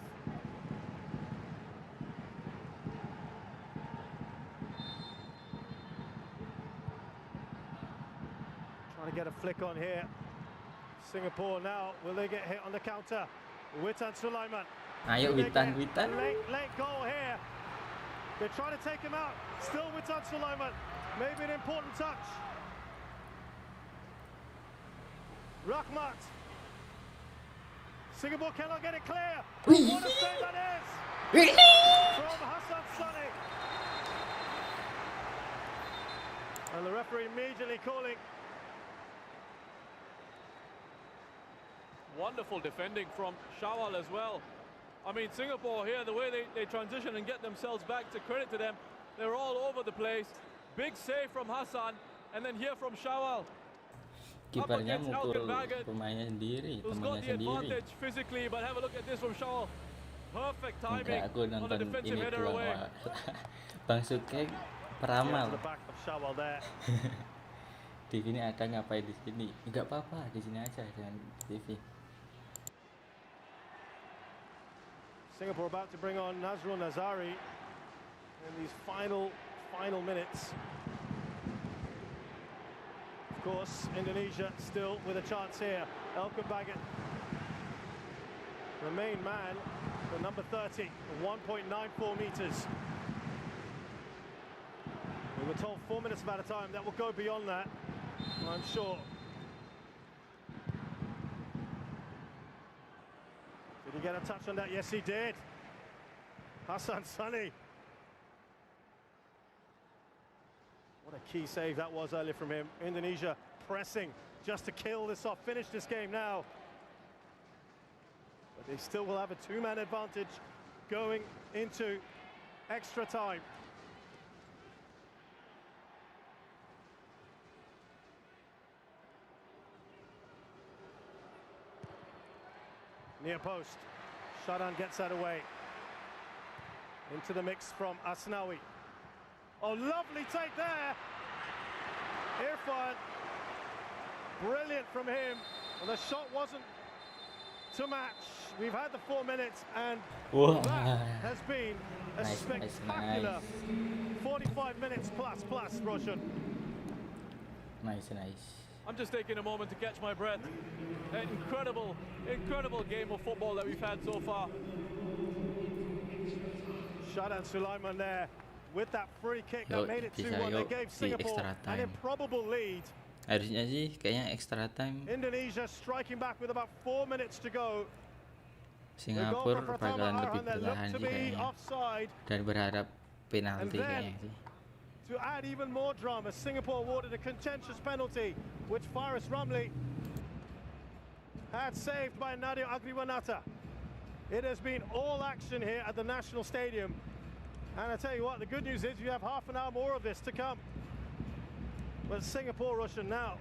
Trying to get a flick on here. Singapore now, will they get hit on the counter? Witan Sulaiman. Ayo Will they Witan, get Witan. Late goal here. They're trying to take him out. Still Witan Sulaiman. Maybe an important touch. Rahmat. Singapore cannot get it clear. What a save that is! From Hassan Sunny. And the referee immediately calling. Wonderful defending from Shawal as well. I mean, Singapore here, the way they transition and get themselves back, to credit to them, they're all over the place. Big save from Hassan, and then here from Shawal. Kipernya mukul pemainnya sendiri, Who's got temannya the sendiri. advantage physically, but have a look at this from Shawal. Perfect timing Enggak, aku on the nonton defensive ini header doang. away. Bang Suke peramal. To the back of Shawal there. Di sini ada ngapain di sini? Enggak apa-apa, di sini aja jangan di TV. Singapore about to bring on Nazrul Nazari in these final minutes. Of course, Indonesia still with a chance here. Elkan Baggett, the main man, the number 30, 1.94 meters. We were told 4 minutes about a time. That will go beyond that, I'm sure. Did he get a touch on that? Yes, he did. Hassan Sunny. What a key save that was earlier from him. Indonesia pressing just to kill this off, finish this game now. But they still will have a two-man advantage going into extra time. Near post. Shadan gets that away. Into the mix from Asnawi. Oh, lovely take there. Irfan. Brilliant from him. And the shot wasn't to match. We've had the 4 minutes, and that has been a spectacular 45 minutes plus, Roshan. Nice. I'm just taking a moment to catch my breath. An incredible game of football that we've had so far. Shadan Sulaiman there with that free kick that made it 2-1. They gave Singapore an improbable lead. Harusnya sih kayaknya extra time. Indonesia striking back with about 4 minutes to go. Singapura bakalan lebih bertahan sih kayaknya. Dan berharap penalti kayaknya sih. To add even more drama, Singapore awarded a contentious penalty, which Faris Ramli had saved by Nadia Agriwanata. It has been all action here at the National Stadium. And I tell you what, the good news is you have half an hour more of this to come. But Singapore, Russian now,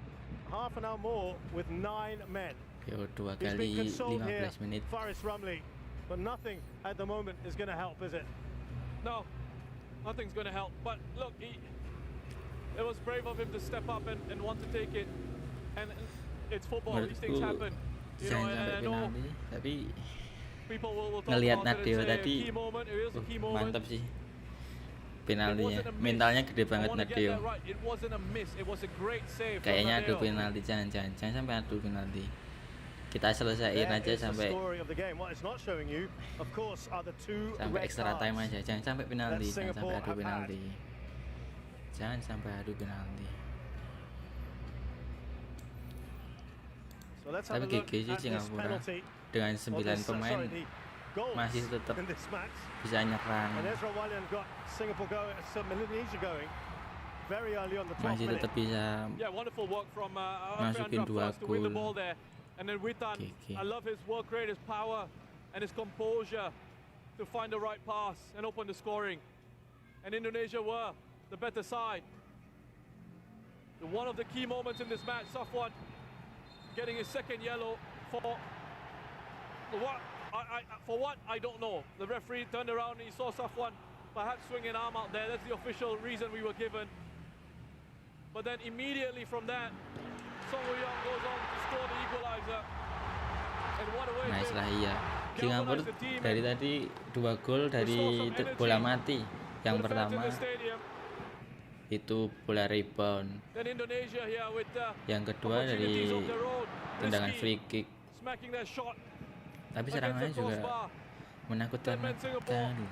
half an hour more with 9 men. Yo, 2 He's kali been consoled 15 here, menit. Faris Ramli. But nothing at the moment is going to help, is it? No, nothing's going to help. But look, it was brave of him to step up and want to take it. And it's football, these things happen. You know, and I know tapi people will talk ngelihat about it Nadio and say tadi, a key moment, it is a key moment. mantap sih penaltinya, mentalnya gede banget Nadio. Right. It wasn't a miss, it was a great save. Kayaknya adu penalti, jangan sampai adu penalti. Kita selesaiin aja sampai extra time aja, jangan sampai penalti, jangan sampai adu penalti. Jangan sampai adu penalti. Tapi GG sih Singapura dengan 9 pemain masih tetap bisa nyerang, masih tetap bisa masukin 2 gol. And then Witan, I love his work rate, his power, and his composure to find the right pass and open the scoring. And Indonesia were the better side. One of the key moments in this match, Safwan getting his second yellow for what I don't know. The referee turned around and he saw Safwan perhaps swing an arm out there. That's the official reason we were given. But then immediately from that, Song Woo-young goes on to score the equalizer. And what a way nice lah, iya. Singapura dari tadi 2 gol dari bola mati. Yang pertama itu bola rebound. Yang kedua dari tendangan free kick. Tapi serangannya juga menakutkan sekali.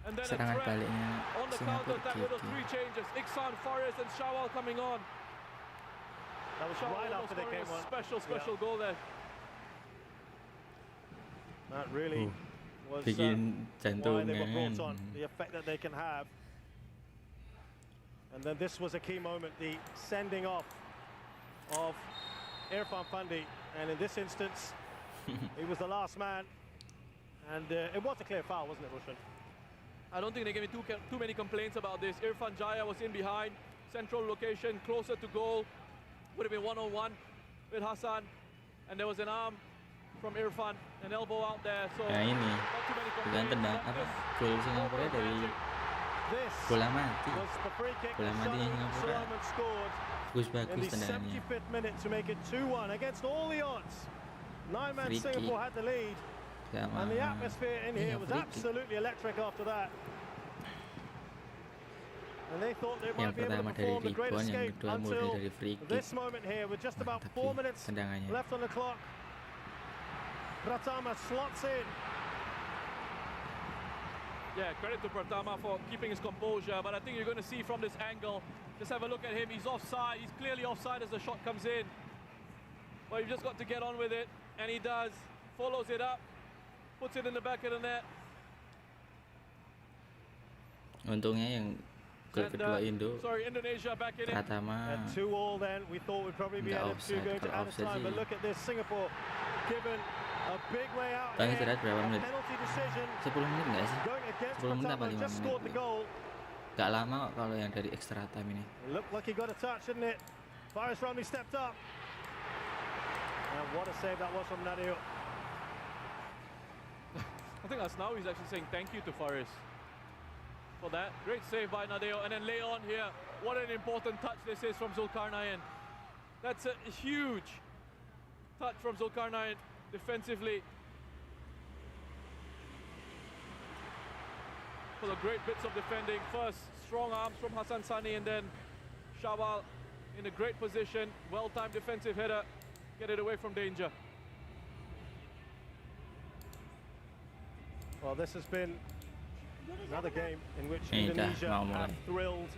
And then a serangan threat baliknya on the Singapura counter attack with the gigi. 3 changes. Iksan, Faris, and Shawal coming on. That was Shawal right almost after they scoring came a on. special goal there. That really was Bikin why they were jantungan. brought on, the effect that they can have. And then this was a key moment, the sending off of Irfan Fandi. And in this instance, he was the last man. And it was a clear foul, wasn't it, Roshan? I don't think they gave me too many complaints about this. Irfan Jaya was in behind, central location, closer to goal. Would have been one-on-one with Hassan. And there was an arm from Irfan, an elbow out there. So Nah ini not too many bukan complaints. tendang But apa this gol Singapura dari This bola mati. was the free kick Bola that matinya Singapura Sulaiman scored in bagus the tendangannya. 75th minute to make it 2-1 against all the odds. 9-man Free kick. Singapore had the lead, Sama and the atmosphere in here was free kick. absolutely electric after that. And they thought they Yang might be able to pertama dari perform the great rebound, yang escape kedua mulai until dari free kick. this moment here with just about 4 Tapi minutes tendangannya left on the clock. Pratama slots in. Yeah, credit to Pratama for keeping his composure, but I think you're going to see from this angle, just have a look at him, he's offside, he's clearly offside as the shot comes in. But you've just got to get on with it, and he does, follows it up, puts it in the back of the net. Untungnya yang gol kedua Indo Indonesia back in it. Pratama At 2-2 then, we thought we'd probably be nggak at 2 offside. going to Kalau added offside time, but sih look at this, Singapore given a big way out Bang here, istirahat berapa a menit? penalty decision 10 menit nggak sih? going against 10 menit apa Pratama, 5 just scored the menit? goal. Gak lama kok kalau yang dari extra time ini. It looked like he got a touch, didn't it? Faris Ramli stepped up. And what a save that was from Nadeo. I think that's now he's actually saying thank you to Faris for that. Great save by Nadeo, and then Leon here. What an important touch this is from Zulkarnain. That's a huge touch from Zulkarnain defensively. For the great bits of defending. First, strong arms from Hassan Sani, and then Shawal in a great position. Well-timed defensive header. Get it away from danger. Well, this has been another game in which Ini dah Indonesia mau mulai. have thrilled.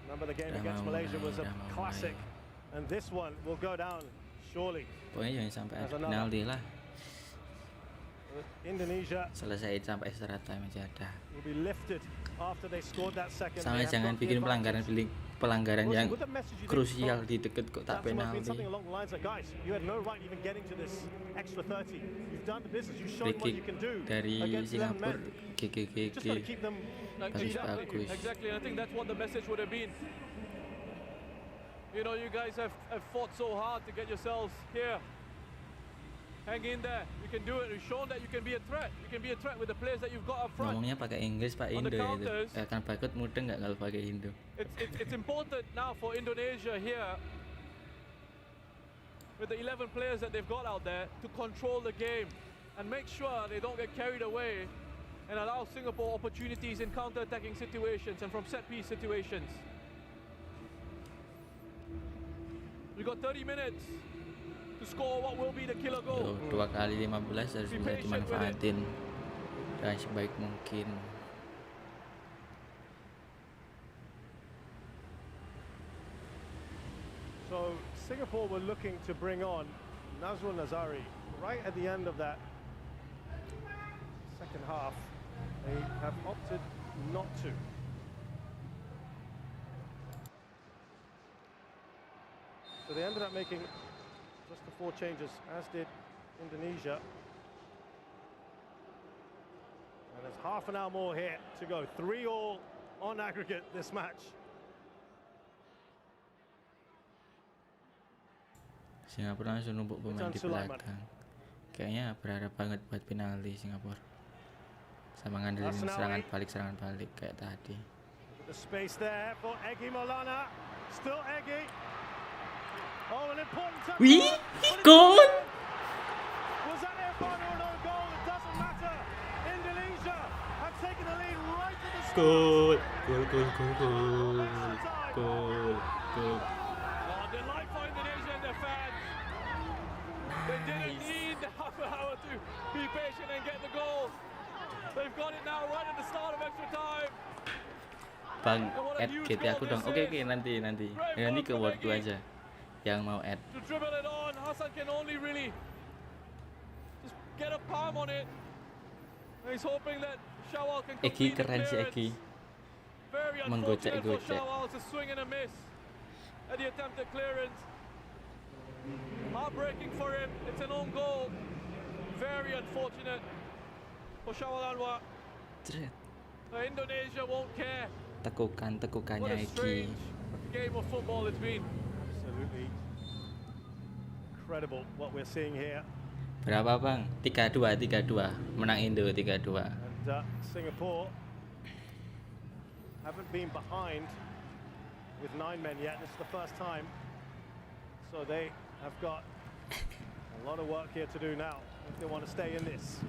Remember the game Dah against mau Malaysia mulai, was a dah mau classic, mulai. and this one will go down surely. Pokoknya jangan sampai As ada another. penalti lah. Indonesia Selesai sampai extra time aja dah. will be lifted after they scored that second. Sama They have jangan got the bikin advantage. pelanggaran Wilson, yang with the message you did krusial from di deket kok tak That must have been penalti. something along the lines of, guys, you had no right even getting to this extra 30. You've done the business. You've shown Free what you kick can do dari against 11 Singapura men. GGGG Just got to keep them bagus. Exactly, I think that's what the message would have been. You know, you guys have fought so hard to get yourselves here. Hang in there, you can do it. You've shown that you can be a threat. You can be a threat with the players that you've got up front. Ngomongnya pakai Inggris Pak On the Indo ya itu. counters. Akan bakut mudeng nggak kalau pakai Indo. It's important now for Indonesia here, with the 11 players that they've got out there, to control the game and make sure they don't get carried away and allow Singapore opportunities in counter-attacking situations and from set-piece situations. We've got 30 minutes to score what will be the killer goal. Tuh, 2 kali 15 harus bisa dimanfaatin dengan sebaik mungkin. So Singapore were looking to bring on Nazrul Nazari right at the end of that second half. They have opted not to. So they ended up making just the 4 changes, as did Indonesia. And there's half an hour more here to go. 3-3 on aggregate this match. Singapura langsung numpuk pemain di belakang. Kayaknya berharap banget buat penalti Singapura. Sama ngandelin serangan balik kayak tadi. The space there for Egy Maulana. Still Egy. Oh, an important touch. Wih, gol! Was that Irfan or no goal? It doesn't matter. Indonesia have taken the lead right to the start. Gol. Oh, delight for Indonesia and their fans. They didn't need the half an hour to be patient and get the goal. They've got it now. now, right at the start of extra time. Bang, add GT aku dong. Oke, nanti ke wordku aja yang mau add. To dribble it on, Hassan can only really just get a palm on it. And he's hoping that Shawal can Egi complete the keren sih, Egi. clearance. Very unfortunate for Menggocek-gocek. Shawal to swing and a miss at the attempted clearance. Heartbreaking for him. It's an own goal. Very unfortunate for Shawal Anwar. Indonesia won't care. What Tekukannya a Egi. strange game of football it's been. Absolutely incredible what we're seeing here. Berapa bang? 3-2 menang Indo 3-2. And Singapore haven't been behind with 9 men yet. This is the first time. So they have got a lot of work here to do now if they want to stay in this.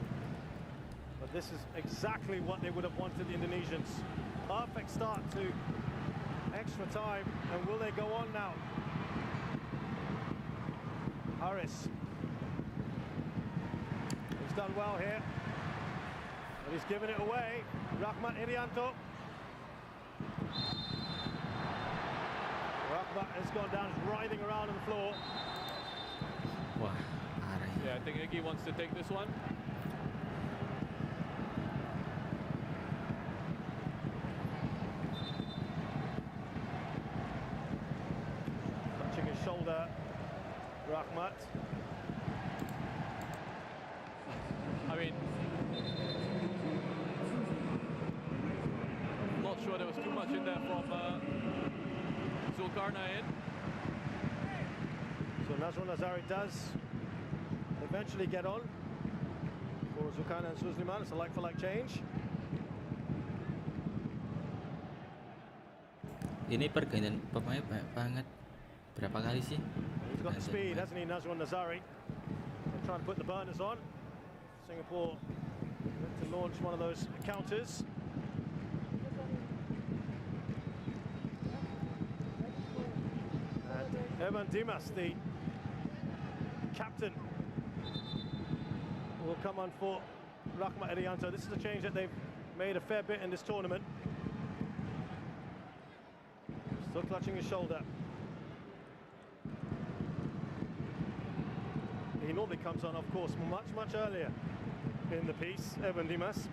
But this is exactly what they would have wanted, the Indonesians. Perfect start to extra time. And will they go on now? Harris. He's done well here. But he's given it away. Rahmat Irianto. Rahmat has gone down, he's writhing around on the floor. Wah, parah. Yeah, I think Iggy wants to take this one. Touching his shoulder, Rahmat. I mean, not sure there was too much in there from Zulkarnain. So Nazrul Nazari does eventually get on for Zulkarnain and Suzliman. It's a like-for-like change. Ini pergantian pemain banyak banget. Berapa kali sih? He's got the speed, hasn't he, Nazrul Nazari? They're trying to put the burners on. Singapore to launch one of those counters. And Evan Dimas, the captain, will come on for Rahmat Irianto. This is a change that they've made a fair bit in this tournament. Still clutching his shoulder. He normally comes on, of course, much earlier in the piece, Evan Dimas,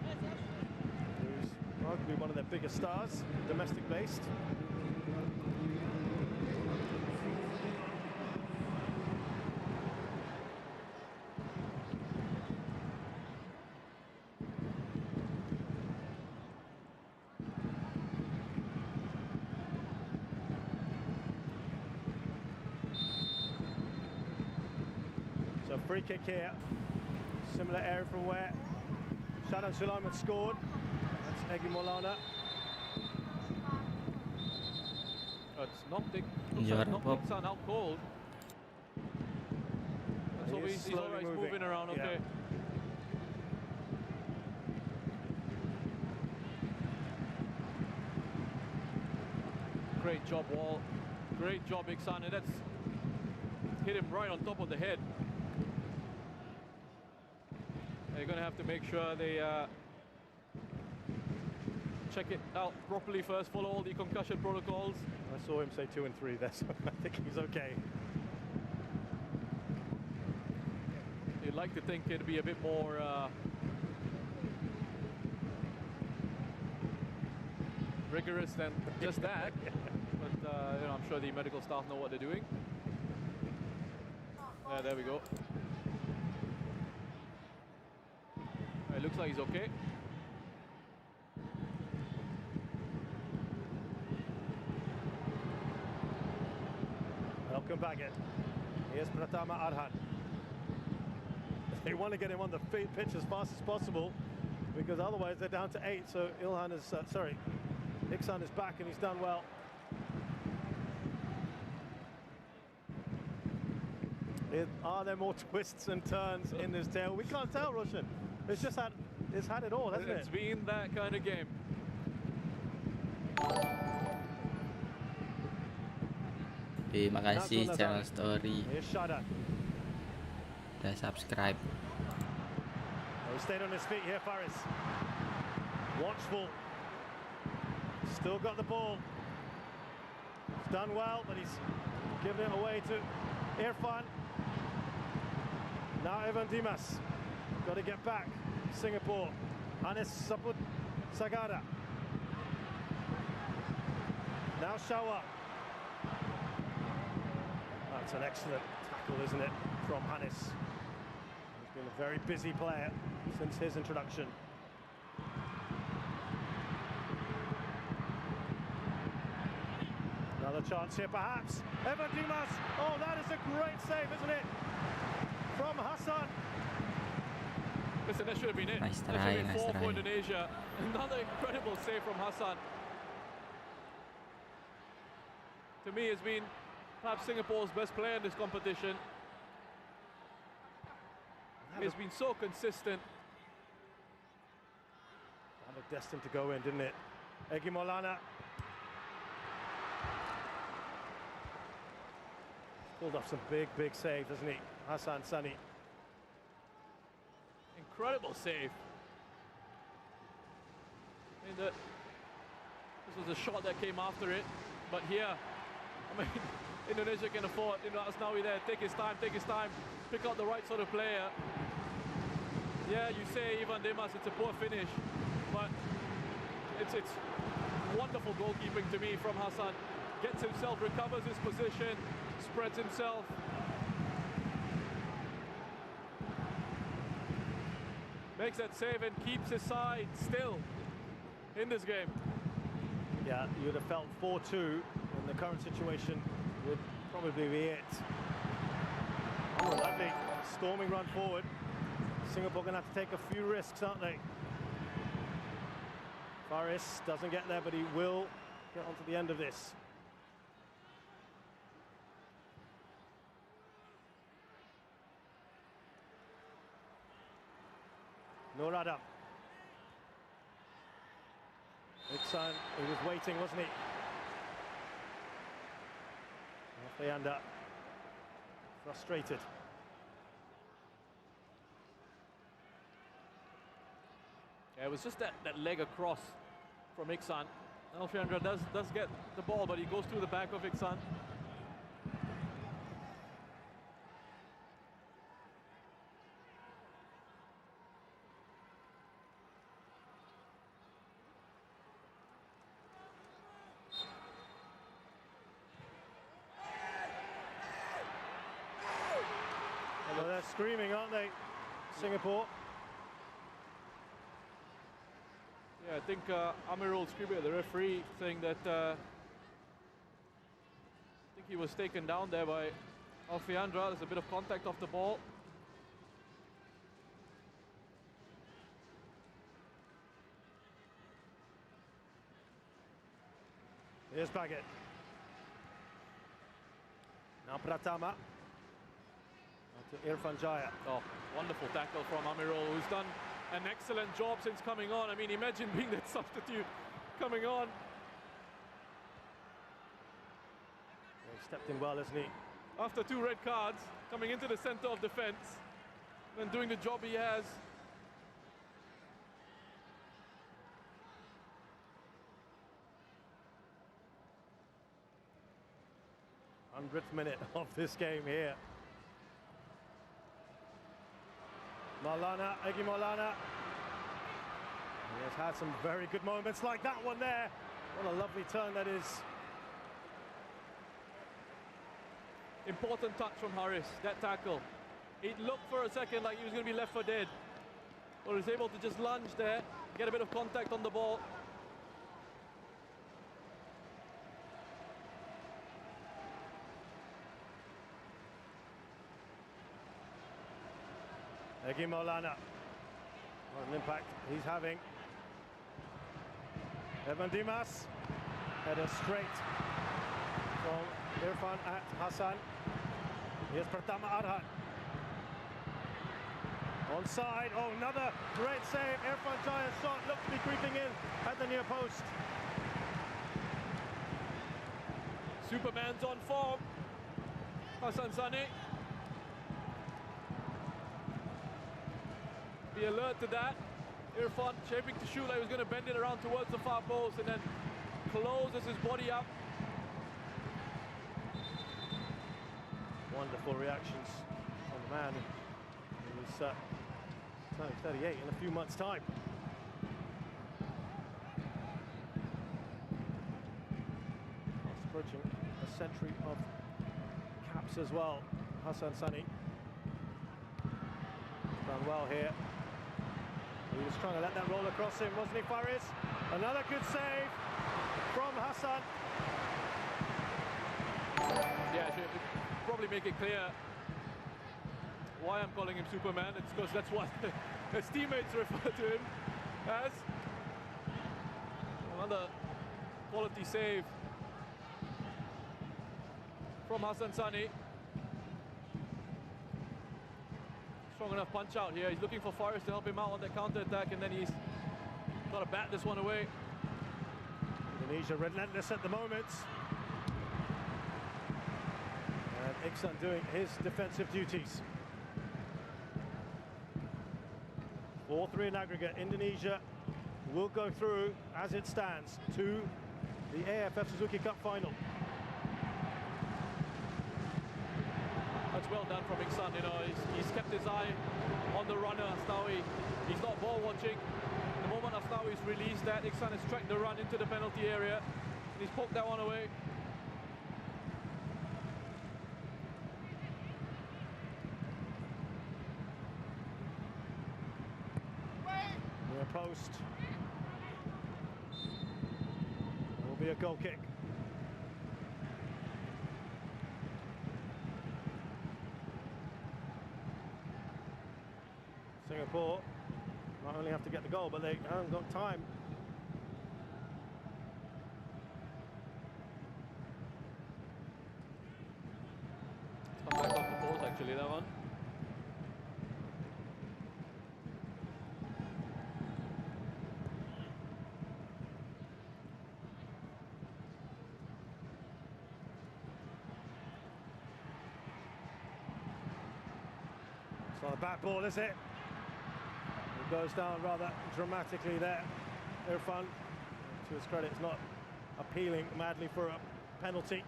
who's arguably one of their biggest stars, domestic-based. So free kick here. Similar area from where Shadan Sulaiman scored. That's Egi Maulana. It's knocked Yeah, Iksan out cold. So He is he's slowly alright, moving around, Yeah. okay. Great job, Wall. Great job, Iksan. And that's hit him right on top of the head. They're going to have to make sure they check it out properly first, follow all the concussion protocols. I saw him say 2 and 3 there, so I think he's okay. You'd like to think it'd be a bit more rigorous than just that. But you know, I'm sure the medical staff know what they're doing. There we go. It looks like he's okay. Welcome back in. Here's Pratama Arhan. They want to get him on the pitch as fast as possible, because otherwise they're down to 8. So Iksan is back and he's done well. Are there more twists and turns in this tale? We can't tell, Roshan. It's had it all, hasn't it? It's been that kind of game. Terima kasih channel story. Here's Shadan. Udah subscribe. Oh, he stayed on his feet here, Faris. watchful. Still got the ball. He's done well, but he's given it away to Irfan. Now Evan Dimas. Got to get back. Singapore. Anis Saput Sagara. Now Shawa. That's an excellent tackle, isn't it, from Hannes. He's been a very busy player since his introduction. Another chance here, perhaps. Evan Dimas. Oh, that is a great save, isn't it? From Hassan. Listen, that should have been it. Nice That try, should have been nice 4 try. for Indonesia. Another incredible save from Hassan. To me, has been perhaps Singapore's best player in this competition. He's been so consistent. That looked destined to go in, didn't it? Egi Maulana. Pulled off some big saves, hasn't he? Hassan Sani. Incredible save. I mean, this was a shot that came after it, but here, I mean, Indonesia can afford, Asnawi there, take his time, pick out the right sort of player. Yeah, you say Ivan Dimas, it's a poor finish, but it's wonderful goalkeeping to me from Hassan. Gets himself, recovers his position, spreads himself. Makes that save and keeps his side still in this game. Yeah, you'd have felt 4-2 in the current situation would probably be it. Oh, lovely storming run forward. Singapore going to have to take a few risks, aren't they? Faris doesn't get there, but he will get onto the end of this. Nur Adam. Iksan, he was waiting, wasn't he? Alfayanda, frustrated. Yeah, it was just that leg across from Iksan. Alfayanda does get the ball, but he goes through the back of Iksan. Well, they're screaming, aren't they, Singapore? Yeah, I think Amirul screaming at the referee, saying that I think he was taken down there by Alfayanda. There's a bit of contact off the ball. Here's Baggett. Now Pratama. To Irfan Jaya. Oh, wonderful tackle from Amirul, who's done an excellent job since coming on. I mean, imagine being that substitute coming on. He stepped in well, isn't he? After 2 red cards, coming into the center of defense and doing the job he has. 100th minute of this game here. Maulana, Egi Maulana. He has had some very good moments like that one there. What a lovely turn that is. Important touch from Haris, that tackle. It looked for a second like he was going to be left for dead. But he was able to just lunge there, get a bit of contact on the ball. Egi Maulana. What an impact he's having. Evan Dimas. Header straight from Irfan at Hassan. Here's Pratama Arhan. Onside. Oh, another great save. Irfan Jaya's shot looks to be creeping in at the near post. Superman's on form. Hassan Sani. Be alert to that. Irfan shaping to shoot like he was going to bend it around towards the far post and then closes his body up. Wonderful reactions on the man who was turning 38 in a few months' time. Fast approaching a century of caps as well. Hassan Sani done well here. He was trying to let that roll across him, wasn't he, Faris? Another good save from Hassan. Yeah, I should probably make it clear why I'm calling him Superman. It's because that's what his teammates refer to him as. Another quality save from Hassan Sani. Strong enough punch out here. He's looking for Faris to help him out on that counter attack, and then he's got to bat this one away. Indonesia relentless at the moment. And Iksan doing his defensive duties. 4-3 in aggregate. Indonesia will go through as it stands to the AFF Suzuki Cup final. That's well done from Iksan, you know, he's kept his eye on the runner, Asnawi. He's not ball watching. The moment Asnawi's released that, Iksan has tracked the run into the penalty area, and he's poked that one away. Near post. It will be a goal kick. Singapore not only have to get the goal, but they haven't got time. It's come back off the post, actually, that one. It's not a bad ball, is it? It goes down rather dramatically there. Irfan, to his credit, is not appealing madly for a penalty.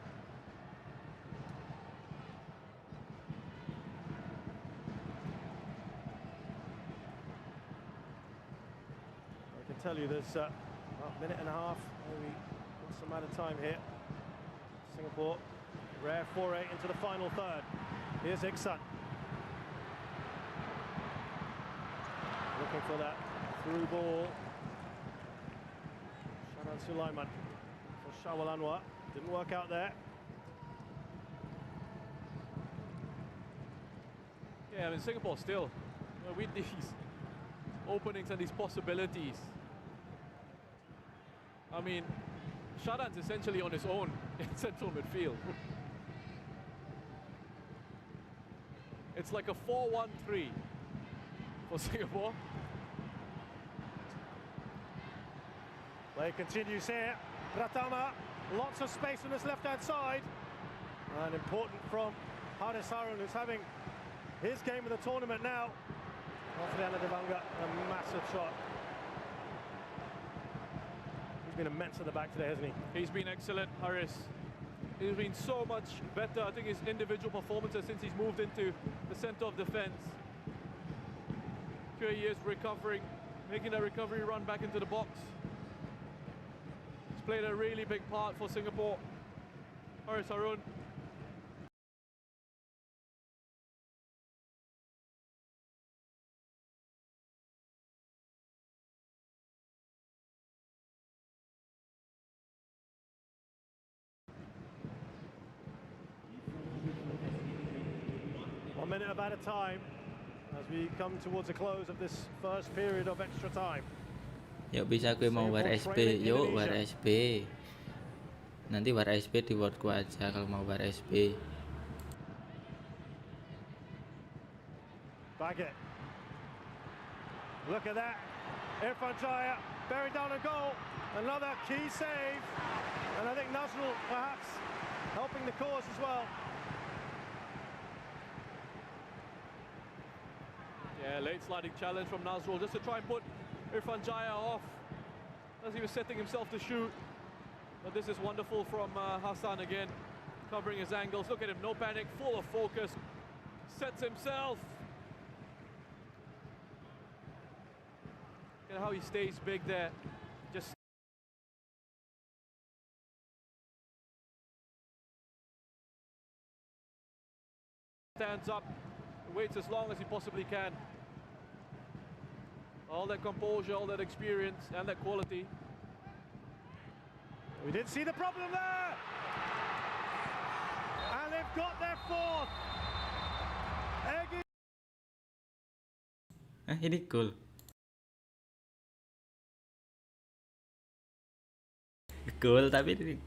I can tell you there's about a minute and a half, maybe some amount of time here. Singapore, rare foray into the final third. Here's Iksan. Looking for that through ball. Sharan Sulaiman for Shawal Anwar. Didn't work out there. Yeah, I mean, Singapore still, you know, with these openings and these possibilities. I mean, Sharan's essentially on his own in central midfield. It's like a 4-1-3 for Singapore. Play continues here. Pratama, lots of space on this left-hand side. And important from Haris Harun, who's having his game of the tournament now. Afriana Devanga, a massive shot. He's been immense at the back today, hasn't he? He's been excellent, Haris. He's been so much better. I think his individual performances since he's moved into the center of defense. Here he is recovering, making a recovery run back into the box. He's played a really big part for Singapore. Haris Harun. One minute about a time as we come towards the close of this first period of extra time. Yuk bisa gue mau war SB, yuk war SB. Nanti war SB di wordku aja kalau mau war SB. Baggett. Look at that. Irfan Jaya bearing down a goal. Another key save. And I think Nazrul perhaps helping the cause as well. Yeah, late sliding challenge from Nazrul just to try and put Irfan Jaya off as he was setting himself to shoot. But this is wonderful from Hassan again, covering his angles. Look at him, no panic, full of focus. Sets himself. Look at how he stays big there. Just stands up, waits as long as he possibly can. All that composure, all that experience, and that quality. We did see the problem there! And they've got their fourth! Ini gol. Gol tapi ini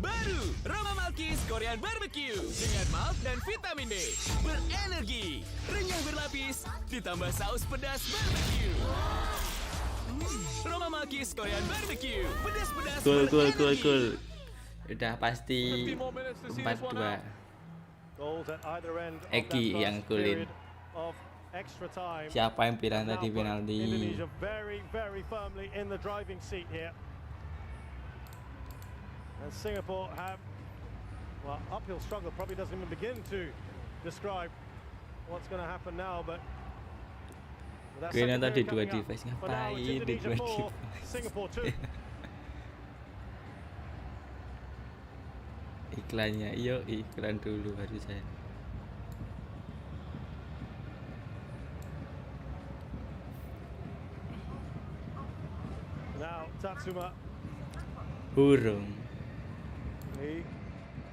Baru, Roma Malkis Korean Barbecue dengan malt dan vitamin B. Berenergi, renyah berlapis, ditambah saus pedas barbecue. Roma Malkis Korean Barbecue, pedas-pedas berenergi. Cool. Udah pasti 4-2. Eki yang golin. Siapa yang bilang tadi penalti? Indonesia very firmly in the driving seat here. And Singapore have, well, uphill struggle probably doesn't even begin to describe what's going to happen now, but gue nonton di 2 device, ngapain di 2 device? Singapore too. Iklannya, iyo iklan dulu baru saya. Now Tatsuma. Burung.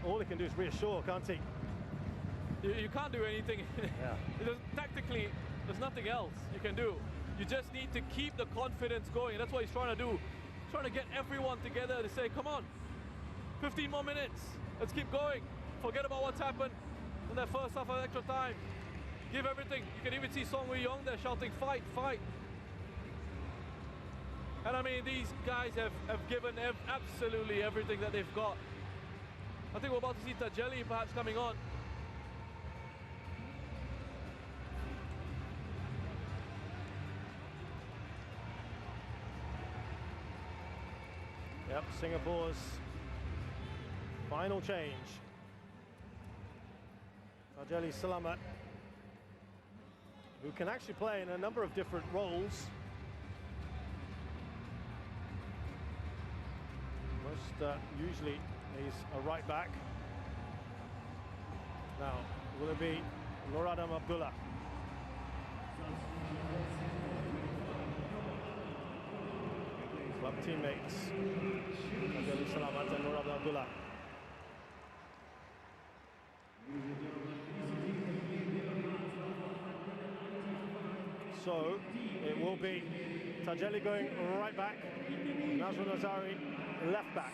All he can do is reassure, can't he? You can't do anything. Tactically, there's nothing else you can do. You just need to keep the confidence going. That's what he's trying to do. He's trying to get everyone together to say, come on, 15 more minutes. Let's keep going. Forget about what's happened in that first half of extra time. Give everything. You can even see Song Woo-young there shouting, fight, fight. And I mean, these guys have given absolutely everything that they've got. I think we're about to see Tajeli perhaps coming on. Yep, Singapore's final change. Tajeli Selamat, who can actually play in a number of different roles. Usually he's a right back. Now, will it be Noradam Abdullah? Club teammates Tajeli Selamat and Noradam Abdullah. So it will be Tajeli going right back, Nazrul Nazari left back.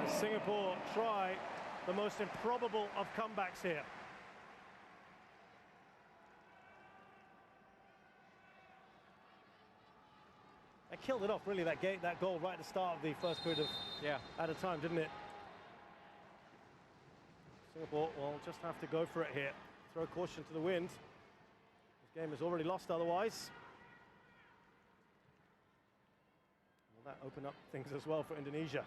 And Singapore try the most improbable of comebacks here. They killed it off, really, that goal right at the start of the first period of at a time, didn't it? Singapore will just have to go for it here. Throw caution to the wind. This game is already lost otherwise. Will that open up things as well for Indonesia?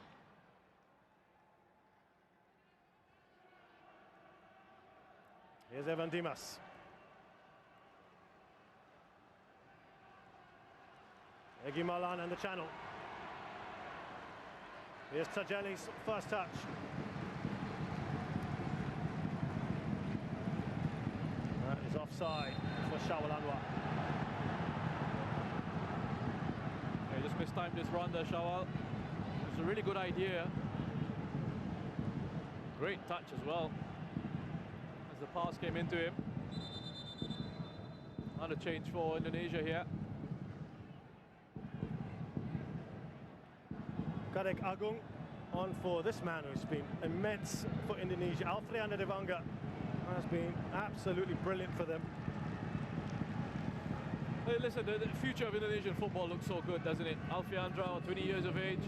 Here's Evan Dimas. Egi Malan and the channel. Here's Tajeli's first touch. That is offside for Shawal Anwar. Okay, just mistimed this run there, Shawal. It's a really good idea. Great touch as well, as the pass came into him. Another change for Indonesia here. Kadek Agung on for this man who's been immense for Indonesia. Alfrianda Devanga has been absolutely brilliant for them. Hey, listen, the future of Indonesian football looks so good, doesn't it? Alfrianda, 20 years of age.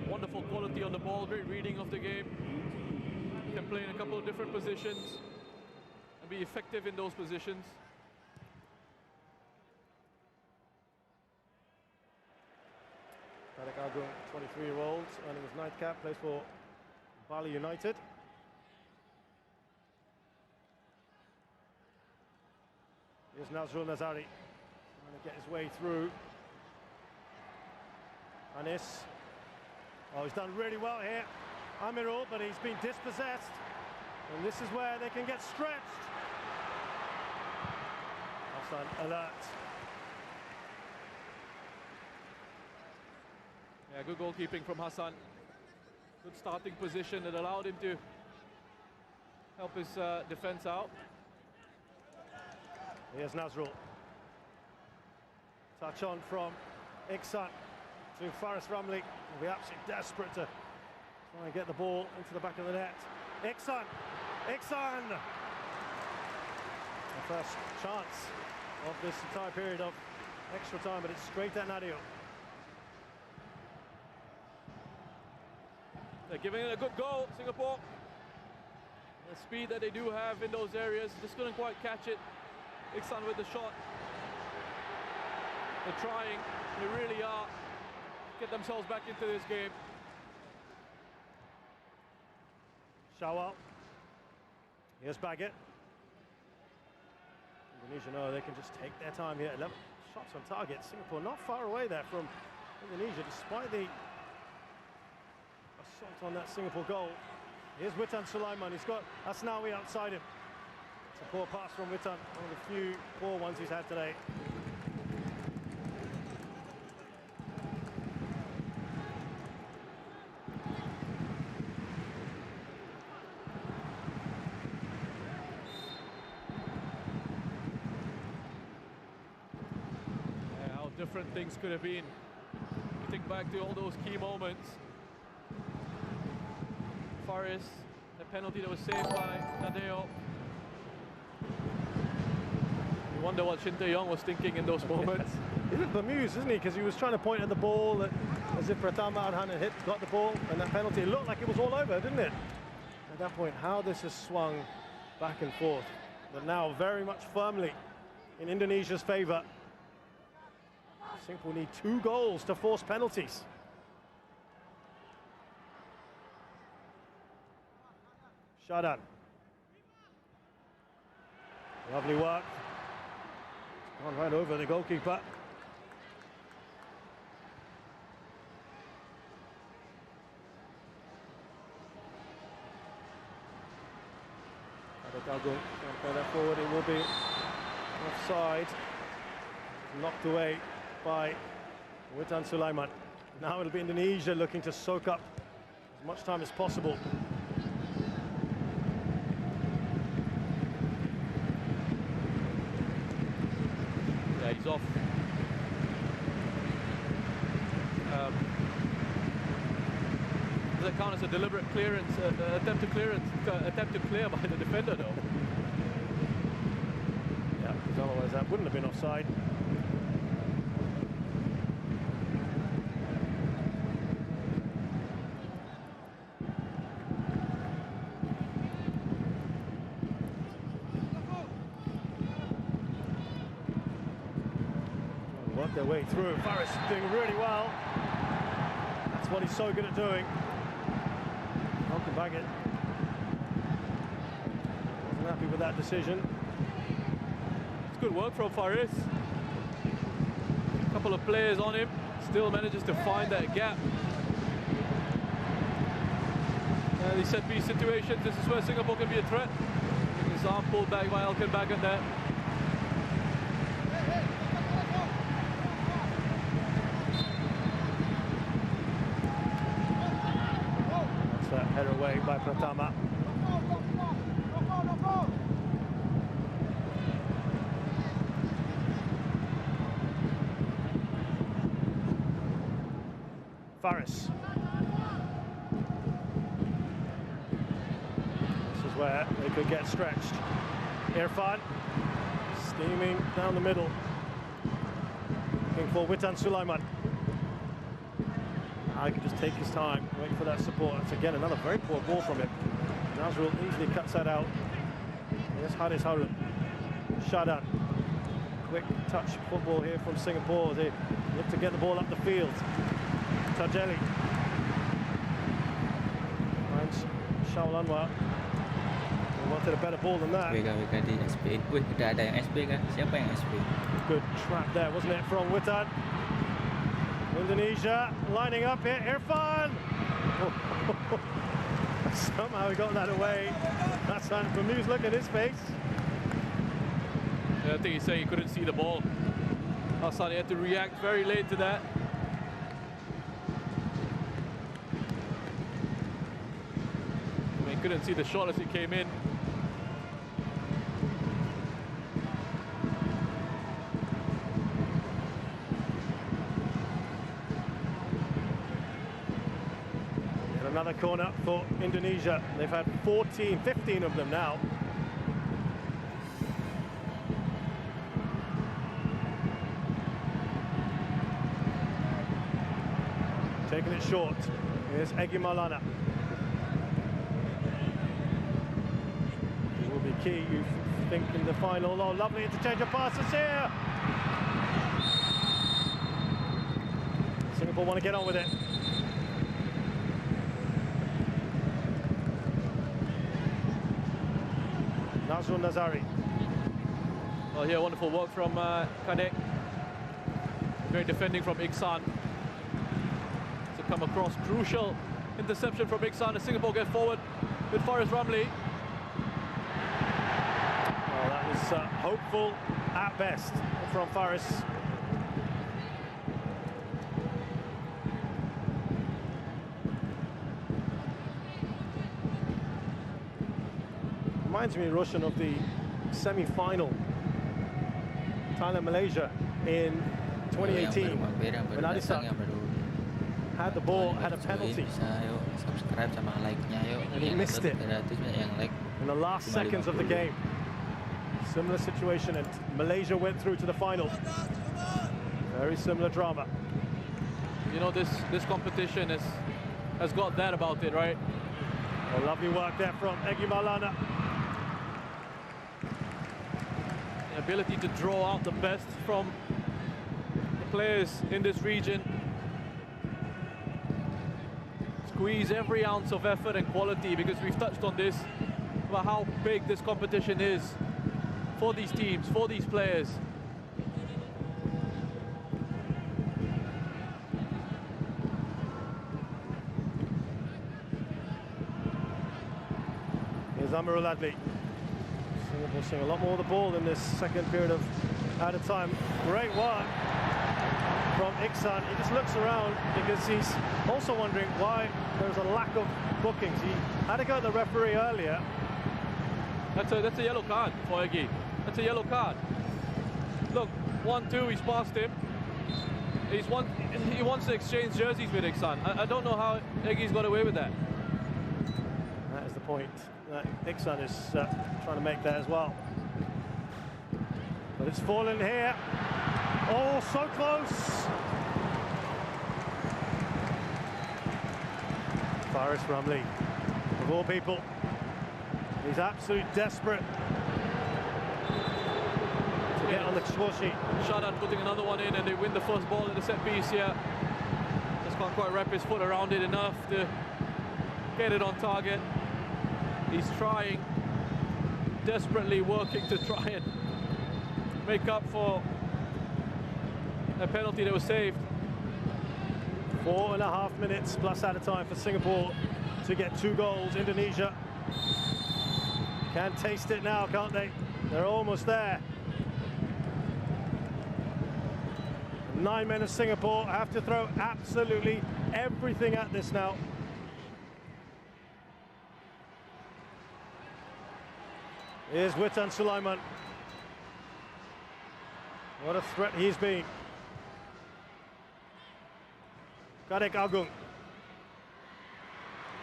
Wonderful quality on the ball, great reading of the game. Can play in a couple of different positions and be effective in those positions. Kadek Agung, 23-year-old, earning his 9th cap, plays for Bali United. Here's Nazrul Nazari, trying to get his way through. Anis. Oh, he's done really well here. Amirul, but he's been dispossessed. And this is where they can get stretched. Hassan alert. Yeah, good goalkeeping from Hassan. Good starting position that allowed him to help his defense out. Here's Nazrul. Touch on from Iksan to Faris Ramli. He'll be absolutely desperate to try and get the ball into the back of the net. Iksan! Iksan! The first chance of this entire period of extra time, but it's straight at Nadio. They're giving it a good goal, Singapore. The speed that they do have in those areas, just couldn't quite catch it. Iksan with the shot. They're trying, they really are. Get themselves back into this game. Shawal. Here's Baggett. Indonesia know they can just take their time here. 11 shots on target. Singapore not far away there from Indonesia, despite the assault on that Singapore goal. Here's Witan Sulaiman. He's got Asnawi outside him. It's a poor pass from Witan, one of the few poor ones he's had today. Yeah, how different things could have been. You think back to all those key moments. Faris, the penalty that was saved by Nadeo. You wonder what Shin Tae-yong was thinking in those moments. He looked bemused, isn't he? Because he was trying to point at the ball as if Pratama Arhan had got the ball, and that penalty, it looked like it was all over, didn't it? At that point, how this has swung back and forth. But now very much firmly in Indonesia's favour. Singapore need 2 goals to force penalties. Shadan. Lovely work. It's gone right over the goalkeeper. Kadek Agung can't play that forward. It will be offside. Knocked away by Witan Sulaiman. Now it'll be Indonesia looking to soak up as much time as possible. Yeah, he's off. Does that count as a deliberate clearance, attempt to clear by the defender though? Yeah, because otherwise that wouldn't have been offside. Work their way through. Faris doing really well. That's what he's so good at doing. Malcolm Baggett wasn't happy with that decision. It's good work from Faris. A couple of players on him, still manages to find that gap. These set-piece situations, this is where Singapore can be a threat. His arm pulled back by Malcolm Baggett there. Header away by Pratama. Faris. This is where they could get stretched. Irfan steaming down the middle, looking for Witan Sulaiman. I can just take his time, wait for that support. That's again another very poor ball from him. Nazrul easily cuts that out. Here's Haris Harun. Shadan. Quick touch football here from Singapore. They look to get the ball up the field. Tajeli finds Shaul Anwar. They wanted a better ball than that. SB di SB. Wih, udah ada yang SB kan? Siapa yang SB? Good trap there, wasn't it, from Witan? Indonesia lining up here. Irfan! Oh. Somehow he got that away. That's bemused look at his face. Yeah, I think he's saying he couldn't see the ball. Hassan had to react very late to that. I mean, couldn't see the shot as it came in. Another corner for Indonesia. They've had 15 of them now. Taking it short. Here's Egy Maulana. It will be key, you think, in the final. Oh, lovely interchange of passes here. Singapore want to get on with it. Nazrul Nazari. Well, here, wonderful work from Kadek. Great defending from Iksan. To come across, crucial interception from Iksan as Singapore get forward with Faris Ramli. Well, that was hopeful at best from Faris. Reminds me, Roshan, of the semi-final Thailand-Malaysia in 2018 when Adisak had the ball, had a penalty, Subscribe sama like-nya yuk. and he missed it yang like. in the last seconds of the game. Similar situation, and Malaysia went through to the final. Very similar drama. You know, this competition has got that about it, right? Well, lovely work there from Egy Maulana. Ability to draw out the best from the players in this region. Squeeze every ounce of effort and quality, because we've touched on this, about how big this competition is for these teams, for these players. Here's Amarul Adli. Singapore seeing a lot more of the ball in this second period of added time. Great work from Iksan. He just looks around because he's also wondering why there's a lack of bookings. He had to go at the referee earlier. That's a yellow card for Egy. That's a yellow card. Look, 1-2, he's past him. He wants to exchange jerseys with Iksan. I don't know how Egy's got away with that. That is the point that Iksan is trying to make there as well. But it's fallen here. Oh, so close. Faris Ramli, of all people, he's absolutely desperate to get on the score sheet. Shadan putting another one in, and they win the first ball at the set piece here. Just can't quite wrap his foot around it enough to get it on target. He's trying, desperately working to try and make up for a penalty that was saved. 4.5 minutes plus added time for Singapore to get 2 goals. Indonesia can taste it now, can't they? They're almost there. 9 men of Singapore have to throw absolutely everything at this now. Here's Witan Sulaiman. What a threat he's been. Kadek Agung.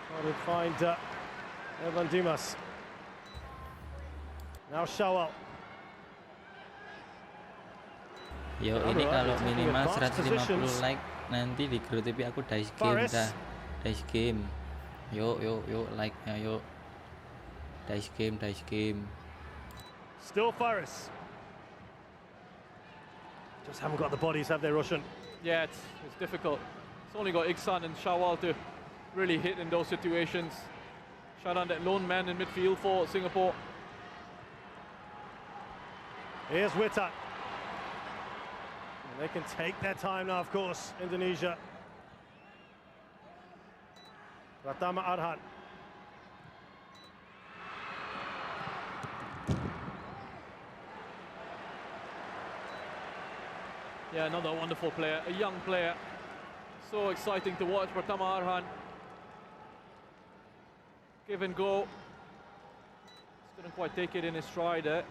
Trying to find Evan Dimas. Now Shawal. Yo, ini kalau minimal 150 like nanti di Growtopian aku dice game dah. Dice game. Yo, like-nya yo. Dice game. Still Faris. Just haven't got the bodies, have they, Russian? Yeah, it's difficult. It's only got Iksan and Shawal to really hit in those situations. Sharan, that lone man in midfield for Singapore. Here's Witan. And they can take their time now, of course, Indonesia. Pratama Arhan. Yeah, another wonderful player, a young player. So exciting to watch. Pratama Arhan. Give and go. Just couldn't quite take it in his stride there.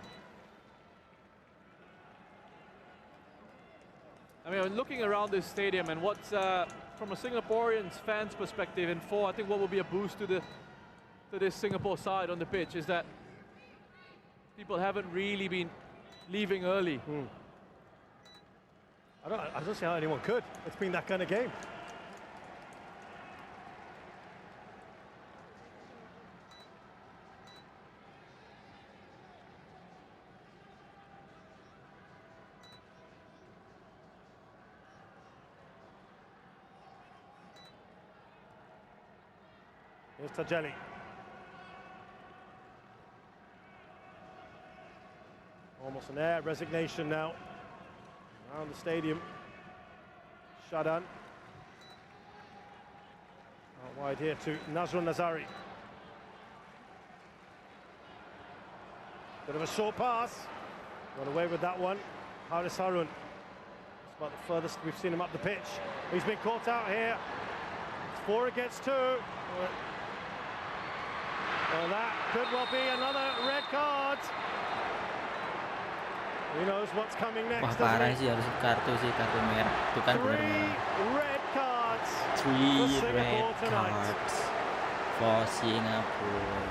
I mean, looking around this stadium and what's from a Singaporean fan's perspective in 4, I think what will be a boost to this Singapore side on the pitch is that people haven't really been leaving early. I don't see how anyone could. It's been that kind of game. Here's Tajeli. Almost an air resignation now around the stadium. Shadan. Out wide here to Nazrul Nazari. Bit of a short pass. Got away with that one. Haris Harun. It's about the furthest we've seen him up the pitch. He's been caught out here. It's 4 against 2. Well, that could well be another red card. Who knows what's coming next? Wah, parah sih, harus kartu merah. Itu kan benar. 3 red cards. 3 red cards for Singapore.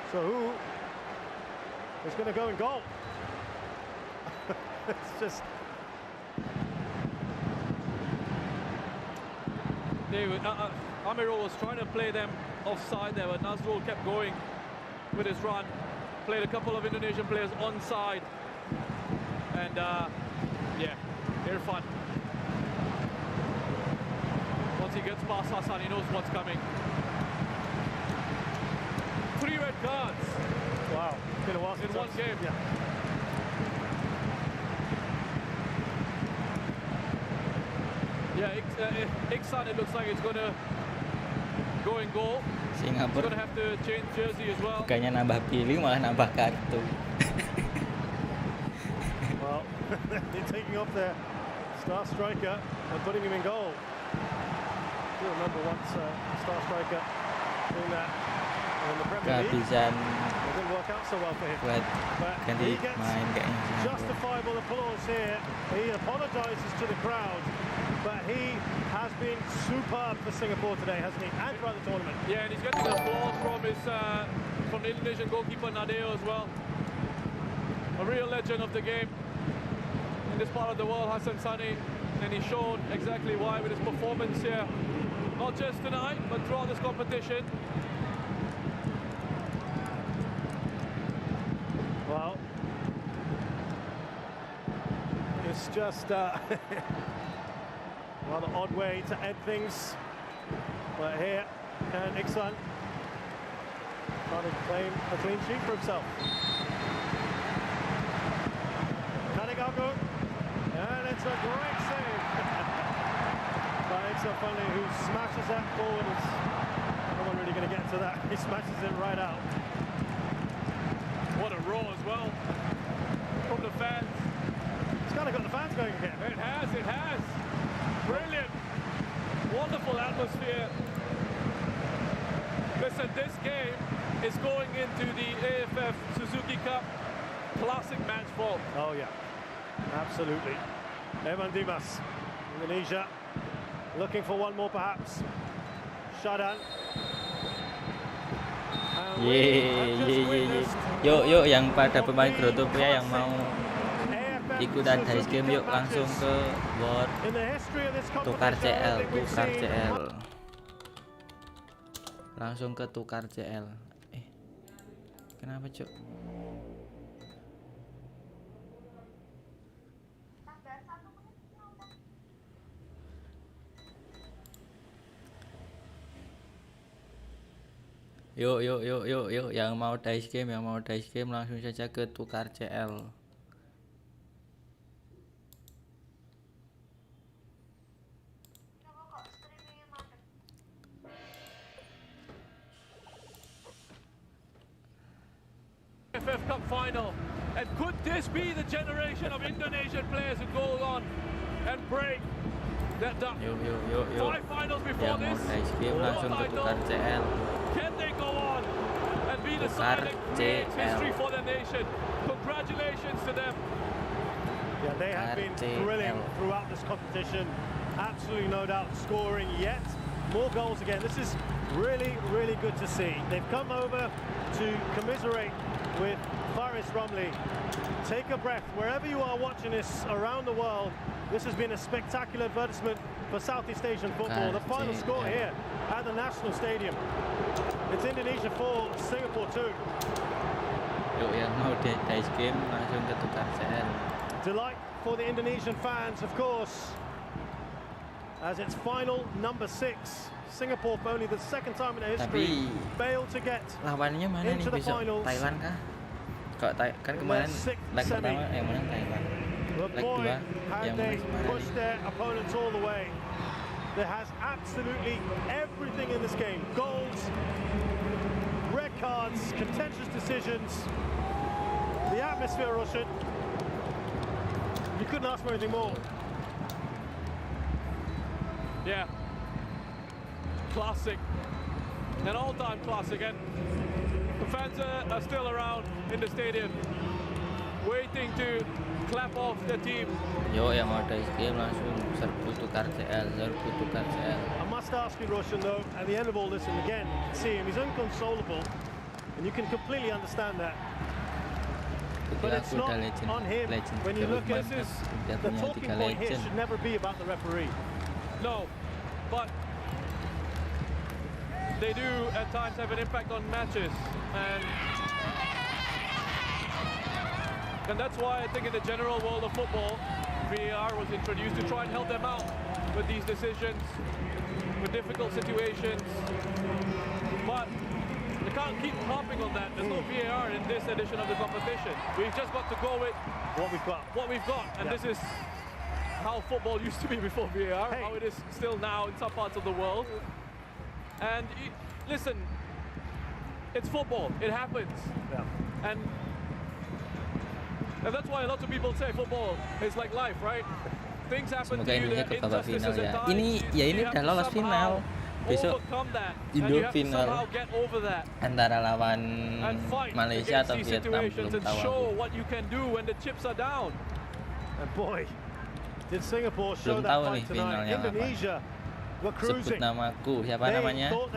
So who is going to go in goal? It's just. David, Amirul was trying to play them offside there, but Nazrul kept going with his run. Played a couple of Indonesian players onside. And, yeah, Irfan. Once he gets past Hassan, he knows what's coming. 3 red cards. Wow, it's been a while since in one game. Yeah. Yeah, Iksan, it looks like it's going to go in goal. Singapura He's going to have to change jersey as well. Bukannya nambah pilih malah nambah kartu. Well, they're taking off their star striker and putting him in goal. I do remember once a star striker doing that in the Premier League. Kehabisan It didn't work out so well for him. buat But ganti he gets main kayaknya Singapura. justifiable applause here. He apologises to the crowd, but he has been superb for Singapore today, hasn't he? And throughout the tournament. Yeah, and he's getting applause from the Indonesian goalkeeper Nadeo as well. A real legend of the game in this part of the world, Hassan Sani, and he's shown exactly why with his performance here, not just tonight, but throughout this competition. Well, it's just rather odd way to end things. But here, and Iksan trying to claim a clean sheet for himself. Kanigago, and it's a great save by Iksan Funny, who smashes that forward. No one really going to get to that. He smashes it right out. What a row as well from the fans. It's kind of got the fans going again. It has. Brilliant. Wonderful atmosphere. Listen, this game is going into the AFF Suzuki Cup Classic match ball. Oh, yeah. Absolutely. Evan Dimas, Indonesia, looking for one more perhaps. Shadan. Yuk yang pada pemain Growtopian yang mau ikutan dice game, yuk langsung ke board tukar CL, langsung ke tukar CL. Kenapa cuk? Yuk yang mau dice game langsung saja ke tukar CL. FF Cup final, and could this be the generation of Indonesian players who go on and break that duck? Yuk. 5 finals before Yang mau this. dice game langsung ke tukar CL. Can they go on and be the side that creates history for the nation? Congratulations to them. Yeah, they have been brilliant throughout this competition. Absolutely no doubt scoring yet more goals again. This is really good to see. They've come over to commiserate with Faris Romli. Take a breath wherever you are watching this around the world. This has been a spectacular advertisement for Southeast Asian football. The final score here at the National Stadium. It's Indonesia 4, Singapore 2. Yuk yang mau dice game langsung ke tukar CL. Delight for the Indonesian fans, of course, as it's final number 6. Singapore for only the second time in their history failed to get lawannya mana nih besok? Thailand kah? Kok kan kemarin leg pertama yang menang Thailand. Leg 2 yang menang pushed their opponents all the way. There has absolutely everything in this game. Goals, red cards, contentious decisions. The atmosphere, Russian. You couldn't ask for anything more. Yeah. Classic. An all-time classic, and the fans are still around in the stadium waiting to clap off the team. Yo yang mau dice game langsung serbu tukar CL. I must ask you, Roshan, though, at the end of all this, and again, see him, he's inconsolable, and you can completely understand that. But it's not on him. When you look at this, the talking point here should never be about the referee. No, but they do at times have an impact on matches, and that's why I think in the general world of football, VAR was introduced to try and help them out with these decisions, with difficult situations. But you can't keep harping on that. There's no VAR in this edition of the competition. We've just got to go with what we've got, and this is how football used to be before VAR, how it is still now in some parts of the world. And listen, it's football. It happens. Yeah. And that's why a lot of people say football is like life, right? Things happen to you. Indonesia ke babak final ya. Ini udah lolos final. Besok Indo final antara lawan Malaysia atau Vietnam, belum tahu. And boy, did Singapore show belum that tahu nih fight tonight. finalnya Indonesia were cruising. Sebut namaku, siapa namanya? Bot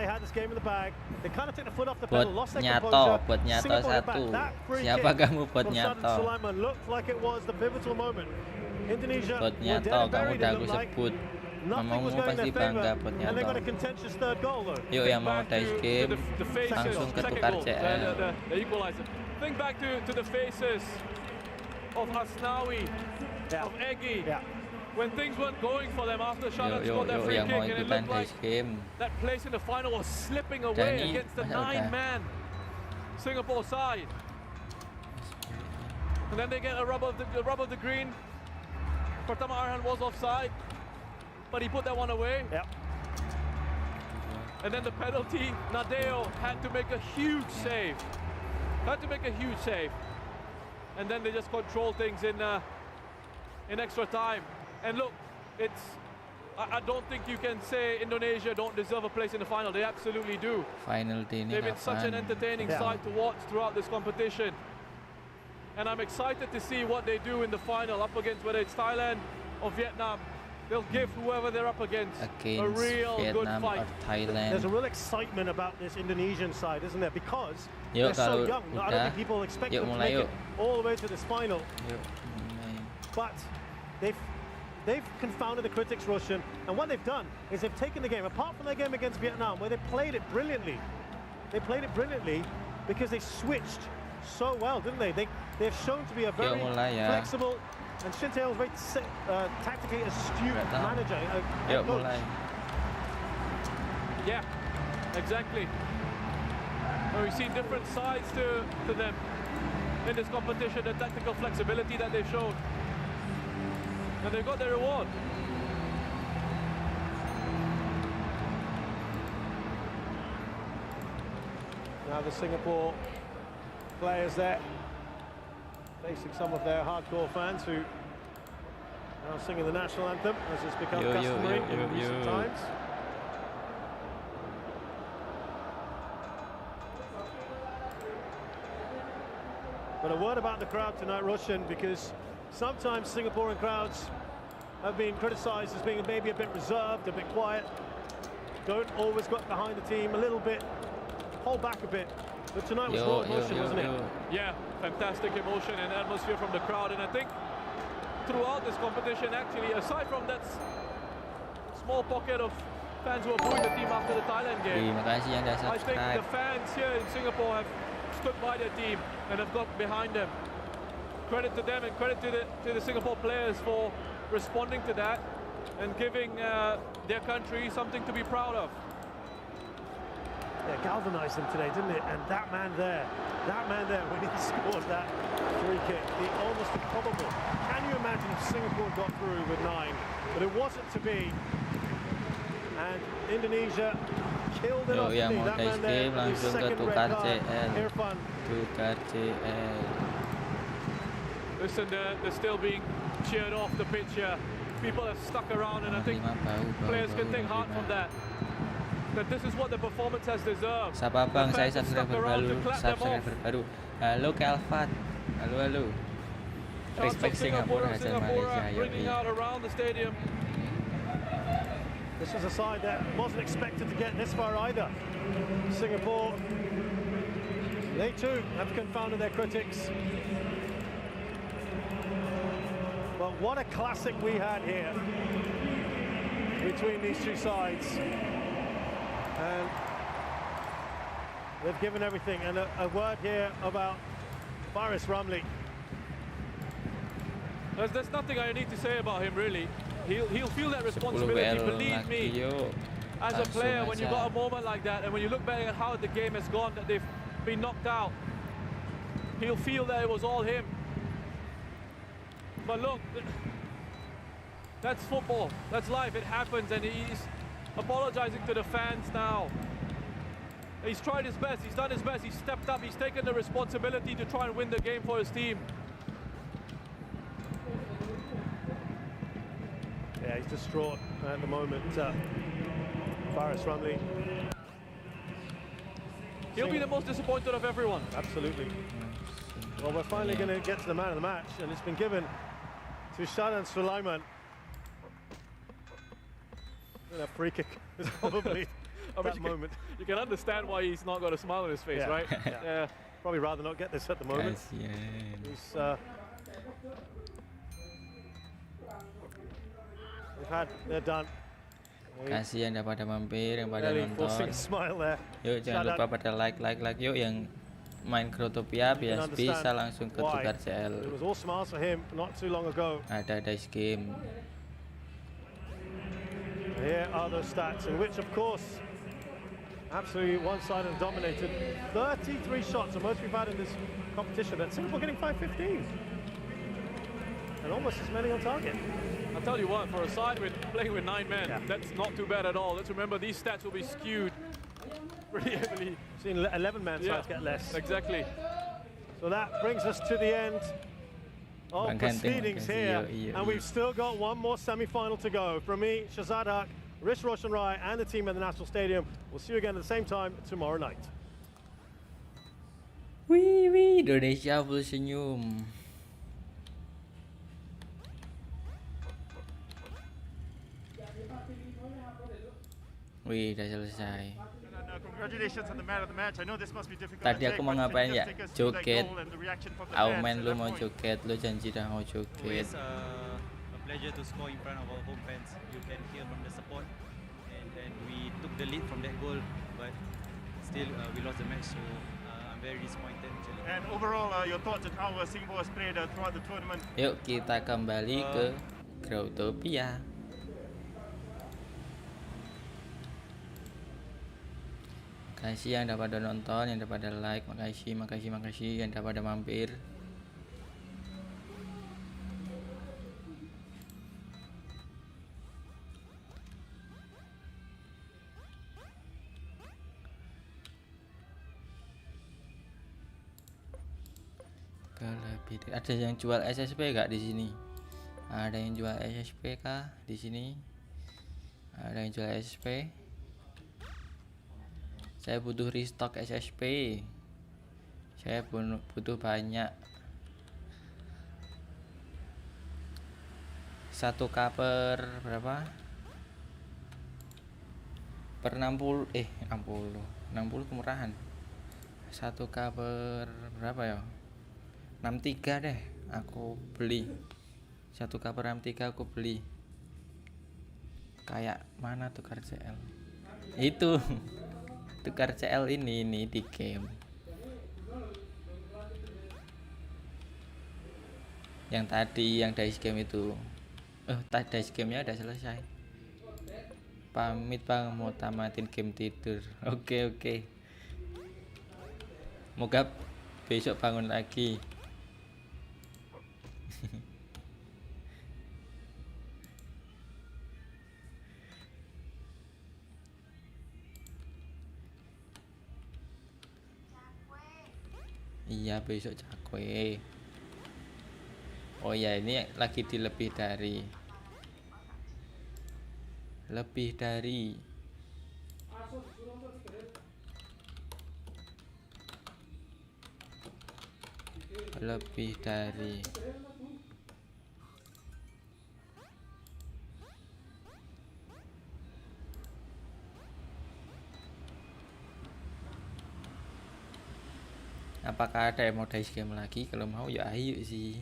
Nyato, Bot Nyato 1. Siapa kamu Bot Nyato? Bot Nyato, kamu udah aku sebut. Mamamu pasti bangga Bot Nyato. Yuk yang mau dice game langsung ke tukar CL. Think back to the faces of Asnawi, of Egi. When things weren't going for them after Shadan scored that free kick, and it looked like that place in the final was slipping away against the 9-man Singapore side. And then they get a rub of the green. Pertama Arhan was offside, but he put that one away. And then the penalty, Nadeo had to make a huge save. And then they just control things in extra time. And look, I don't think you can say Indonesia don't deserve a place in the final. They absolutely do. Final ini They've been such an entertaining side to watch throughout this competition. And I'm excited to see what they do in the final up against whether it's Thailand, of Vietnam. They'll give whoever they're up against a Against real good Vietnam fight. or Thailand. There's a real excitement about this Indonesian side, isn't there? Because Yuk, they're so kalau young. I don't udah, think people expect yuk them to mulai make yuk. it all the way to this final. Yuk, mulai. But they've confounded the critics, Roshan. And what they've done is they've taken the game, apart from their game against Vietnam, where they played it brilliantly. They played it brilliantly because they switched so well, didn't they? They've shown to be a very mulai ya. flexible, and Shin Tae-il's very tactically astute manager. Yuk coach. mulai. Yeah, exactly. Well, we've seen different sides to them in this competition, the tactical flexibility that they've shown. And they've got their reward. Now the Singapore players there facing some of their hardcore fans who now singing the national anthem, as has become customary in recent times. But a word about the crowd tonight, Roshan, because sometimes Singaporean crowds have been criticised as being maybe a bit reserved, a bit quiet, don't always get behind the team a little bit, hold back a bit. But tonight was raw emotion, wasn't it? Yeah, fantastic emotion and atmosphere from the crowd. And I think throughout this competition, actually, aside from that small pocket of fans who are booing the team after the Thailand game, Terima kasih yang dah I think subscribe. the fans here in Singapore have stood by their team and have got behind them. Credit to them and credit to the Singapore players for responding to that and giving their country something to be proud of. Yeah, galvanised them today, didn't it? And that man there, when he scored that free kick, the almost improbable. Can you imagine if Singapore got through with 9? But it wasn't to be. And Indonesia killed it off. Yang mau That man tes there, game with his langsung ke second red tukar card. CL. Irfan. Tukar CL. Listen, they're still being cheered off the pitch here. People have stuck around, and I think players can take heart from that. That this is what the performance has deserved. Sapa bang, saya subscriber baru. Halo Kelvat. Halo. Respect Singapore hajar Malaysia. Bringing out around the stadium. This was a side that wasn't expected to get this far either. Singapore, they too have confounded their critics. But what a classic we had here between these two sides. And they've given everything. And a word here about Faris Ramli. There's nothing I need to say about him, really. He'll feel that responsibility, believe me. As a player, when you got a moment like that, and when you look back at how the game has gone, that they've been knocked out, he'll feel that it was all him. But look, that's football, that's life, it happens, and he's apologizing to the fans now. He's tried his best, he's done his best, he's stepped up, he's taken the responsibility to try and win the game for his team. Yeah, he's distraught at the moment, Faris Ramli. He'll be the most disappointed of everyone. Absolutely. Well, we're finally going to get to the man of the match, and it's been given to Shadan Sulaiman. That free kick is probably that moment. You can understand why he's not got a smile on his face, right? Yeah. Probably rather not get this at the moment. They're done. Kasih yang dah pada mampir, yang pada Really nonton. forcing a smile there. Yuk jangan lupa pada like yuk, yang main Growtopian biar bisa langsung ke tukar CL. It was all smiles for him not too long ago. Ada dice game. Here are those stats, in which of course absolutely one-sided and dominated. 33 shots, the most we've had in this competition, but Singapore getting 515. And almost as many on target. I'll tell you what, for a side playing with 9 men, that's not too bad at all. Let's remember these stats will be skewed pretty heavily. Seen 11-man sides get less. Exactly. So that brings us to the end of proceedings here. And we've still got one more semi-final to go. From me, Shazad Haq, Rish Roshan Rai, and the team at the National Stadium. We'll see you again at the same time tomorrow night. Wih, Indonesia full senyum. Wih, udah selesai. Congratulations on the man of the match. I know this must be difficult Tadi to aku take, mau but ngapain can you ya? just take us through that Joget. goal and the reaction from the Aumen fans at lu that mau point? joget, lu janji dah mau joget. Always a pleasure to score in front of our home fans. You can hear from the support, and we took the lead from that goal, but still we lost the match. So I'm very disappointed actually. And overall, your thoughts on how Singapore has played throughout the tournament? Yuk kita kembali ke Growtopian. Makasih yang dapat nonton, yang dapat like, makasih yang dapat mampir. Ada yang jual SSP gak di sini? Ada yang jual SSP kah di sini? Ada yang jual SSP? Saya butuh restock SSP. Saya butuh banyak. 1k per berapa? Per 60 60 kemurahan. 1k per berapa ya? 63 deh aku beli. 1k per 63 aku beli. Kayak mana tukar CL? Itu tukar CL ini di game. Yang tadi yang dice game itu. Dice gamenya udah selesai. Pamit bang, mau tamatin game tidur. Oke. Moga besok bangun lagi. Iya besok cakwe. Oh ya ini lagi di lebih dari apakah ada yang mau dice game lagi? Kalau mau ya ayo sih.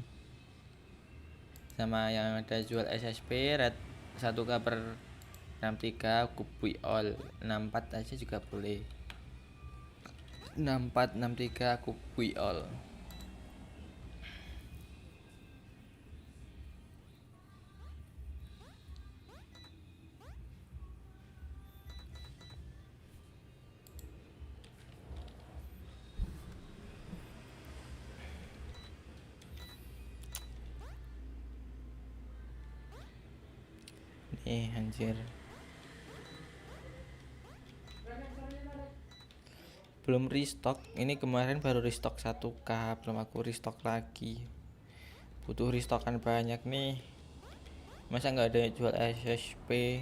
Sama yang ada jual SSP red 1k per 63 aku bui all. 64 aja juga boleh. 64 63 aku bui all. Anjir. Belum restock. Ini kemarin baru restock 1k, belum aku restock lagi. Butuh restockan banyak nih. Masa nggak ada yang jual SSP?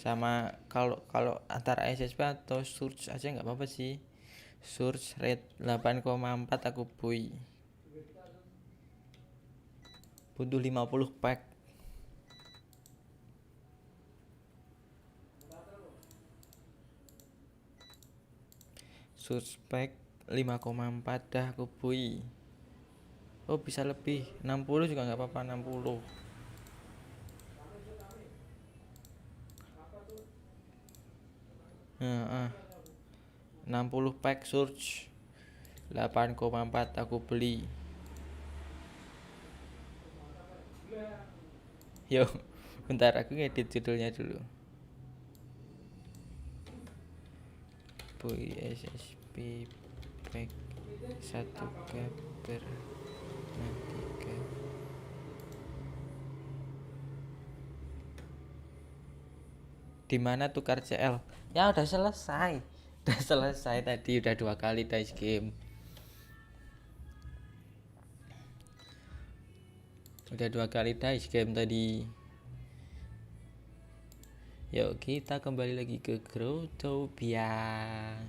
Sama kalau antara SSP atau surge aja nggak apa-apa sih. Surge rate 8,4 aku bui. Butuh 50 pack. Surge pack 5,4 dah aku bui. Oh bisa lebih 60 juga nggak apa-apa. 60 60 pack surge 8,4 aku beli. Yo, bentar aku ngedit judulnya dulu. Boy SSP pack 1k per 3. Dimana tukar CL? Ya udah selesai. Tadi udah 2 kali dice game. Udah 2 kali dice game tadi. Yuk kita kembali lagi ke Growtopian.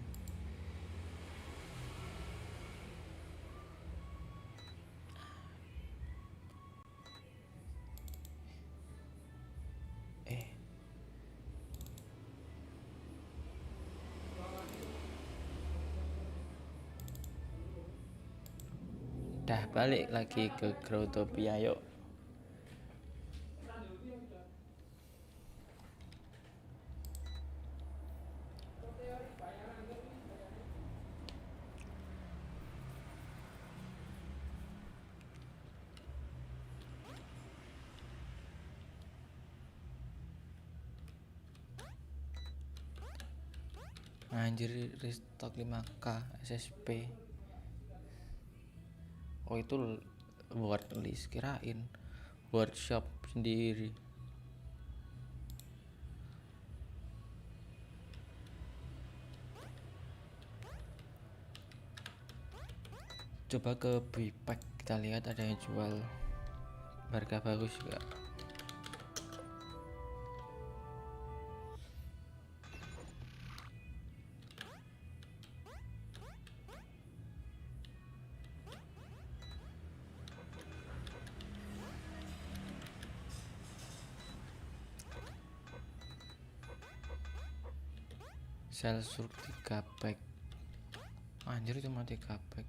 Dah balik lagi ke Growtopia yuk. Anjir, restock 5k SSP. Oh itu buat list, kirain workshop sendiri. Coba ke Bipack, kita lihat ada yang jual harga bagus juga. Sel sur 3 pack. Anjir cuma 3 pack.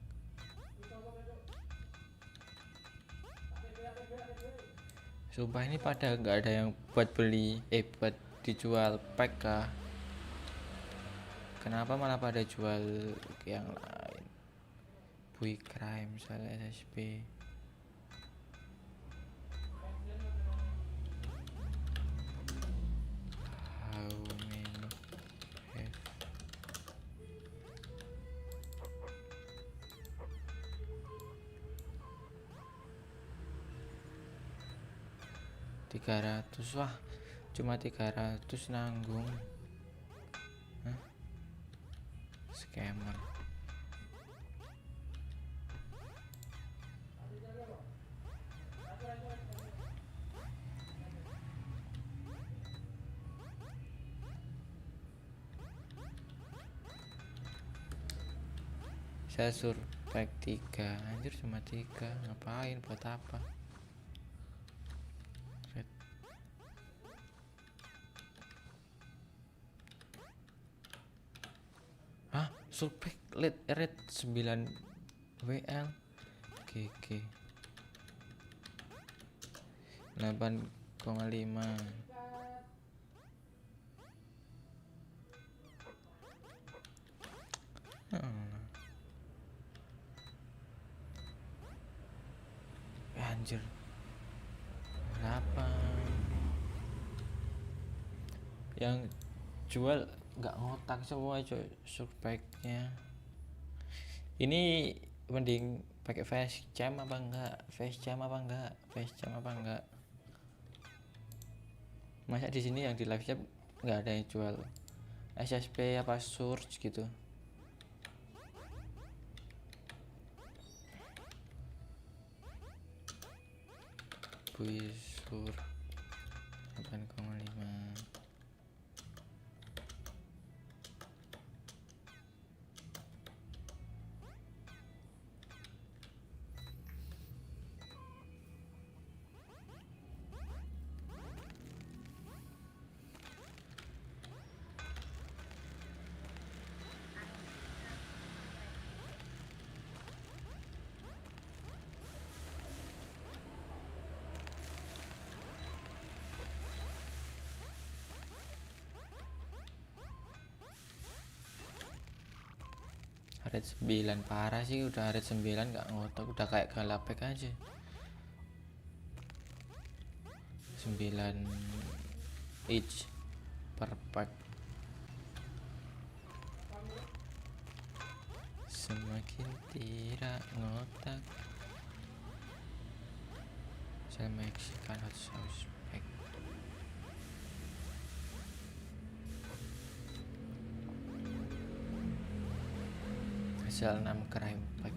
Sumpah ini pada nggak ada yang buat beli, buat dijual pack kah? Kenapa malah pada jual yang lain? Bui crime, sel SSP. How many have 300, wah cuma 300 nanggung. Hah? Scammer. Saya suruh pack 3, anjir cuma 3, ngapain, buat apa? Hah? Surpack red 9 WL GG 8,5. Anjir berapa yang jual? Nggak ngotak semua coy surpacknya. Ini mending pakai face cam apa enggak? Masa di sini yang di live chat nggak ada yang jual SSP apa surge gitu? Buisur 8,5. Red 9 parah sih, udah red 9 nggak ngotak, udah kayak galapek aja. 9 each per pack. Semakin tidak ngotak. Saya Mexican hot sauce pack. Hasil 6 crime pack.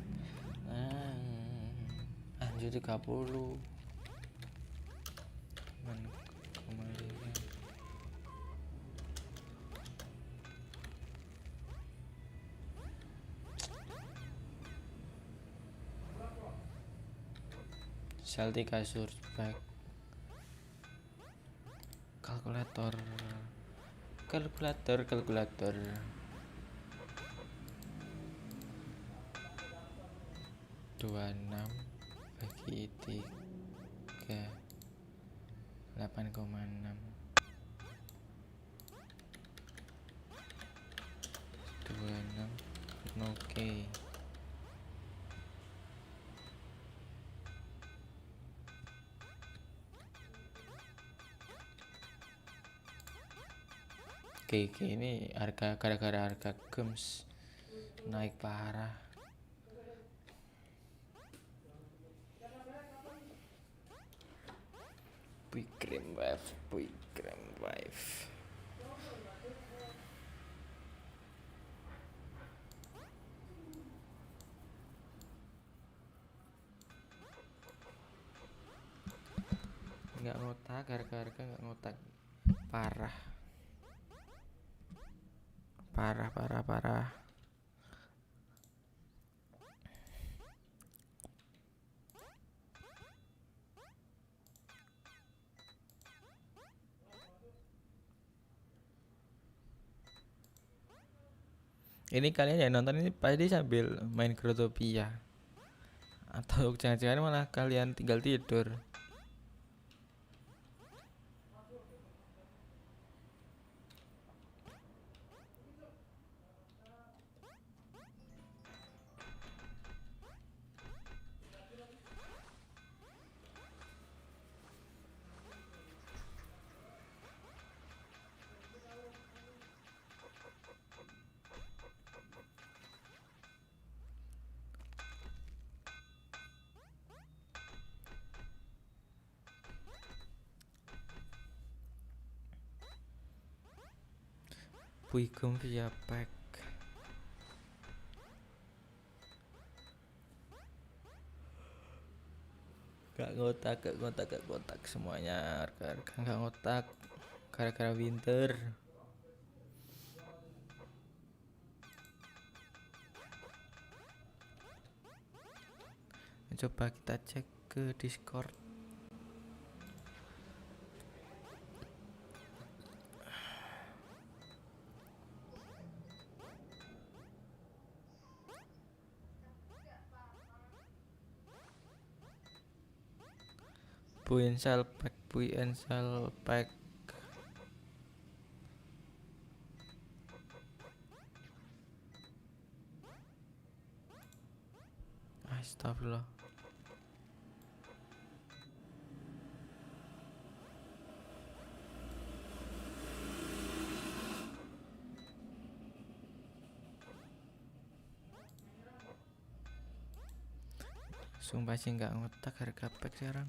Anjir 30. Sel 3 surpack. Kalkulator. 26 bagi 3 8,6 26. Oke. Oke, ini gara-gara harga gems naik parah. Big cream wave. Nggak ngotak, harga nggak ngotak, parah. Ini kalian yang nonton ini pasti sambil main Growtopian, atau jangan-jangan malah kalian tinggal tidur. Puigem via spec. Gak ngotak semuanya. Harga gak ngotak gara-gara winter. Coba kita cek ke Discord. Puinsel pack. Astagfirullah. Sumpah sih nggak ngotak harga pack sekarang.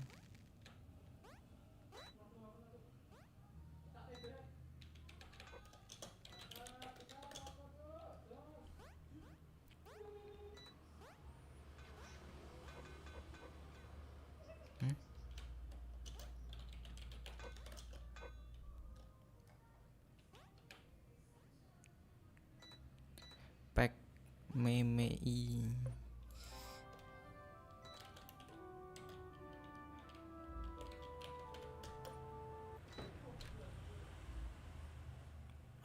Pack memei.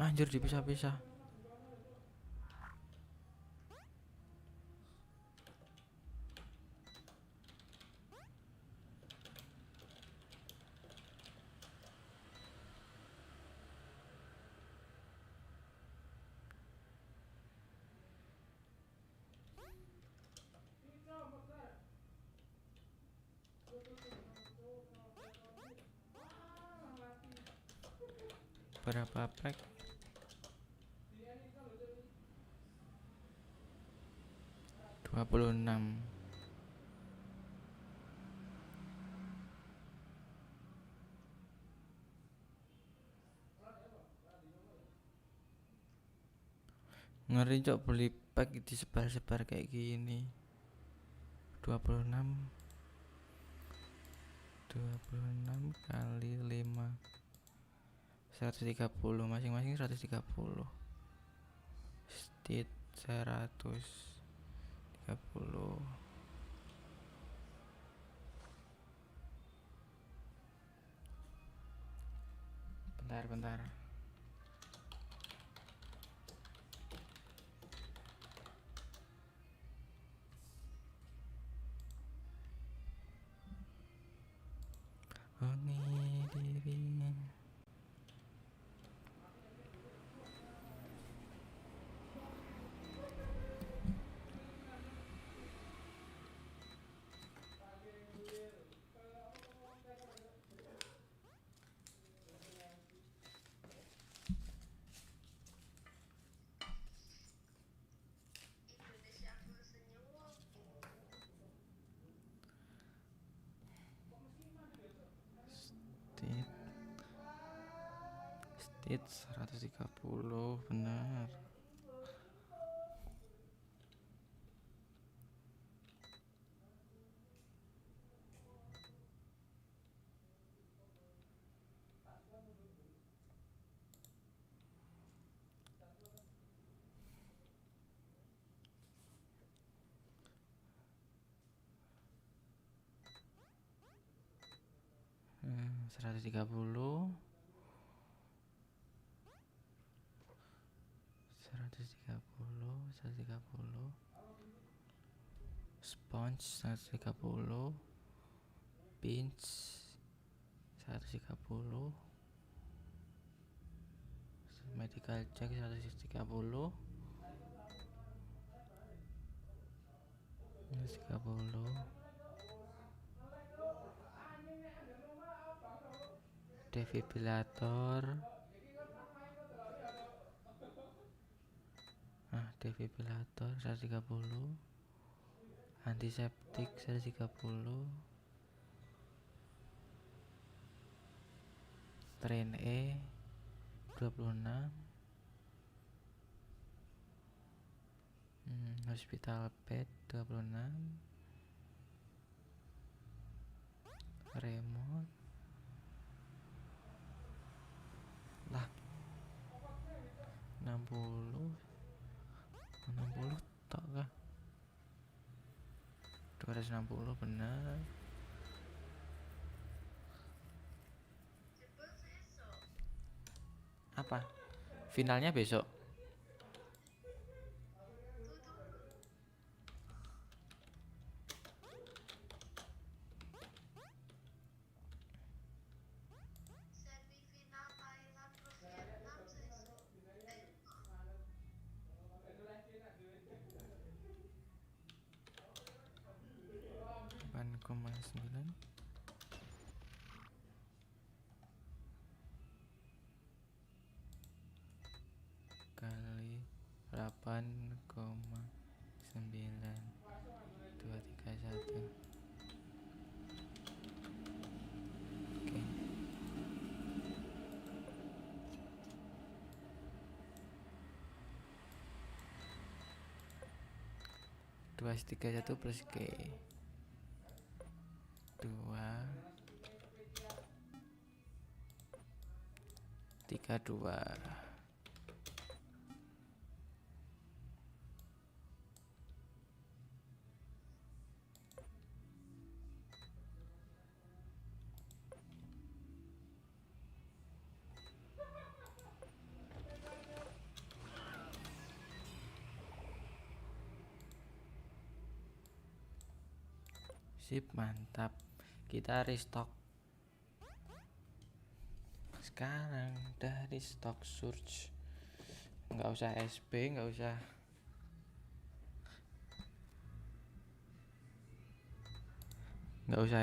Anjir, dipisah-pisah. Berapa pack? Dua puluh enam. Ngeri cok beli pack disebar-sebar kayak gini. 26 kali 5 130, masing-masing 130. Stit 130. Bentar. It's 130 benar. Hmm, 130 sponge 130, pinch 130, medical check 130, 130, defibrillator, defibrillator 130, antiseptik 130, train E 26, hospital bed 26, remote lah 60 tok kah, 260 benar. Apa finalnya besok? Koma 9 kali 8,9231. Oke. Dua 31 plus K 2 32. Sip, mantap. Kita restock sekarang dari stock search, nggak usah SP, nggak usah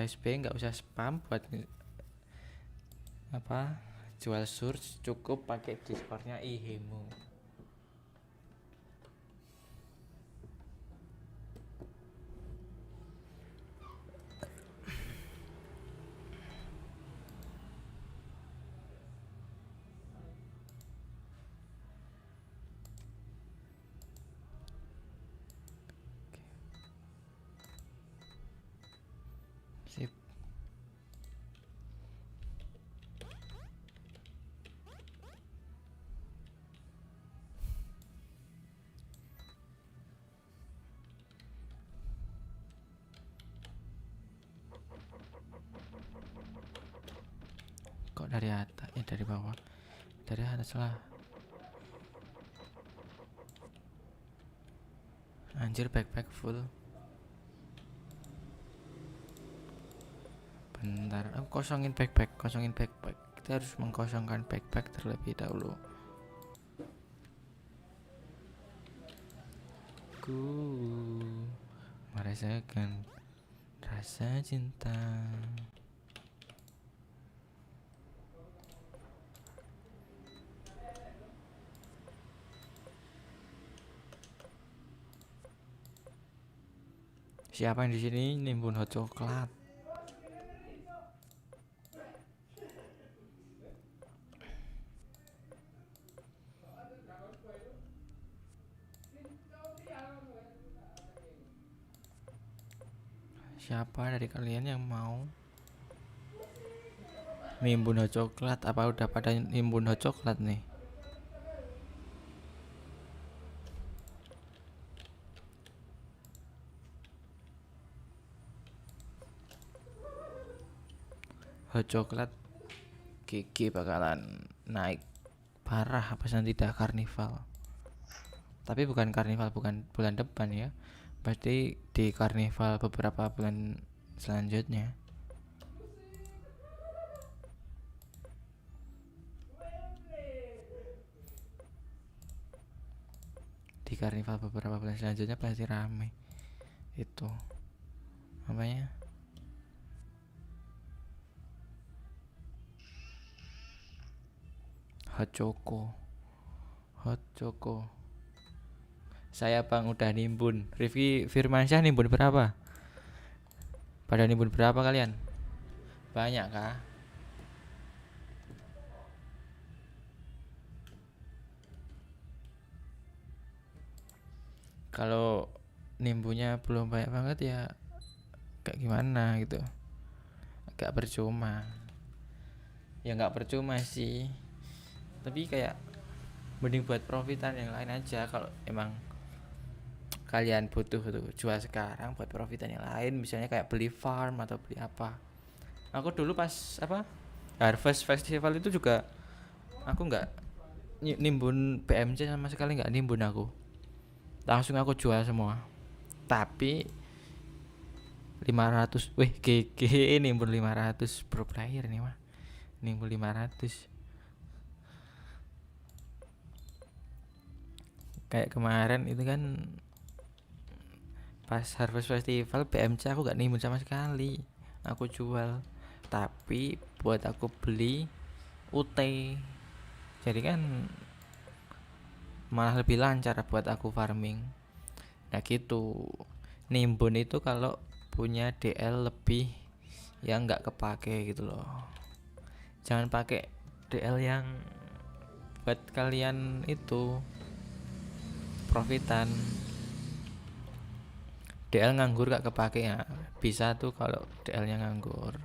SP, nggak usah spam buat apa jual search, cukup pakai Discordnya ihemu. Sip. Kok dari atas? Dari bawah. Dari atas lah. Anjir, backpack full. Bentar, aku kosongin backpack. Kita harus mengkosongkan backpack terlebih dahulu. Ku merasakan rasa cinta. Siapa yang di sini nimbun hot coklat? Siapa dari kalian yang mau nimbun hot coklat? Apa udah pada nimbun hot coklat nih? Hot coklat Gigi bakalan naik parah pas nanti dah karnival. Tapi bukan karnival, bukan bulan depan ya. Pasti di karnival beberapa bulan selanjutnya. Di karnival beberapa bulan selanjutnya pasti rame. Itu namanya hot choco. Saya Bang udah nimbun. Rifki Firmansyah nimbun berapa? Pada nimbun berapa kalian? Banyak kah? Kalau nimbunnya belum banyak banget ya kayak gimana gitu, agak percuma. Ya nggak percuma sih, tapi kayak mending buat profitan yang lain aja. Kalau emang kalian butuh tuh, jual sekarang buat profitan yang lain, misalnya kayak beli farm atau beli apa. Aku dulu pas apa Harvest Festival itu juga aku nggak nimbun BMC sama sekali, nggak nimbun aku, langsung aku jual semua. Tapi 500, weh GG nimbun 500 pro player nih mah, nimbun 500. Kayak kemarin itu kan pas Harvest Festival BMC aku gak nimbun sama sekali, aku jual. Tapi buat aku beli UT, jadi kan malah lebih lancar buat aku farming. Nah gitu, nimbun itu kalau punya DL lebih yang nggak kepake gitu loh. Jangan pakai DL yang buat kalian itu profitan. DL nganggur gak kepake ya bisa tuh kalau DL nya nganggur.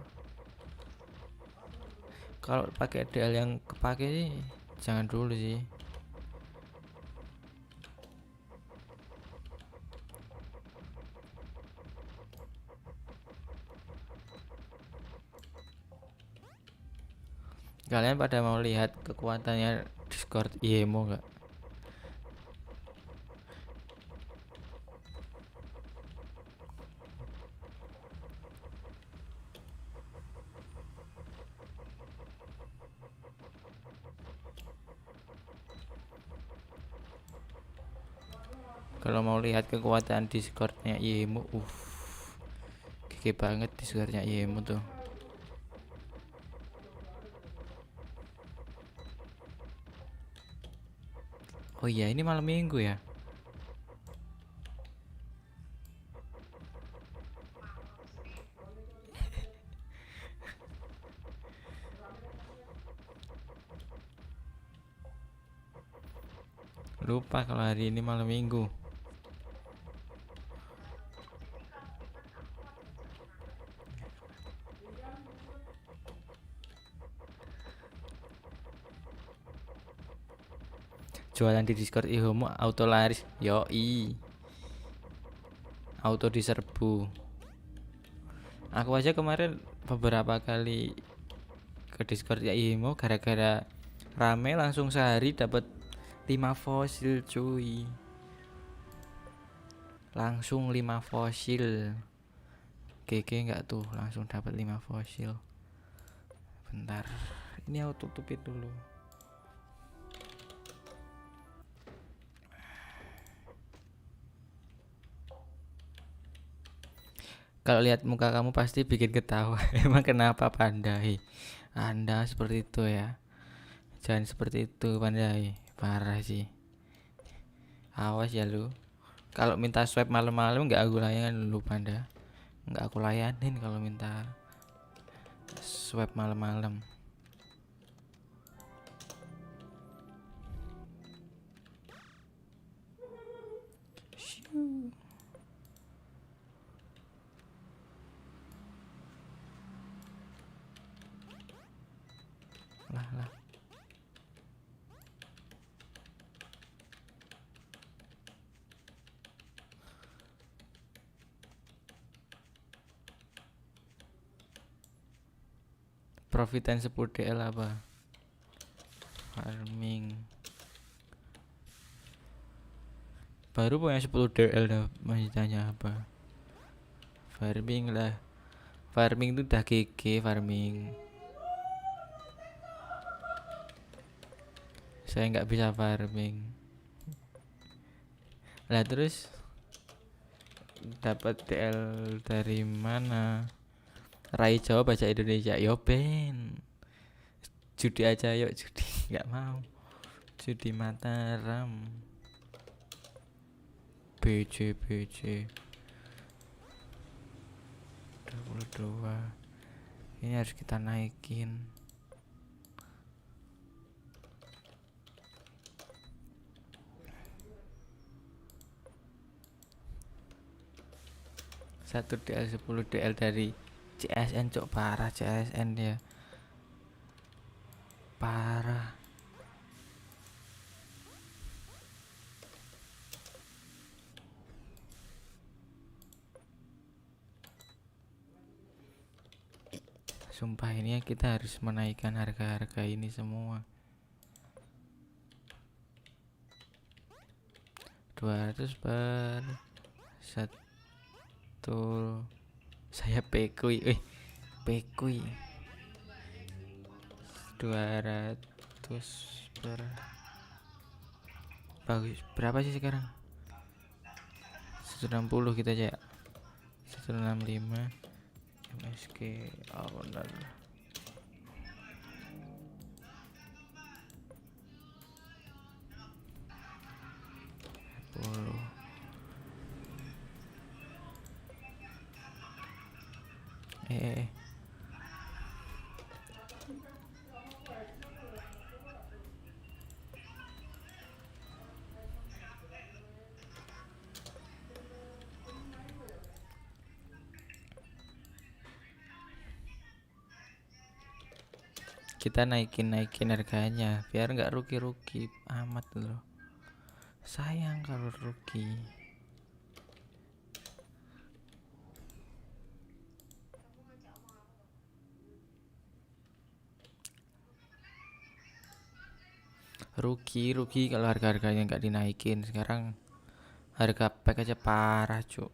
Kalau pakai DL yang kepake sih jangan dulu sih. Kalian pada mau lihat kekuatannya Discord IEMO gak? Kalau mau lihat kekuatan Discordnya IEMO, gede banget Discordnya IEMO tuh. Oh iya, ini malam minggu ya. Lupa kalau hari ini malam minggu. Jualan di Discord IHOMO auto laris, yoi, auto diserbu. Aku aja kemarin beberapa kali ke Discord ya IHOMO gara-gara rame, langsung sehari dapat 5 fosil cuy. Langsung 5 fosil. GG enggak tuh, langsung dapat 5 fosil. Bentar, ini aku tutupin dulu. Kalau lihat muka kamu pasti bikin ketawa. Emang kenapa Pandai? Anda seperti itu ya. Jangan seperti itu Pandai. Parah sih. Awas ya lu. Kalau minta swipe malam-malam nggak aku layanin lu Panda. Nggak aku layanin kalau minta swipe malam-malam. profitan 10 DL apa? Farming. Baru punya 10 DL dah, masih tanya apa? Farming lah. Farming itu udah GG farming. Saya nggak bisa farming. Lah terus dapat DL dari mana? Rai Jawa baca Indonesia. Yo Ben. Judi aja yuk, judi. Nggak mau. Judi Mataram. BC 22. Ini harus kita naikin. Satu DL 10 DL dari CSN cok, parah CSN ya. Parah. Sumpah ini kita harus menaikkan harga-harga ini semua. 200 per satu. Saya pekui, pekui 200 per bagus. Berapa sih sekarang? 160 kita aja ya. 165 MSK. Oh benar. Kita naikin harganya biar nggak rugi amat loh. Sayang kalau rugi. Rugi kalau harga-harganya nggak dinaikin. Sekarang harga pack aja parah cuk.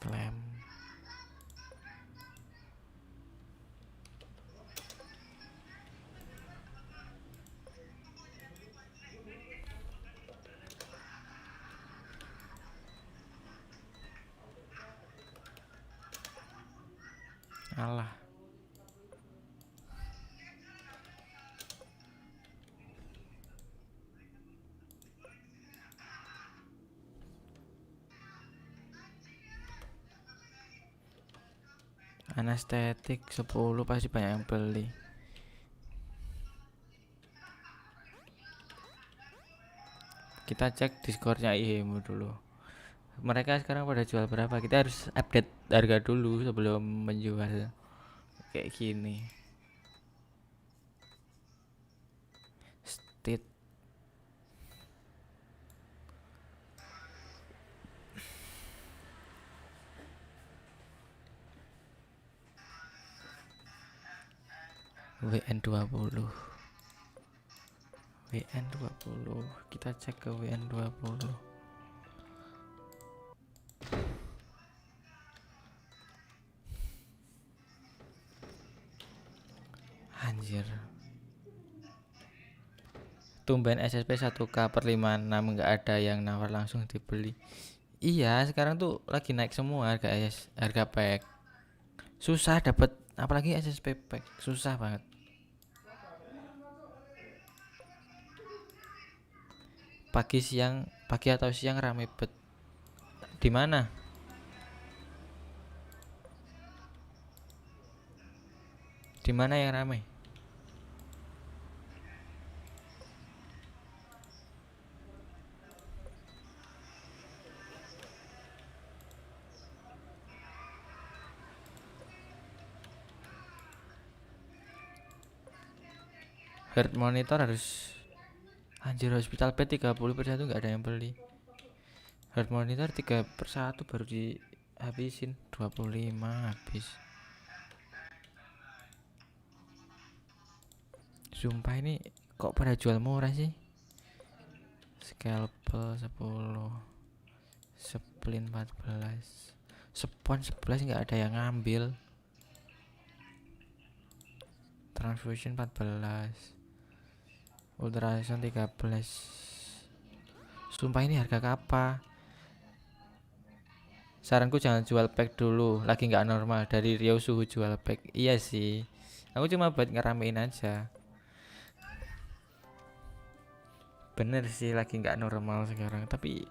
Klaim. Alah. Anestetik 10 pasti banyak yang beli. Kita cek Discordnya IHMU dulu. Mereka sekarang pada jual berapa? Kita harus update harga dulu sebelum menjual kayak gini. State WN20. Kita cek ke WN20. Anjir. Tumben SSP 1K per 56 nggak ada yang nawar langsung dibeli. Iya, sekarang tuh lagi naik semua harga pack. Susah dapat, apalagi SSP pack. Susah banget. Pagi atau siang rame bet. Di mana? Di mana yang rame? Heart monitor harus Anjir, hospital bed 30% nggak ada yang beli. Heart monitor 3/1 baru dihabisin, 25 habis. Sumpah ini kok pada jual murah sih. Scalpel 10, splint 14, spons 11 nggak ada yang ngambil. Transfusion 14, ultrasound 13. Sumpah ini harga apa? Saranku jangan jual pack dulu, lagi nggak normal. Dari Rio suhu jual pack. Iya sih, aku cuma buat ngeramein aja. Bener sih lagi nggak normal sekarang, tapi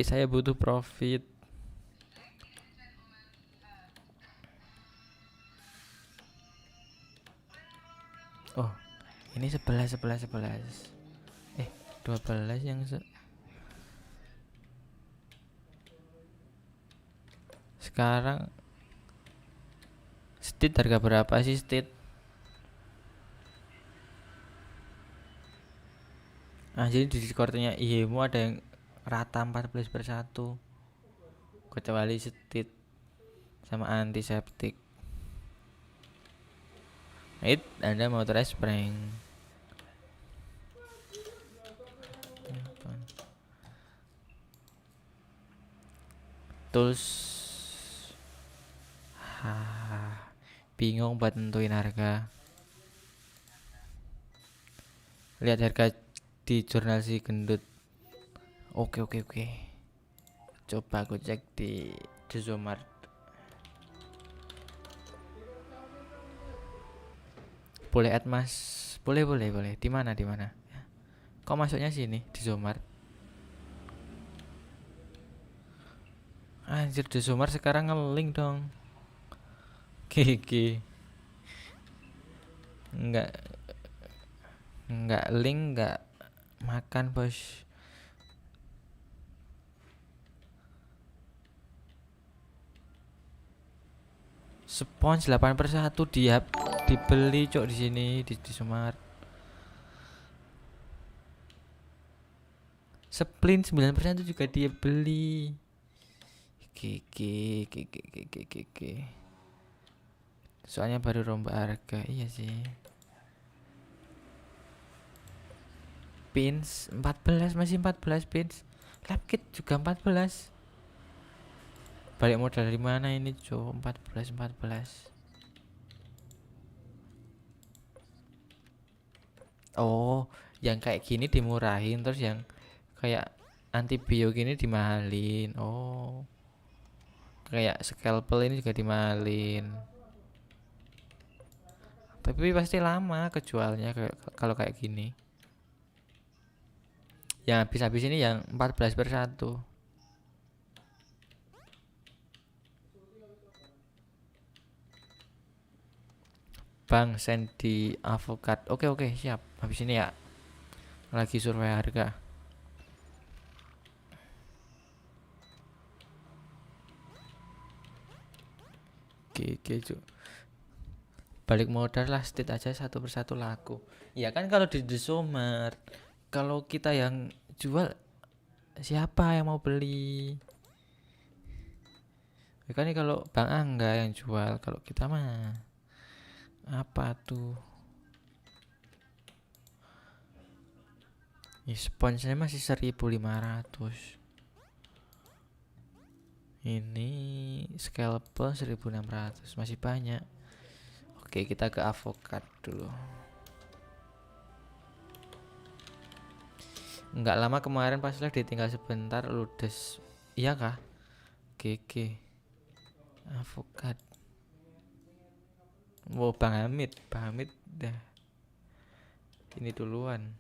saya butuh profit. Oh, ini 11 12 yang sekarang. Stit harga berapa sih Stit? Jadi di Discordnya IEMU ada yang rata 14/1, kecuali Stit sama antiseptik. Anda mau trash prank. Tools. Bingung buat nentuin harga. Lihat harga di jurnal si gendut. Oke. Coba aku cek di Zomart. Boleh add mas? Boleh. Di mana? Kok masuknya sini di Zomart? Anjir, di Zomart sekarang nge-link dong. Gigi. Enggak link, enggak makan, bos. Spons 8/1 dibeli cok di sini di Smart. Splint 9% juga dia beli. Gigi. Soalnya baru rombak harga. Iya sih. Pins 14, masih 14 pins. Lab kit juga 14. Balik modal dari mana ini, cok? 14. Oh, yang kayak gini dimurahin, terus yang kayak antibio gini dimahalin. Oh, kayak scalpel ini juga dimahalin. Tapi pasti lama kejualnya kalau kayak gini. Yang habis ini yang 14/1. Bang, send di avokat. Oke, siap. Habis ini ya. Lagi survei harga. Oke. Balik modal lah, state aja 1/1 laku. Ya kan kalau di Zomart, kalau kita yang jual, siapa yang mau beli? Ya kan kalau Bang Angga yang jual, kalau kita mah apa tuh? Sponsnya masih 1.500. Ini scalpel 1.600, masih banyak. Oke, kita ke avokat dulu. Enggak lama kemarin pas live ditinggal sebentar ludes. Iya kah? Oke. Avokat. Wow, Bang Hamid dah. Ini duluan.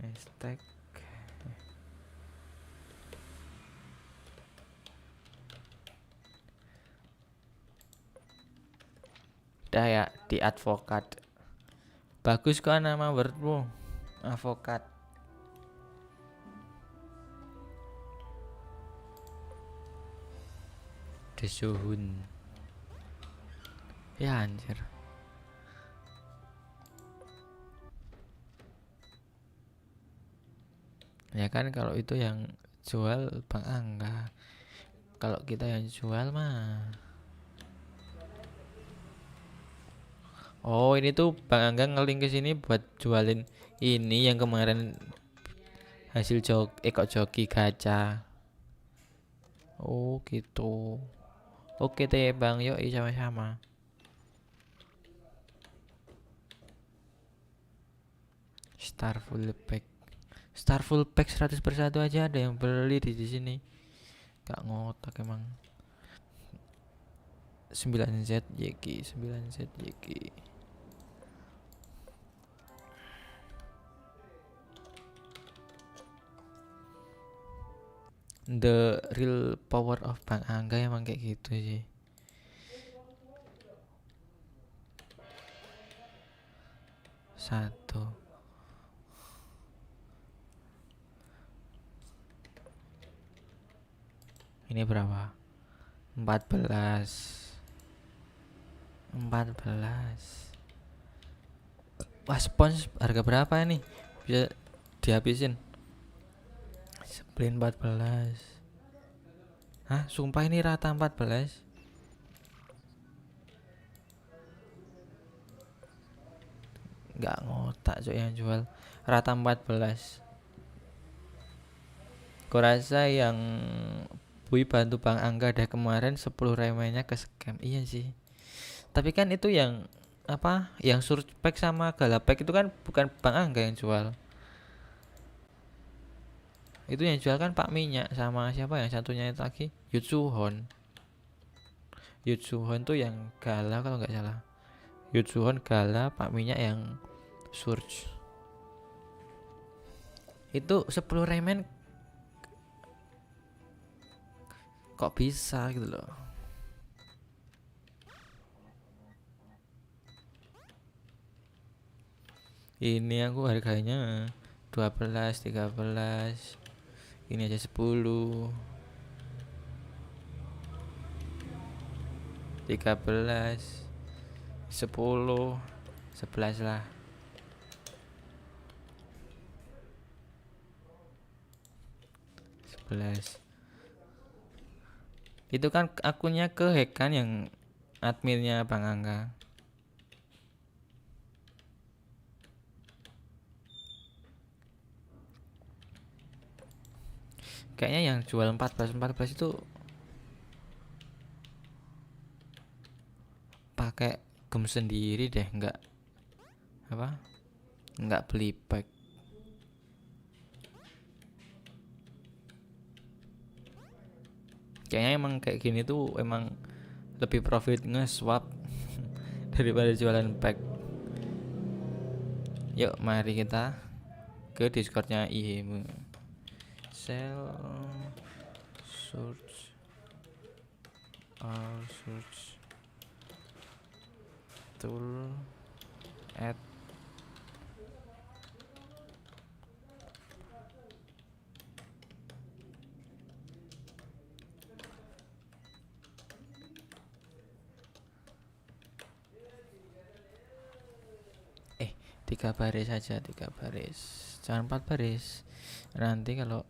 Hashtag. Dah ya, di advokat. Bagus kok nama wordmu, advokat. Desuhun. Ya anjir. Ya kan kalau itu yang jual Bang Angga. Kalau kita yang jual mah. Oh, ini tuh Bang Angga ngeling ke sini buat jualin ini yang kemarin hasil kok joki gacha. Oh, gitu. Oke deh, Bang. Yuk, sama-sama. Star full pack. Star full pack 100% aja ada yang beli di sini. Gak ngotak emang. 9Z YK, 9Z YK. The real power of Bang Angga emang kayak gitu sih. Satu. Ini berapa? 14. Wah, spons harga berapa nih? Bisa dihabisin. Split 14. Hah, sumpah ini rata 14. Nggak ngotak cok yang jual rata 14. Kurasa yang Bui bantu Bang Angga deh kemarin 10 remenya ke scam. Iya sih. Tapi kan itu yang apa? Yang surpek sama galapek itu kan bukan Bang Angga yang jual. Itu yang jual kan Pak Minyak sama siapa yang satunya itu lagi? Yutsuhon. Yutsuhon tuh yang gala kalau nggak salah. Yutsuhon gala, Pak Minyak yang surge. Itu 10 remen kok bisa gitu loh. Ini aku harganya 12, 13. Ini aja 10. 13. 10. 11 lah. Itu kan akunnya kehack kan yang adminnya Bang Angga. Kayaknya yang jual 14 itu pakai gem sendiri deh, enggak apa? Enggak beli pack. Kayaknya emang kayak gini tuh emang lebih profit nge-swap daripada jualan pack. Yuk mari kita ke Discordnya IHM. Sell search or search tool add tiga baris saja, 3 baris, jangan 4 baris. Nanti kalau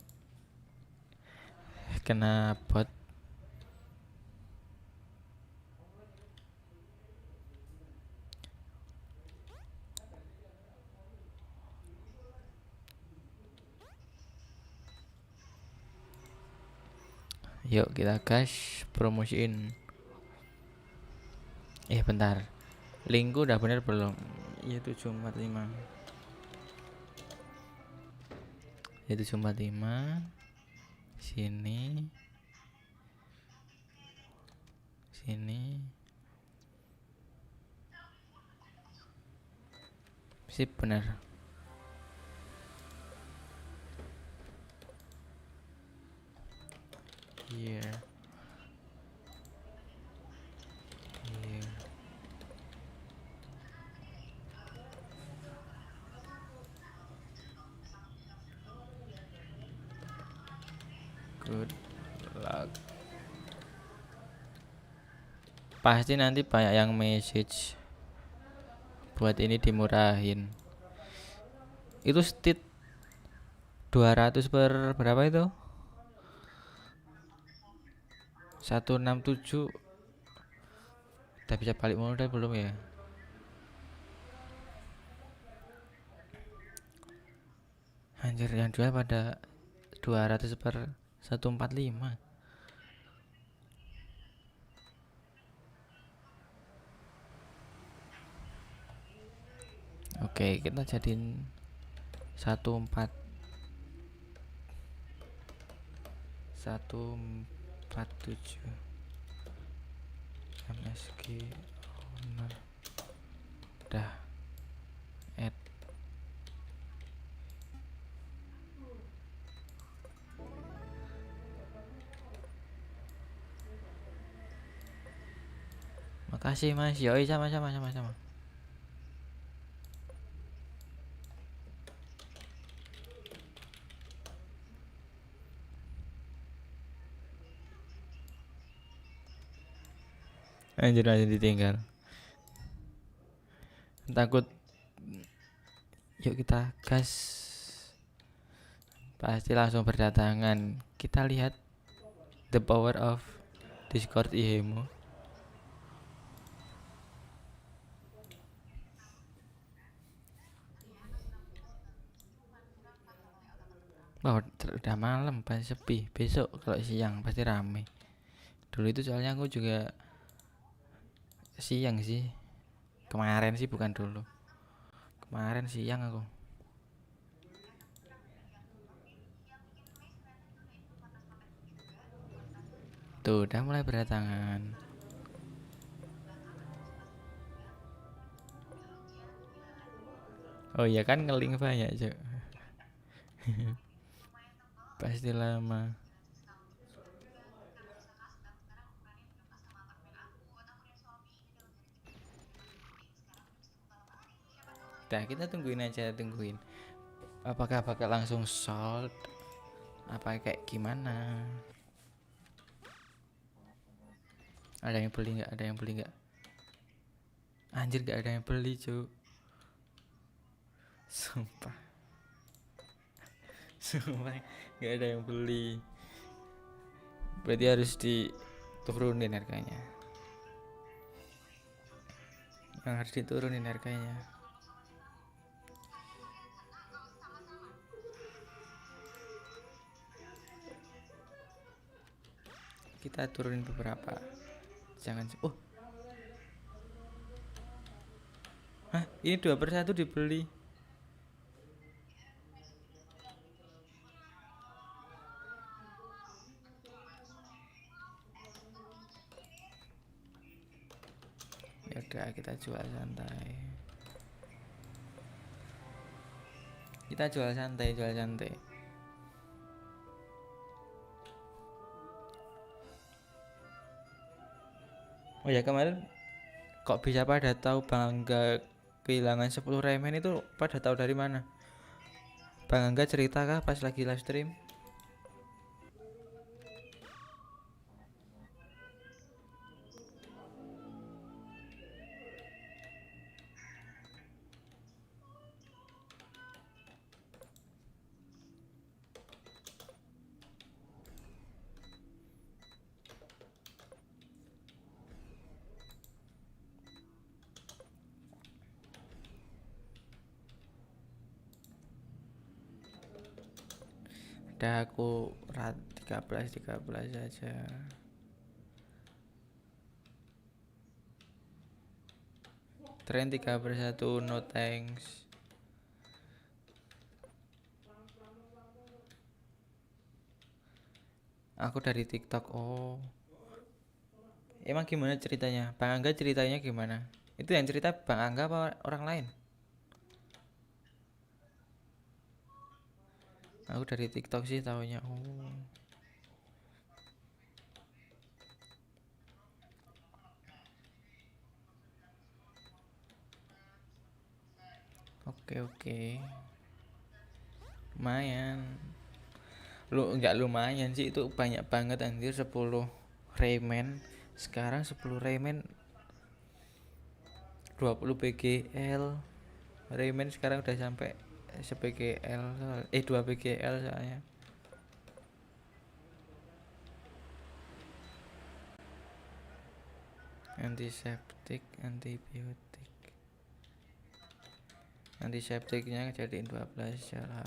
kena bot yuk kita gas promosiin. Bentar, linkku udah bener belum? Iya 745. Ya 745. Sini. Sip bener. Here. Good luck. Pasti nanti banyak yang message buat ini dimurahin. Itu stit 200 per berapa itu? 167. Udah bisa balik modal belum ya? Anjir, yang jual pada 200 per 145. Oke, kita jadiin 147 MSG owner. Udah add. Makasih Mas. Yoi, sama-sama. Anjir, aja ditinggal. Takut. Yuk kita gas. Pasti langsung berdatangan. Kita lihat the power of Discord IHEMO. Wah, udah malam pasti sepi. Besok kalau siang pasti rame. Dulu itu soalnya aku juga siang sih. Kemarin sih, bukan dulu. Kemarin siang aku. Tuh, udah mulai berdatangan. Oh iya kan, ngeling banyak, Cok. Pasti lama. Nah, kita tungguin aja, tungguin. Apakah bakal langsung sold? Apa kayak gimana? Ada yang beli nggak? Ada yang beli nggak? Anjir, nggak ada yang beli, Cuk. Sumpah. Sumpah, nggak ada yang beli. Berarti harus diturunin harganya. Harus diturunin harganya. Kita turunin beberapa. Jangan. Oh. Hah, ini 2/1 dibeli. Ya udah, kita jual santai. Jual santai. Oh ya, kemarin kok bisa pada tahu Bang Angga kehilangan 10 remen itu? Pada tahu dari mana? Bang Angga cerita kah pas lagi live stream? Udah aku 13 aja. Tren 3/1, no thanks. Aku dari TikTok. Oh. Emang gimana ceritanya? Bang Angga ceritanya gimana? Itu yang cerita Bang Angga apa orang lain? Aku dari TikTok sih taunya. Oh. Oke. Lumayan. Nggak lumayan sih, itu banyak banget anjir. 10 Rayman sekarang, 10 Rayman 20 PGL. Rayman sekarang udah sampai 1 PGL, 2 PGL soalnya. Antiseptik, antibiotik. Antiseptiknya jadiin 12 lah.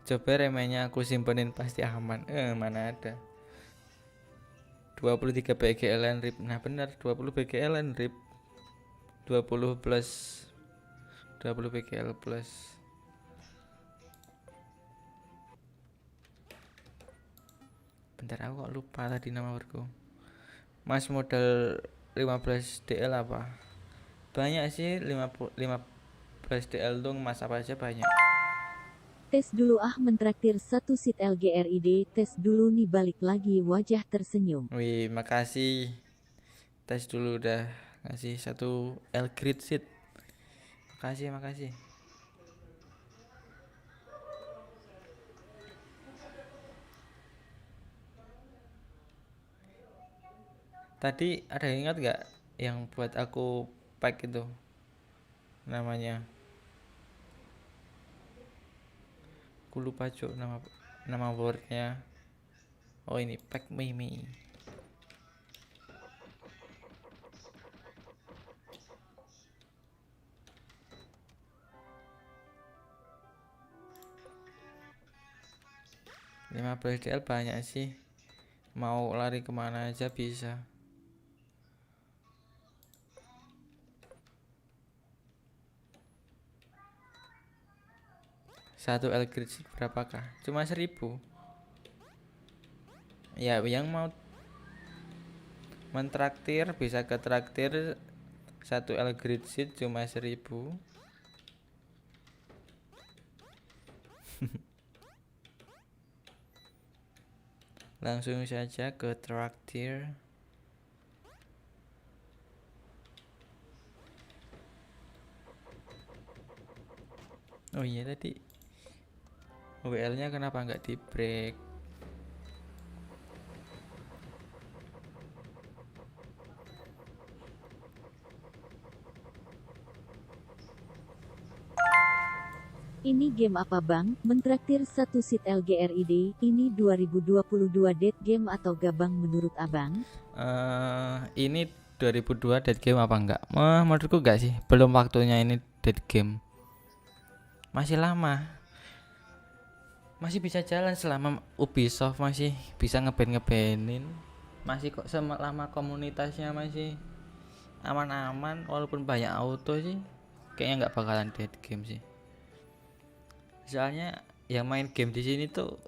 Coba remenya aku simpenin pasti aman. Mana ada. 23 PGL rip. Nah bener, 20 PGL rip. 20 plus 20 PGL plus. Bentar, aku kok lupa tadi nama worku. Mas modal 15 DL apa? Banyak sih, 15 DL tuh mas apa aja banyak. Tes dulu mentraktir 1 seat LGRID. Tes dulu nih, balik lagi wajah tersenyum. Wih, makasih. Tes dulu udah ngasih 1 L-grid seat. Makasih. Tadi ada yang ingat gak yang buat aku pack itu namanya? Aku lupa cuk nama wordnya. Oh ini pack Mimi. Lima DL banyak sih. Mau lari kemana aja bisa. Satu L-grid berapakah? Cuma 1000. Ya yang mau mentraktir bisa ke traktir 1 L-grid seat cuma 1000. Langsung saja ke traktir. Oh iya tadi WL-nya kenapa nggak di break? Ini game apa bang? Mentraktir 1 seat LGRID. Ini 2022 dead game atau gabang menurut abang? Ini 2002 dead game apa enggak? Menurutku enggak sih. Belum waktunya ini dead game. Masih lama. Masih bisa jalan selama Ubisoft masih bisa ngeban-ngebanin. Masih kok selama komunitasnya masih aman-aman, walaupun banyak auto sih. Kayaknya nggak bakalan dead game sih. Soalnya yang main game di sini tuh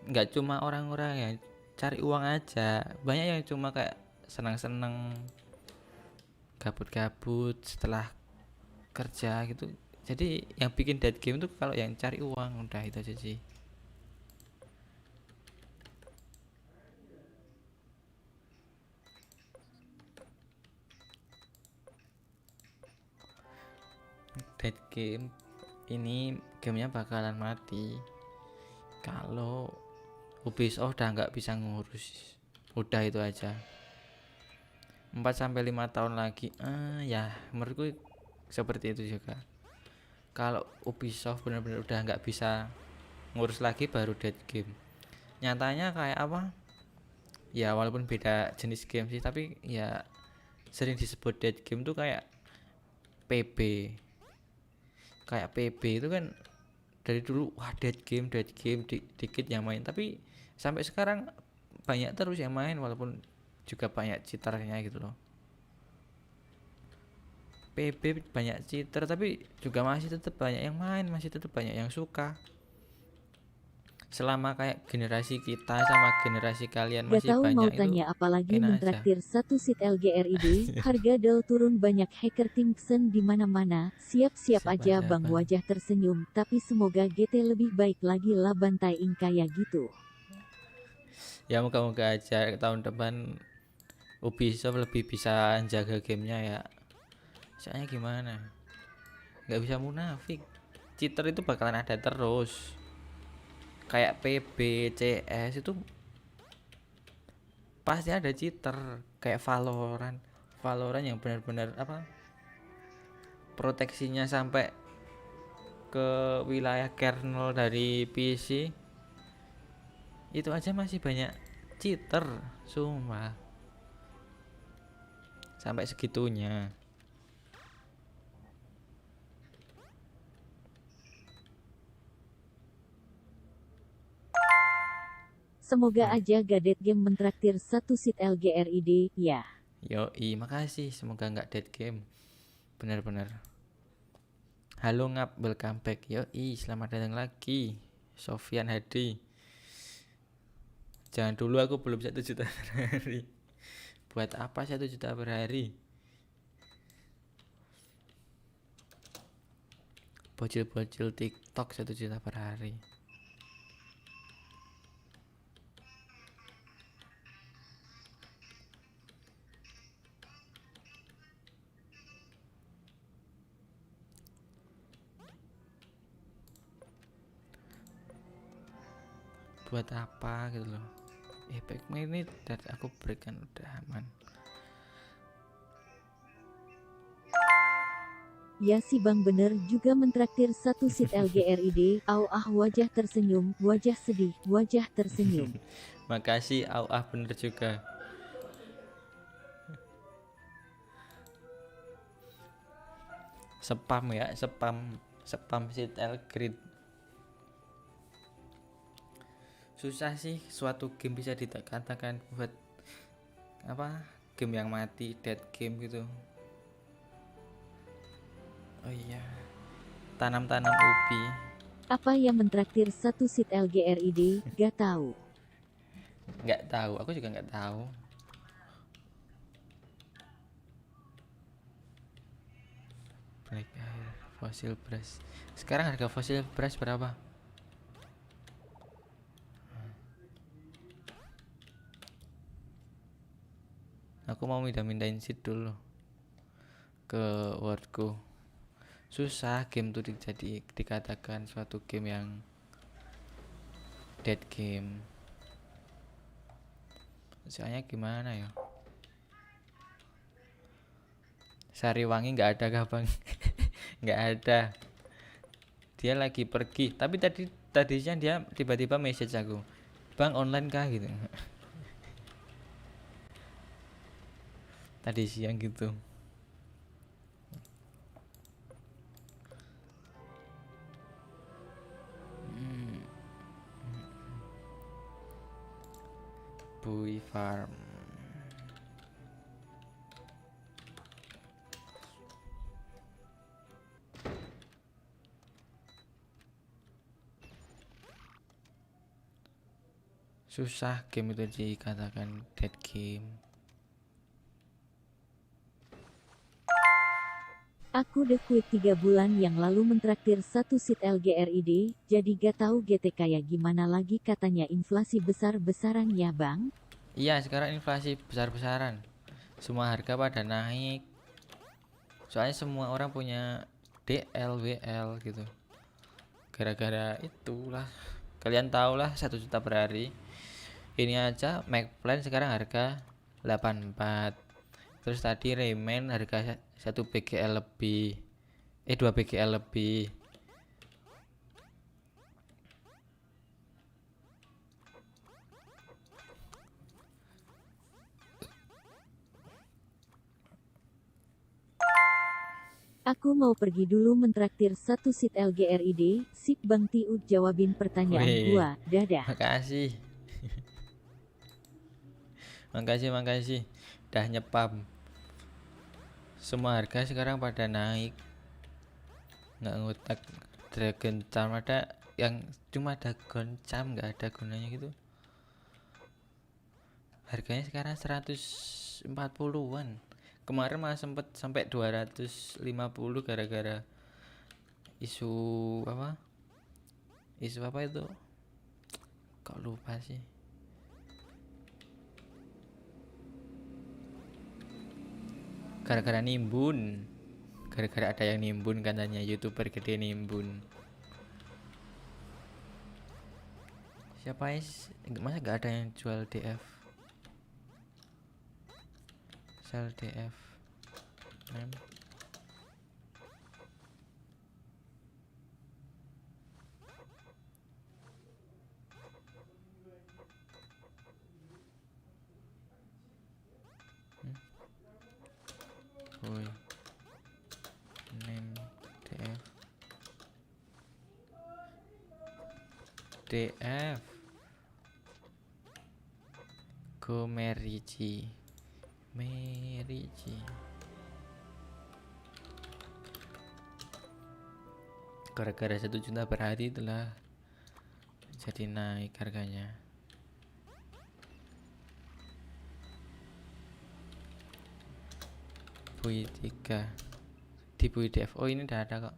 nggak cuma orang-orang yang cari uang aja, banyak yang cuma kayak senang-senang, gabut-gabut setelah kerja gitu. Jadi yang bikin dead game tuh kalau yang cari uang, udah itu aja sih. Dead game ini gamenya bakalan mati kalau Ubisoft udah nggak bisa ngurus. Udah itu aja. 4-5 tahun lagi ya menurutku seperti itu juga. Kalau Ubisoft benar-benar udah nggak bisa ngurus lagi baru dead game. Nyatanya kayak apa ya, walaupun beda jenis game sih, tapi ya sering disebut dead game tuh kayak PB. Kayak PB itu kan dari dulu wah dead game dikit yang main, tapi sampai sekarang banyak terus yang main walaupun juga banyak cheaternya gitu loh. PB banyak cheater tapi juga masih tetap banyak yang main, masih tetap banyak yang suka. selama kayak generasi kita sama generasi kalian Gak masih tahu mau banyak itu tanya apalagi enak aja. mentraktir satu seat LGRID, harga del turun banyak hacker Kingston di mana-mana. Siap-siap Siap aja aja, Bang, Bang. wajah tersenyum, tapi semoga GT lebih baik lagi lah bantai ing kayak gitu. Ya moga-moga aja tahun depan Ubisoft lebih bisa jaga gamenya ya. Soalnya gimana? Nggak bisa munafik. Cheater itu bakalan ada terus. Kayak PB, CS itu pasti ada cheater. Kayak Valorant yang benar-benar apa? Proteksinya sampai ke wilayah kernel dari PC. Itu aja masih banyak cheater, sumpah. Sampai segitunya. Semoga aja Gadet Game mentraktir satu seat LGRID, ya. Yoi, makasih. Semoga nggak dead game. Benar-benar. Halo ngap, welcome back. Yoi, selamat datang lagi. Sofian Hadi. Jangan dulu, aku belum 1 juta per hari. Buat apa 1 juta per hari? Bocil-bocil TikTok 1 juta per hari. Buat apa gitu loh. Backman ini dari aku berikan udah aman. Ya si Bang bener juga mentraktir satu seat LGRID. Wajah tersenyum, wajah sedih, wajah tersenyum. Makasih bener juga. Spam ya, spam seat L-grid. Susah sih suatu game bisa dikatakan buat apa, game yang mati, dead game gitu. Oh iya, tanam-tanam ubi. Apa yang mentraktir satu seat LGRID? Gak tahu. Nggak tahu, aku juga nggak tahu. Black air, fossil brush. Sekarang harga fossil brush berapa? Aku mau mindahin seat dulu ke wordku. Susah game tuh dikatakan suatu game yang dead game. Soalnya gimana ya? Sariwangi nggak ada kah Bang? Nggak ada. Dia lagi pergi. Tapi tadinya dia tiba-tiba message aku, Bang online kah gitu. Tadi siang gitu. Bui Farm. Susah game itu dikatakan dead game. Aku udah quit 3 bulan yang lalu mentraktir satu seat LGRID, jadi gak tahu GT kayak gimana lagi, katanya inflasi besar-besaran ya Bang? Iya, sekarang inflasi besar-besaran. Semua harga pada naik. Soalnya semua orang punya DL, WL gitu. Gara-gara itulah. Kalian tahulah 1 juta per hari. Ini aja Mac Plan sekarang harga 84. Terus tadi Rayman harga 1 BGL lebih. 2 BGL lebih. Aku mau pergi dulu mentraktir satu seat LGRID. Sip Bang Tiud jawabin pertanyaan gua. Dadah. Makasih. Makasih. Udah nyepam. Semua harga sekarang pada naik. Nggak ngutak. Dragon Charm ada yang cuma ada goncam, nggak ada gunanya gitu. Harganya sekarang 140-an. Kemarin malah sempet sampai 250 gara-gara isu apa? Isu apa itu? Kok lupa sih. Gara-gara nimbun. Gara-gara ada yang nimbun katanya, YouTuber gede nimbun. Siapa masa gak ada yang jual DF? Sell DF mem. Woi, name DF DF go Merici gara-gara 1 juta per hari itulah jadi naik harganya. Bui 3 di Bui DF. Oh ini udah ada kok.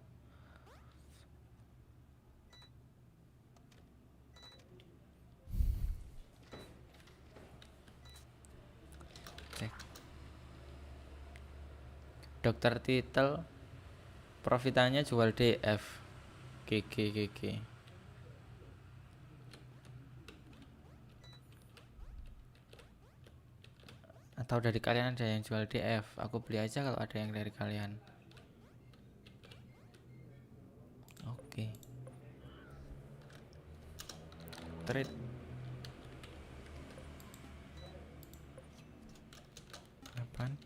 Cek. Dokter titel profitannya jual DF. GG. Atau dari kalian ada yang jual DF, aku beli aja kalau ada yang dari kalian. Oke. Trade. Apaan?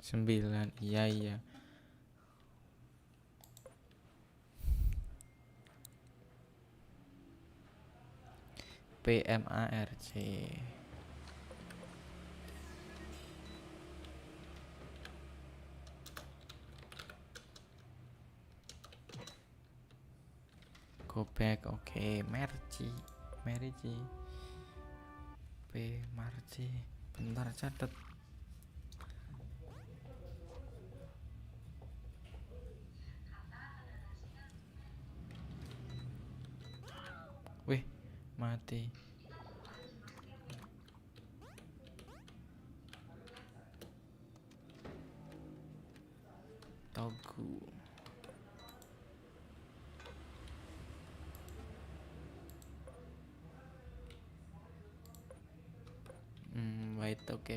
Sembilan, iya. PMARC. Go back, oke. Merci. Marci. Bentar catat. Wih, mati. Togu. Wait, oke.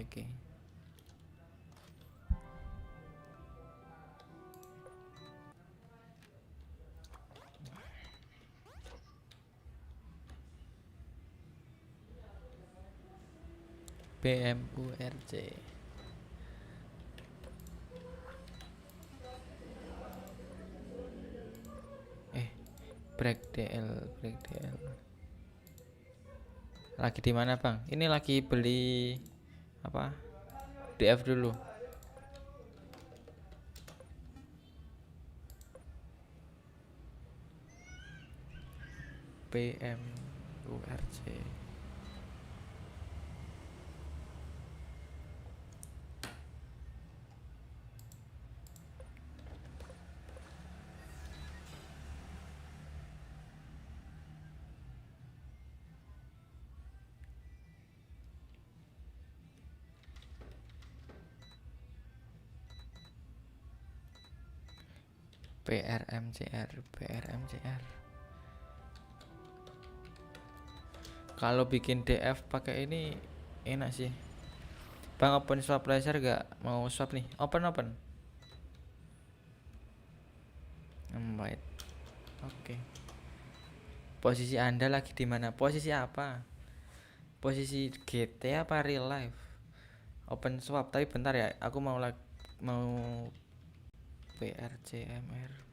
PMURC. Break DL. Lagi di mana, Bang? Ini lagi beli apa? DF dulu. PMURC. PRMCR. Kalau bikin DF pakai ini enak sih. Bang, open swap laser gak? Mau swap nih. Open. Wait. Oke. Posisi Anda lagi di mana? Posisi apa? Posisi GT apa real life? Open swap, tapi bentar ya. Aku mau PRCMR.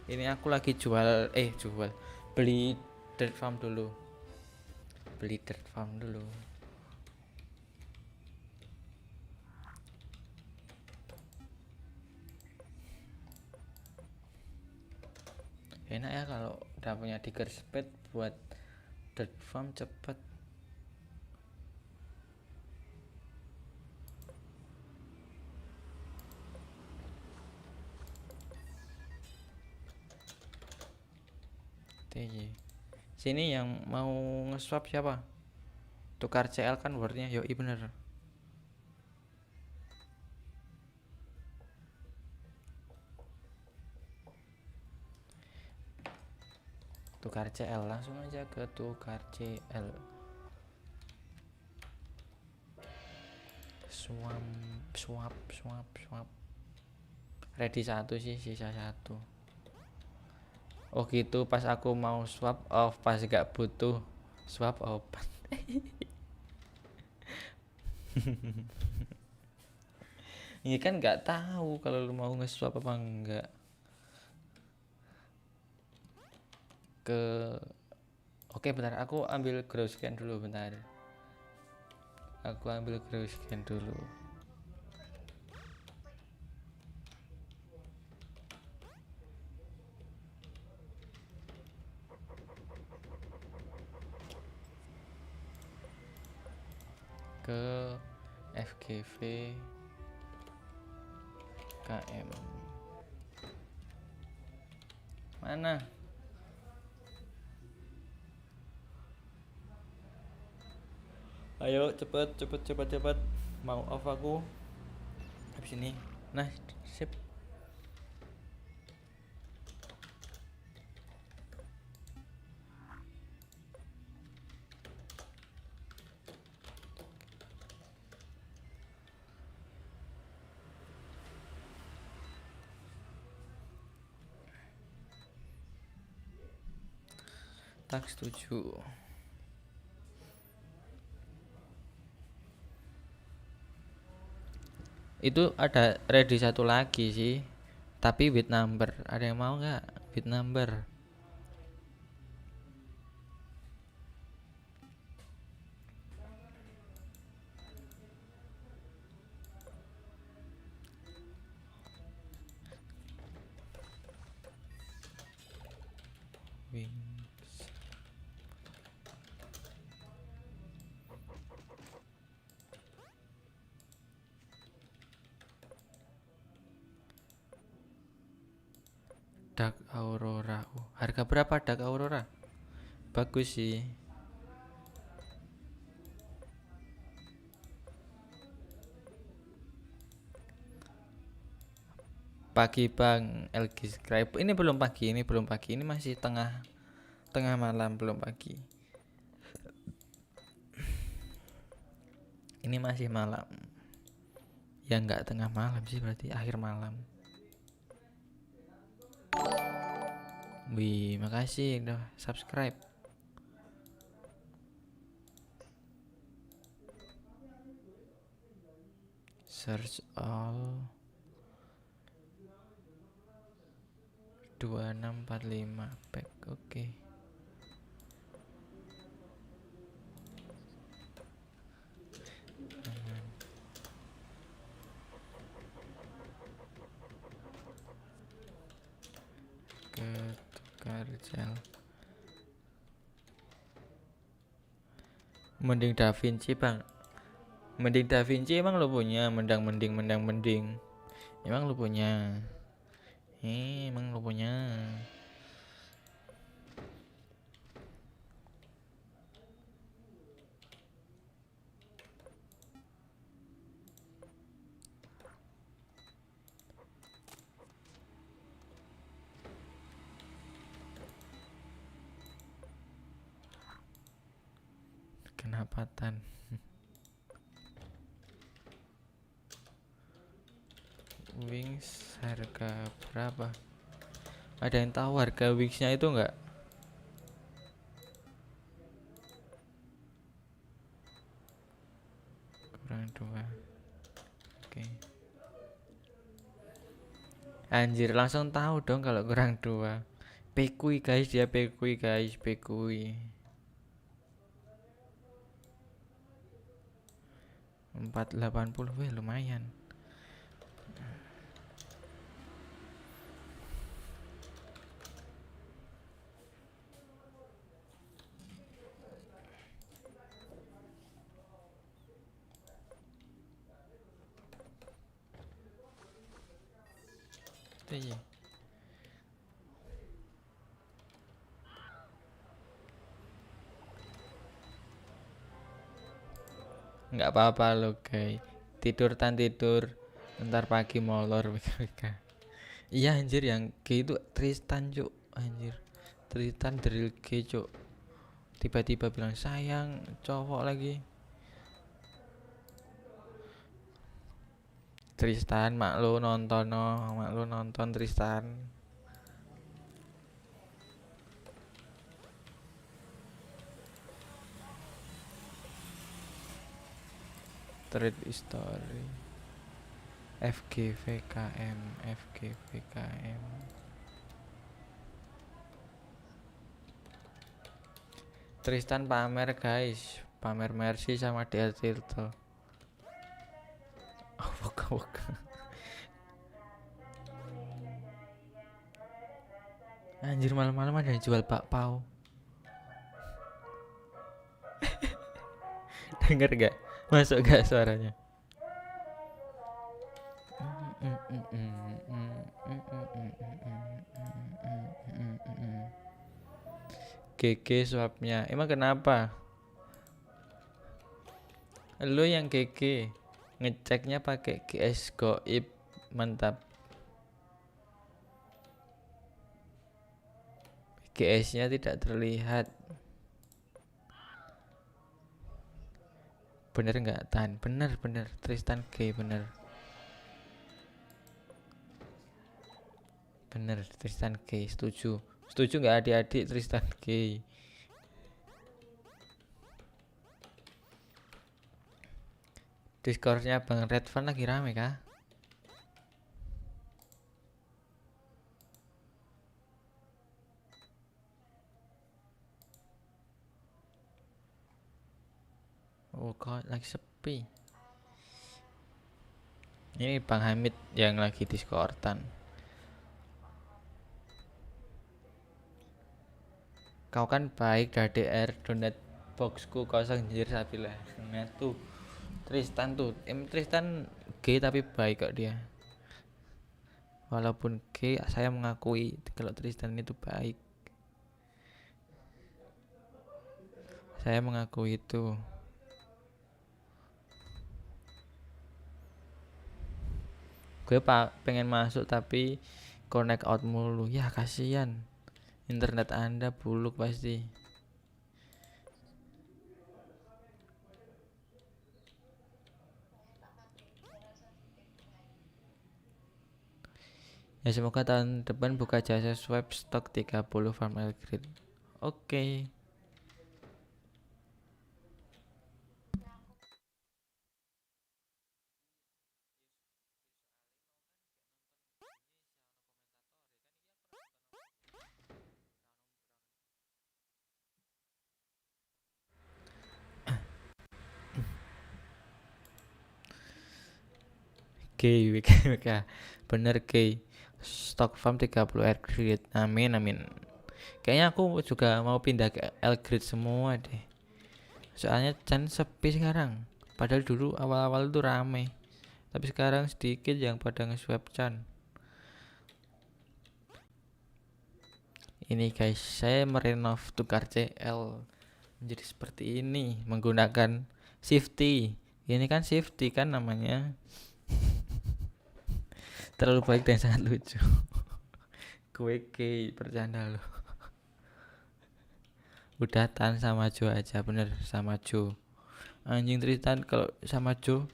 Ini aku lagi beli dirt farm dulu. Enak ya kalau udah punya digger speed buat dirt farm cepet. TJ. Sini yang mau nge-swap siapa? Tukar CL kan wordnya, yoi bener. Tukar CL, langsung aja ke tukar CL. Swap. Ready 1 sih, sisa 1. Oh gitu, pas aku mau swap off, pas gak butuh swap off. Ini kan nggak tahu kalau lu mau nge-swap apa enggak. Oke bentar, aku ambil grow scan dulu bentar. Aku ambil grow scan dulu. Ke FGV KM mana? Ayo cepet, mau off aku habis ini. Nah sip. Tak setuju. Itu ada ready 1 lagi sih, tapi with number. Ada yang mau nggak with number? Wings. Dark Aurora. Harga berapa Dark Aurora? Bagus sih. Pagi Bang LG Scribe. Ini belum pagi, ini masih tengah malam, belum pagi. Ini masih malam. Ya nggak tengah malam sih, berarti akhir malam. Wih, makasih udah subscribe. Search all 2645 pack. Oke. Ke tukar gel. Mending Da Vinci Bang. Mending Da Vinci emang lo punya? Mending. Emang lo punya? Emang lo punya? Kenapa Tan? Wings harga berapa? Ada yang tahu harga wingsnya itu enggak? Kurang 2. Oke. Anjir, langsung tahu dong kalau kurang 2. Pekui guys, dia pekui. 480, weh lumayan. iya. Nggak apa-apa lo guys, tidur ntar pagi molor WKWK. Iya anjir, yang G itu Tristan cuk, anjir Tristan drill G cuk, tiba-tiba bilang sayang cowok lagi. Tristan mak lu nonton no, mak lu nonton Tristan. Thread history FGVKM. Tristan pamer guys, pamer Mercy sama DL Tirto. Oh, buka. Anjir, malam-malam ada yang jual bakpao. Denger gak? Masuk gak suaranya? GG swapnya. Emang kenapa? Lu yang GG ngeceknya pakai gaiss goib, mantap. GS-nya tidak terlihat. Bener nggak Tan? Bener Tristan G, bener Tristan G, setuju nggak adik-adik? Tristan G. Discordnya Bang Redvan lagi rame kah? Oh kok lagi sepi. Ini Bang Hamid yang lagi discordan. Kau kan baik dari DR, donat boxku kosong jir sabilah. Nah tuh Tristan tuh, Tristan G tapi baik kok dia. Walaupun G, saya mengakui kalau Tristan itu baik. Saya mengakui itu. Gue pengen masuk tapi connect out mulu. Ya kasihan, internet Anda buluk pasti. Ya semoga tahun depan buka jasa swipe stok 30 farm Elgrid. Oke. WK bener stok farm 30 Elgrid. Amin. Kayaknya aku juga mau pindah ke Elgrid semua deh. Soalnya Chan sepi sekarang. Padahal dulu awal-awal itu rame. Tapi sekarang sedikit yang pada nge-swap Chan. Ini guys, saya merenov tukar CL menjadi seperti ini menggunakan safety. Ini kan safety kan namanya. Terlalu baik dan sangat lucu. Gue bercanda loh. Udah Tan sama Jo aja, bener sama Jo. Anjing Tristan kalau sama Jo,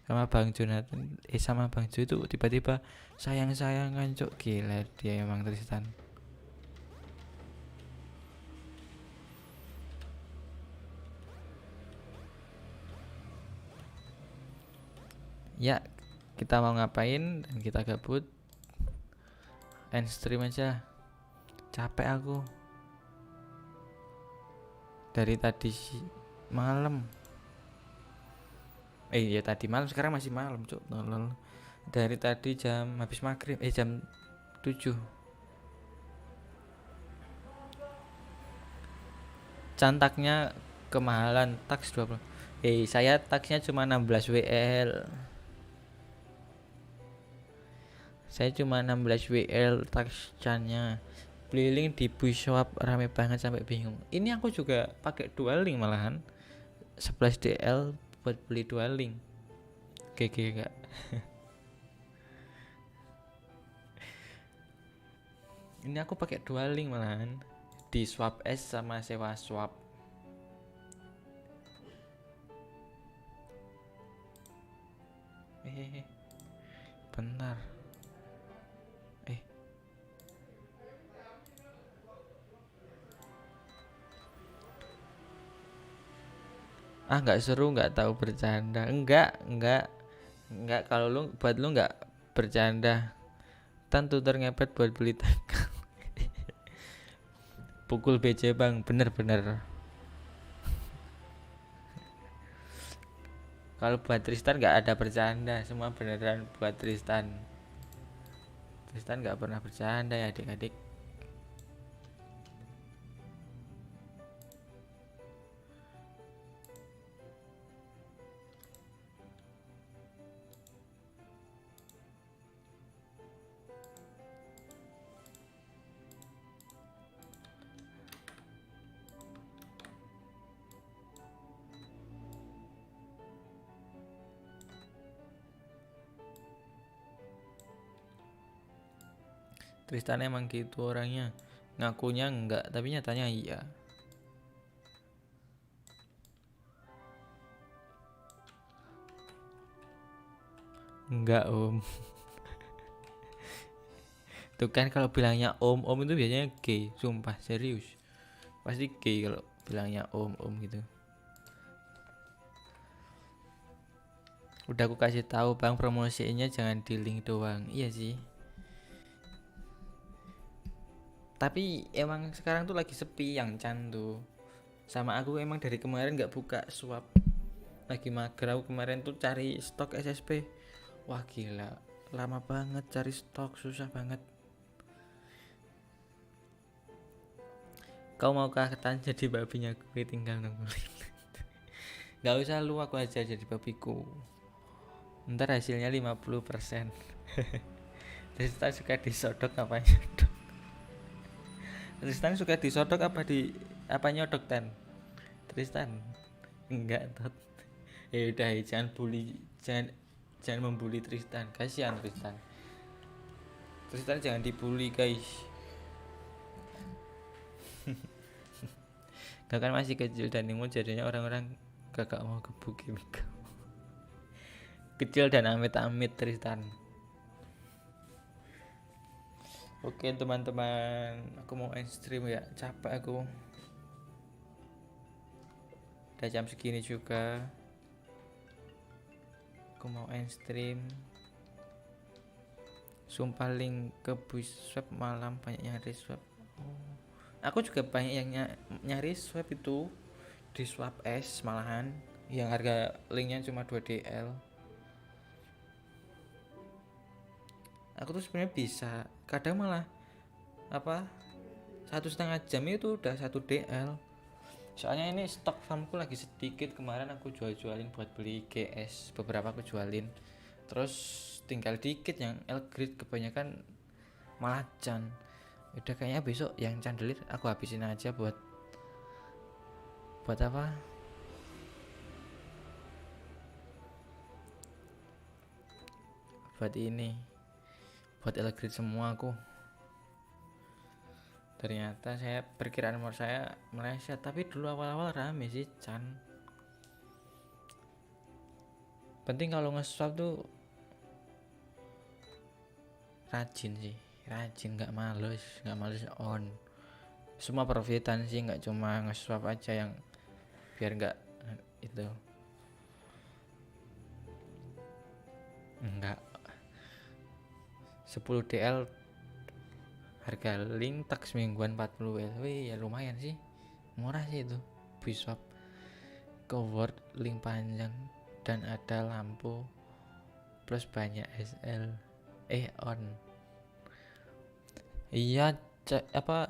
sama Bang Jonathan, sama Bang Jo itu tiba-tiba sayang-sayangan cok, gila dia emang Tristan. Ya, kita mau ngapain dan kita gabut. End stream aja. Capek aku. Dari tadi malam. Ya tadi malam, sekarang masih malam, cuk. Tolol. Dari tadi jam habis maghrib, jam 7. Cantaknya kemahalan, tax 20. Saya taxnya cuma 16 WL. Saya cuma 16 WL touchscreen-nya. Beli link di Bushwap rame banget sampai bingung. Ini aku juga pakai dual link malahan. 11 DL buat beli dual link. GG gak? Ini aku pakai dual link malahan. Di swap S sama sewa swap. Bentar. Nggak seru, nggak tahu bercanda. Enggak. Kalau buat lu nggak bercanda. Tentu terngepet buat beli tanggal. Pukul BC bang, bener. Kalau buat Tristan nggak ada bercanda, semua beneran buat Tristan. Tristan nggak pernah bercanda ya adik-adik. Tristan emang gitu orangnya, ngakunya enggak tapi nyatanya iya. Enggak om. Tuh kan kalau bilangnya om itu biasanya gay, sumpah serius, pasti gay kalau bilangnya om gitu. Udah aku kasih tahu bang, promosinya jangan di link doang. Iya sih. Tapi emang sekarang tuh lagi sepi yang Chan tuh. Sama aku emang dari kemarin nggak buka swap. Lagi mager aku kemarin tuh cari stok SSP. Wah gila, lama banget cari stok, susah banget. Kau mau ketan jadi babinya gue, tinggal nungguin. Gak usah lu, aku aja jadi babiku. Ntar hasilnya 50%. Tristan suka disodok apa nyodok? Tristan suka disodok apa nyodok Tan? Tristan enggak tot. Ya udah, jangan bully, jangan membuli Tristan, kasihan Tristan. Tristan jangan dibully guys. Kau kan masih kecil dan imut, jadinya orang-orang gak mau gebukin kau. Kecil dan amit-amit Tristan. Oke teman-teman, aku mau end stream ya, capek aku. Udah jam segini juga. Aku mau end stream. Sumpah link ke Bushwap malam banyak yang reswap. Aku juga banyak yang nyari swap itu di swap S malahan, yang harga linknya cuma 2 DL. Aku tuh sebenarnya bisa, kadang malah 1,5 jam itu udah 1 DL. Soalnya ini stok farmku lagi sedikit, kemarin aku jualin buat beli gaiss, beberapa aku jualin. Terus tinggal dikit yang L grade, kebanyakan malah Chan. Udah kayaknya besok yang candelir aku habisin aja buat apa? Buat ini. Buat L-grade semua aku. Ternyata saya perkiraan umur saya meleset, tapi dulu awal-awal rame sih Chan. Penting kalau nge-swap tuh rajin sih. Rajin, nggak males on. Semua profitan sih, nggak cuma nge-swap aja yang biar nggak itu. Enggak, 10 DL harga link tax mingguan 40 WL. Wih, ya lumayan sih, murah sih itu. Bushwap cover link panjang dan ada lampu plus banyak SL on. Iya,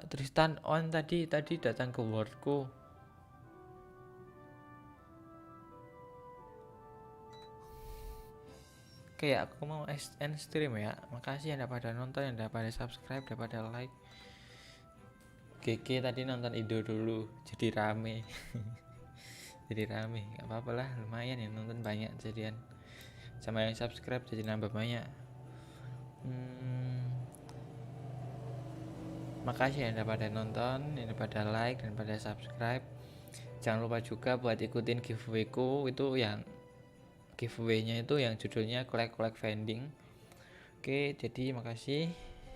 Tristan on tadi datang ke wordku. Oke, aku mau end stream ya. Makasih yang udah pada nonton, yang udah pada subscribe, udah pada like. GG tadi nonton Indo dulu, jadi rame. Jadi rame, nggak apa-apa lah, lumayan ya nonton banyak jadian. Sama yang subscribe jadi nambah banyak. Makasih yang udah pada nonton, yang udah pada like dan pada subscribe. Jangan lupa juga buat ikutin giveaway-ku, itu yang giveaway-nya itu yang judulnya collect vending. Oke, jadi makasih.